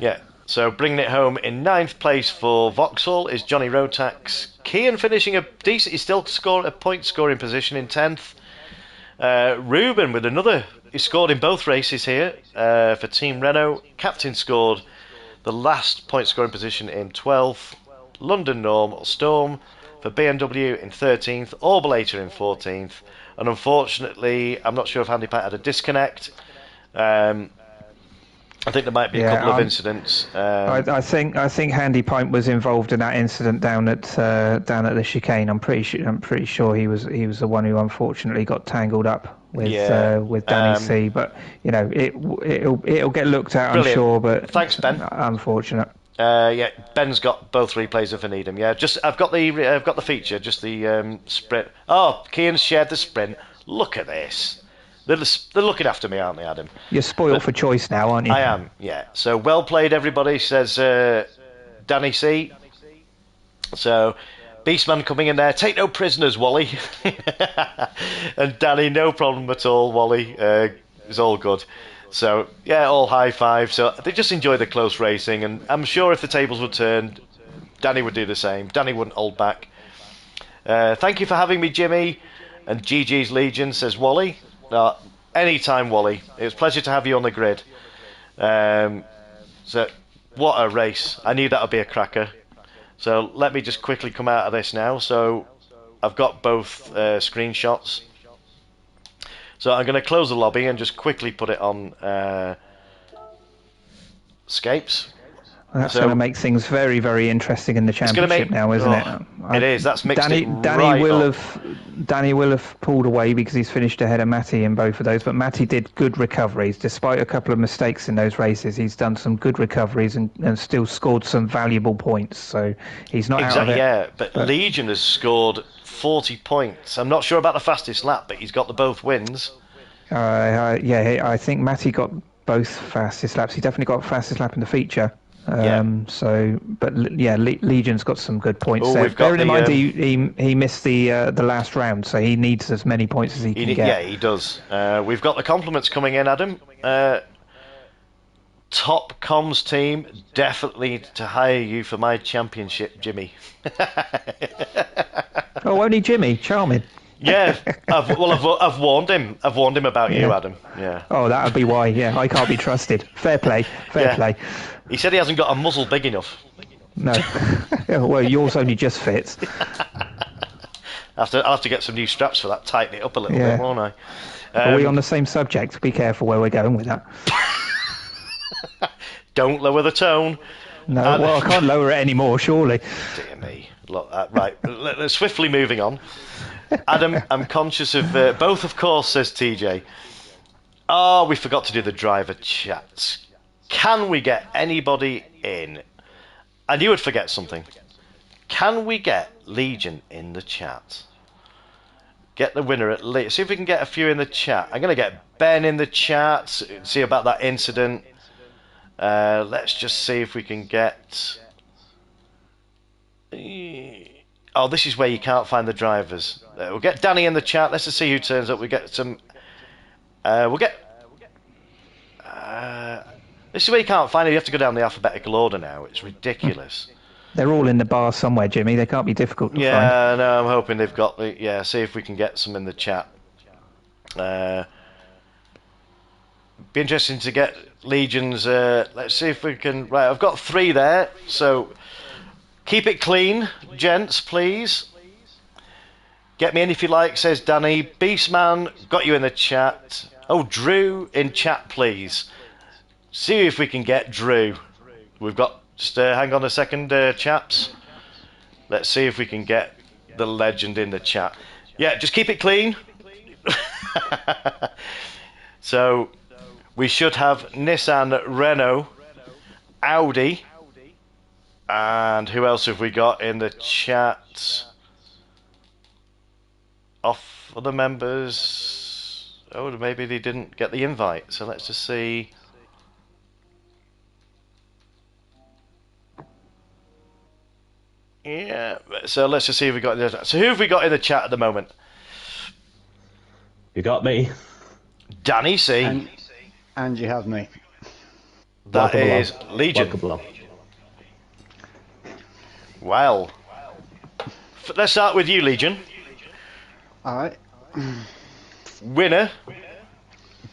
Yeah. So bringing it home in 9th place for Vauxhall is Johnny Rotax. Kean finishing a decent... He's still scored a point-scoring position in 10th. Ruben with another... He scored in both races here for Team Renault. Captain scored the last point-scoring position in 12th. London Storm for BMW in 13th. Orbalator in 14th. And unfortunately, I'm not sure if Handy Pat had a disconnect. I think there might be a couple of incidents.
I think Handy Pint was involved in that incident down at the chicane. I'm pretty sure he was the one who unfortunately got tangled up with Danny C. But you know it'll get looked at,
brilliant.
I'm sure. But
thanks, Ben.
Unfortunate.
Yeah, Ben's got both replays if I need them. Yeah, I've got the feature, just the sprint. Oh, Kean's shared the sprint. Look at this. They're looking after me, aren't they, Adam?
You're spoiled for choice now, aren't you?
I am, yeah. So well played, everybody, says Danny C. So Beastman coming in there. Take no prisoners, Wally. And Danny, no problem at all, Wally. It's all good. So, yeah, all high five. So they just enjoy the close racing. And I'm sure if the tables were turned, Danny would do the same. Danny wouldn't hold back. Thank you for having me, Jimmy. And GG's Legion, says Wally. Anytime, Wally. It was a pleasure to have you on the grid. So, what a race. I knew that would be a cracker. So, let me just quickly come out of this now. So, I've got both screenshots. So, I'm going to close the lobby and just quickly put it on escapes.
That's going to make things very, very interesting in the championship now, isn't it?
It is. That's mixed
Danny will have pulled away because he's finished ahead of Matty in both of those. But Matty did good recoveries, despite a couple of mistakes in those races. He's done some good recoveries and still scored some valuable points. So he's not out of it.
Yeah, but Legion has scored 40 points. I'm not sure about the fastest lap, but he's got the both wins.
I think Matty got both fastest laps. He definitely got fastest lap in the feature. Legion's got some good points there. Bearing in mind he missed the last round, so he needs as many points as he can get.
Yeah, he does. We've got the compliments coming in, Adam. Top comms team, definitely to hire you for my championship, Jimmy.
Oh, only Jimmy, charming.
Yeah, I've warned him. I've warned him about you, Adam. Yeah.
Oh, that would be why. Yeah, I can't be trusted. Fair play. Fair play.
He said he hasn't got a muzzle big enough.
No. Well, yours only just fits.
I'll have to get some new straps for that, tighten it up a little
Yeah.
bit, won't I?
Are we on the same subject? Be careful where we're going with that.
Don't lower the tone.
No, well, I can't lower it anymore, surely.
Dear me. Look, right, let's swiftly moving on. Adam, I'm conscious of both, of course, says TJ. Oh, we forgot to do the driver chats. Can we get anybody in? And you would forget something. Can we get Legion in the chat? Get the winner at least. See if we can get a few in the chat. I'm going to get Ben in the chat. See about that incident. Let's just see if we can get... Oh, this is where you can't find the drivers. We'll get Danny in the chat. Let's just see who turns up. We get some... we'll get... this is where you can't find it. You have to go down the alphabetical order now. It's ridiculous.
They're all in the bar somewhere, Jimmy. They can't be difficult to find.
Yeah, no, I'm hoping they've got the... Yeah, see if we can get some in the chat. Be interesting to get Legion's... let's see if we can... Right, I've got 3 there, so... Keep it clean, gents, please. Get me in if you like, says Danny. Beastman, got you in the chat. Oh, Drew in chat, please. See if we can get Drew. We've got... Just hang on a second, chaps. Let's see if we can get the legend in the chat. Yeah, just keep it clean. So, we should have Nissan, Renault, Audi, and who else have we got in the chat? Off other members. Oh, maybe they didn't get the invite. So let's just see. Yeah, so let's just see if we got in the chat. So who have we got in the chat at the moment?
You got me.
Danny C.
And you have me.
That
Welcome
is
along.
Legion.
Welcome along.
Well, let's start with you, Legion.
Alright.
Winner,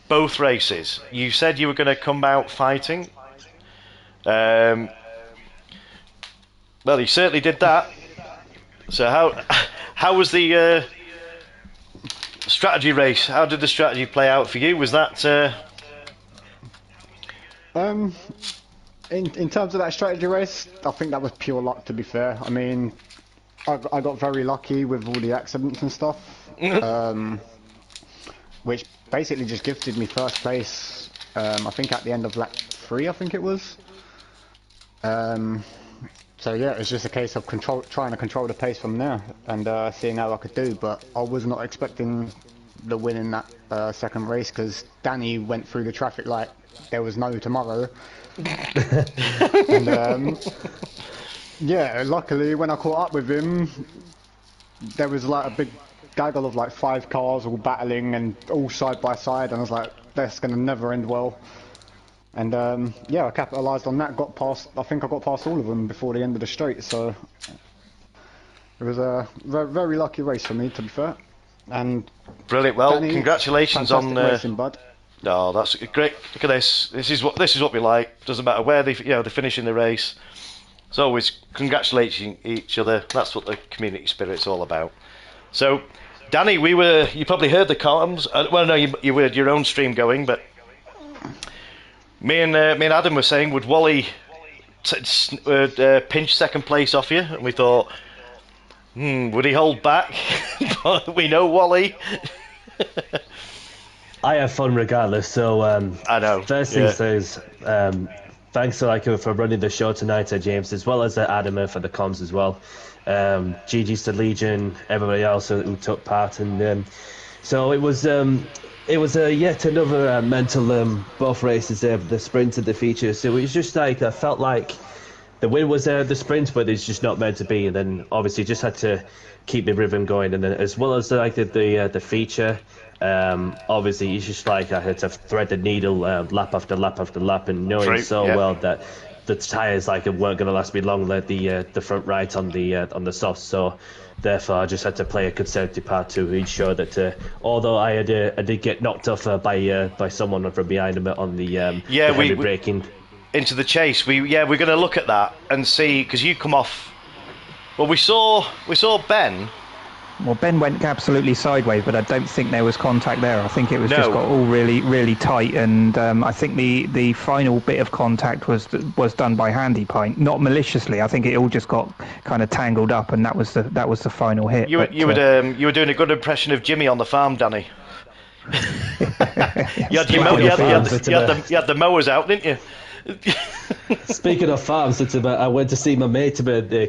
both races. You said you were going to come out fighting. Well, you certainly did that. So how was the strategy race? How did the strategy play out for you? Was that...
In terms of that strategy race, I think that was pure luck, to be fair. I mean, I got very lucky with all the accidents and stuff, which basically just gifted me first place, I think at the end of lap 3, I think it was. So yeah, it was just a case of trying to control the pace from there and seeing how I could do, but I was not expecting the win in that second race because Danny went through the traffic like there was no tomorrow. And yeah, luckily when I caught up with him, there was like a big gaggle of like 5 cars all battling and all side by side, and I was like, that's gonna never end well. And yeah, I capitalised on that, got past, I think I got past all of them before the end of the straight, so it was a very lucky race for me, to be fair. And
Brilliant. Well,
Danny,
congratulations on
racing, bud.
Oh, that's great. Look at this. This is what we like. Doesn't matter where they finish in the race. It's always congratulating each other. That's what the community spirit's all about. So, Danny, you probably heard the comms. Well, no, you had your own stream going, but me and Adam were saying, would Wally pinch second place off you? And we thought, would he hold back? But we know Wally.
I have fun regardless, so
I know.
First things first, thanks to for running the show tonight, James, as well as Adam for the comms as well. GG's to Legion, everybody else who took part, and so it was yet another mental both races there, the sprint and the feature. So it was just like I felt like the win was the sprint, but it's just not meant to be. And then obviously just had to keep the rhythm going, and then as well as like the feature. Obviously, it's just like I had to thread the needle lap after lap after lap, and knowing well that the tires like weren't going to last me long, like the front right on the softs. So therefore, I just had to play a conservative part to ensure that although I did get knocked off by someone from behind him on the heavy braking
into the chase. We're going to look at that and see, because you come off. Well, we saw Ben
Well, Ben went absolutely sideways, but I don't think there was contact there. I think it was
No.
just got all really, really tight, and I think the final bit of contact was done by Handy Pint, not maliciously. I think it all just got kind of tangled up, and that was the final hit.
You were doing a good impression of Jimmy on the farm, Danny. You had the mowers out, didn't you?
Speaking of farms, I went to see my mate,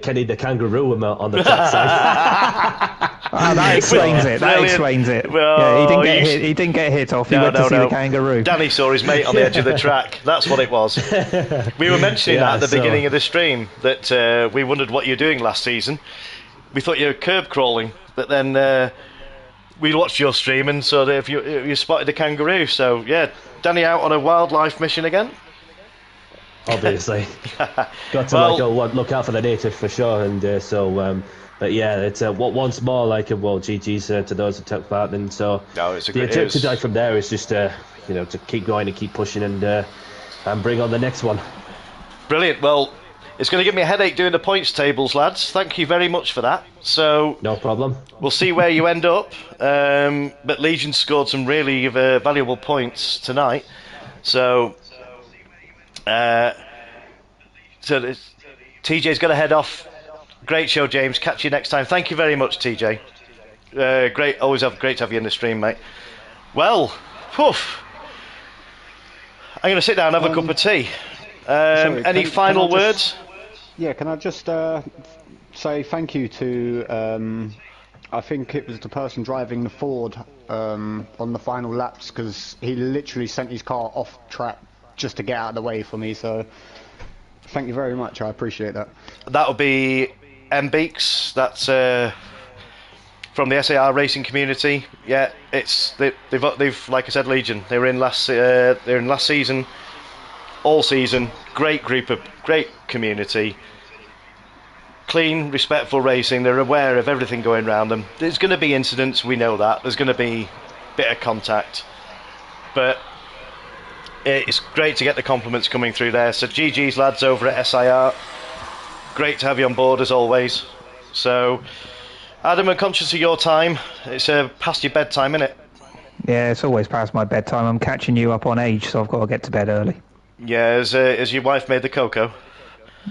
Kenny the kangaroo, on the top side.
That explains it. That explains it.
Well,
he didn't get hit off. He went to see the kangaroo.
Danny saw his mate on the edge of the track. That's what it was. We were mentioning that at the beginning of the stream, that we wondered what you were doing last season. We thought you were curb crawling, but then we watched your stream and saw that you spotted a kangaroo. So yeah, Danny out on a wildlife mission again.
Obviously, got to look out for the native for sure, and but yeah, it's once more GG's to those who took part, and so the attempt to die from there is just to keep going and keep pushing and bring on the next one.
Brilliant. Well, it's going to give me a headache doing the points tables, lads. Thank you very much for that. So
no problem.
We'll see where you end up. But Legion scored some really valuable points tonight, so. So TJ's got to head off. Great show, James. Catch you next time. Thank you very much, TJ. Great, great to have you in the stream, mate. Well, poof. I'm going to sit down and have a cup of tea. Any final words?
Yeah, can I just say thank you to I think it was the person driving the Ford on the final laps, because he literally sent his car off track just to get out of the way for me, so thank you very much, I appreciate that.
That'll be M Beaks, that's from the SAR racing community. Yeah, they've like I said, Legion, they were in last season, all season, great community, clean, respectful racing. They're aware of everything going around them. There's going to be incidents, we know that, there's going to be a bit of contact, but it's great to get the compliments coming through there. So GG's lads over at SIR. Great to have you on board as always. So Adam, I'm conscious of your time. It's past your bedtime, isn't it?
Yeah, it's always past my bedtime. I'm catching you up on age, so I've got to get to bed early.
Yeah, has your wife made the cocoa?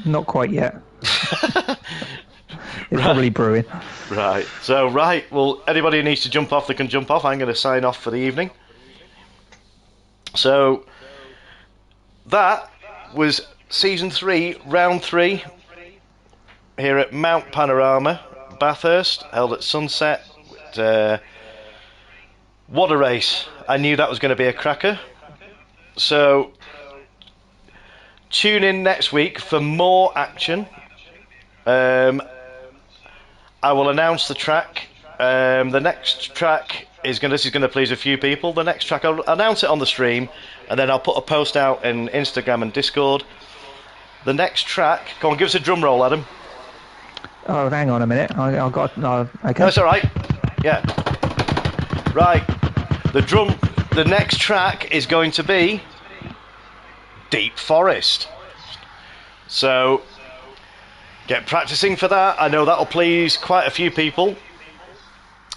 Not quite yet. It's probably brewing.
Right. So well, anybody who needs to jump off, they can jump off. I'm going to sign off for the evening. So that was Season 3, Round 3, here at Mount Panorama, Bathurst, held at sunset. What a race. I knew that was going to be a cracker. So tune in next week for more action. I will announce the track. The next track this is going to please a few people. The next track, I'll announce it on the stream, and then I'll put a post out in Instagram and Discord. The next track, go on, give us a drum roll, Adam.
Oh, hang on a minute. Okay.
No, it's all right. Yeah. Right. The next track is going to be Deep Forest. So get practicing for that. I know that'll please quite a few people.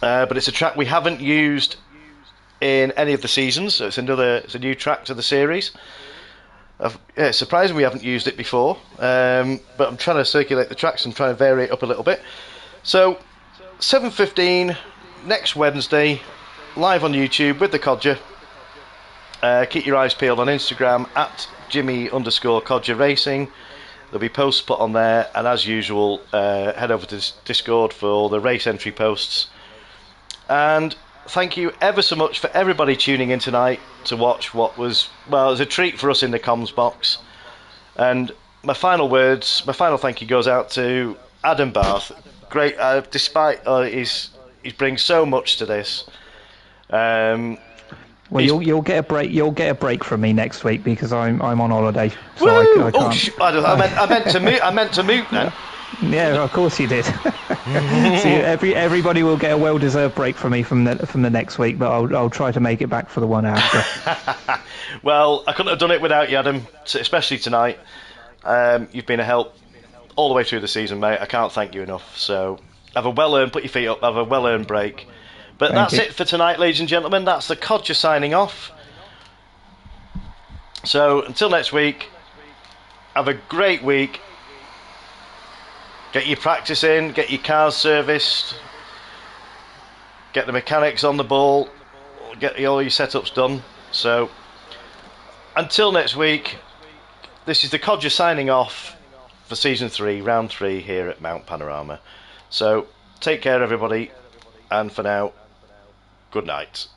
But it's a track we haven't used in any of the seasons, so it's a new track to the series. It's surprising we haven't used it before, but I'm trying to circulate the tracks and try and vary it up a little bit. So 7:15 next Wednesday, live on YouTube with the Codger. Keep your eyes peeled on Instagram at Jimmy_Codger Racing. There'll be posts put on there, and as usual, head over to Discord for all the race entry posts. And thank you ever so much for everybody tuning in tonight to watch what was, well, it was a treat for us in the comms box. And my final thank you goes out to Adam Barth. Great, despite he brings so much to this.
Well, you'll get a break. You'll get a break from me next week because I'm on holiday, so I can't.
I meant to mute then.
Yeah, of course you did. See, everybody will get a well-deserved break from me from the next week, but I'll try to make it back for the one after.
Well, I couldn't have done it without you, Adam, especially tonight. You've been a help all the way through the season, mate. I can't thank you enough. So Have a well-earned, put your feet up, have a well-earned break. But
Thank
that's
you.
it for tonight, ladies and gentlemen. That's the Codger signing off. So until next week, have a great week. Get your practice in, get your cars serviced, get the mechanics on the ball, get all your setups done. So until next week, this is the Codger signing off for Season 3, Round 3 here at Mount Panorama. So take care, everybody, and for now, good night.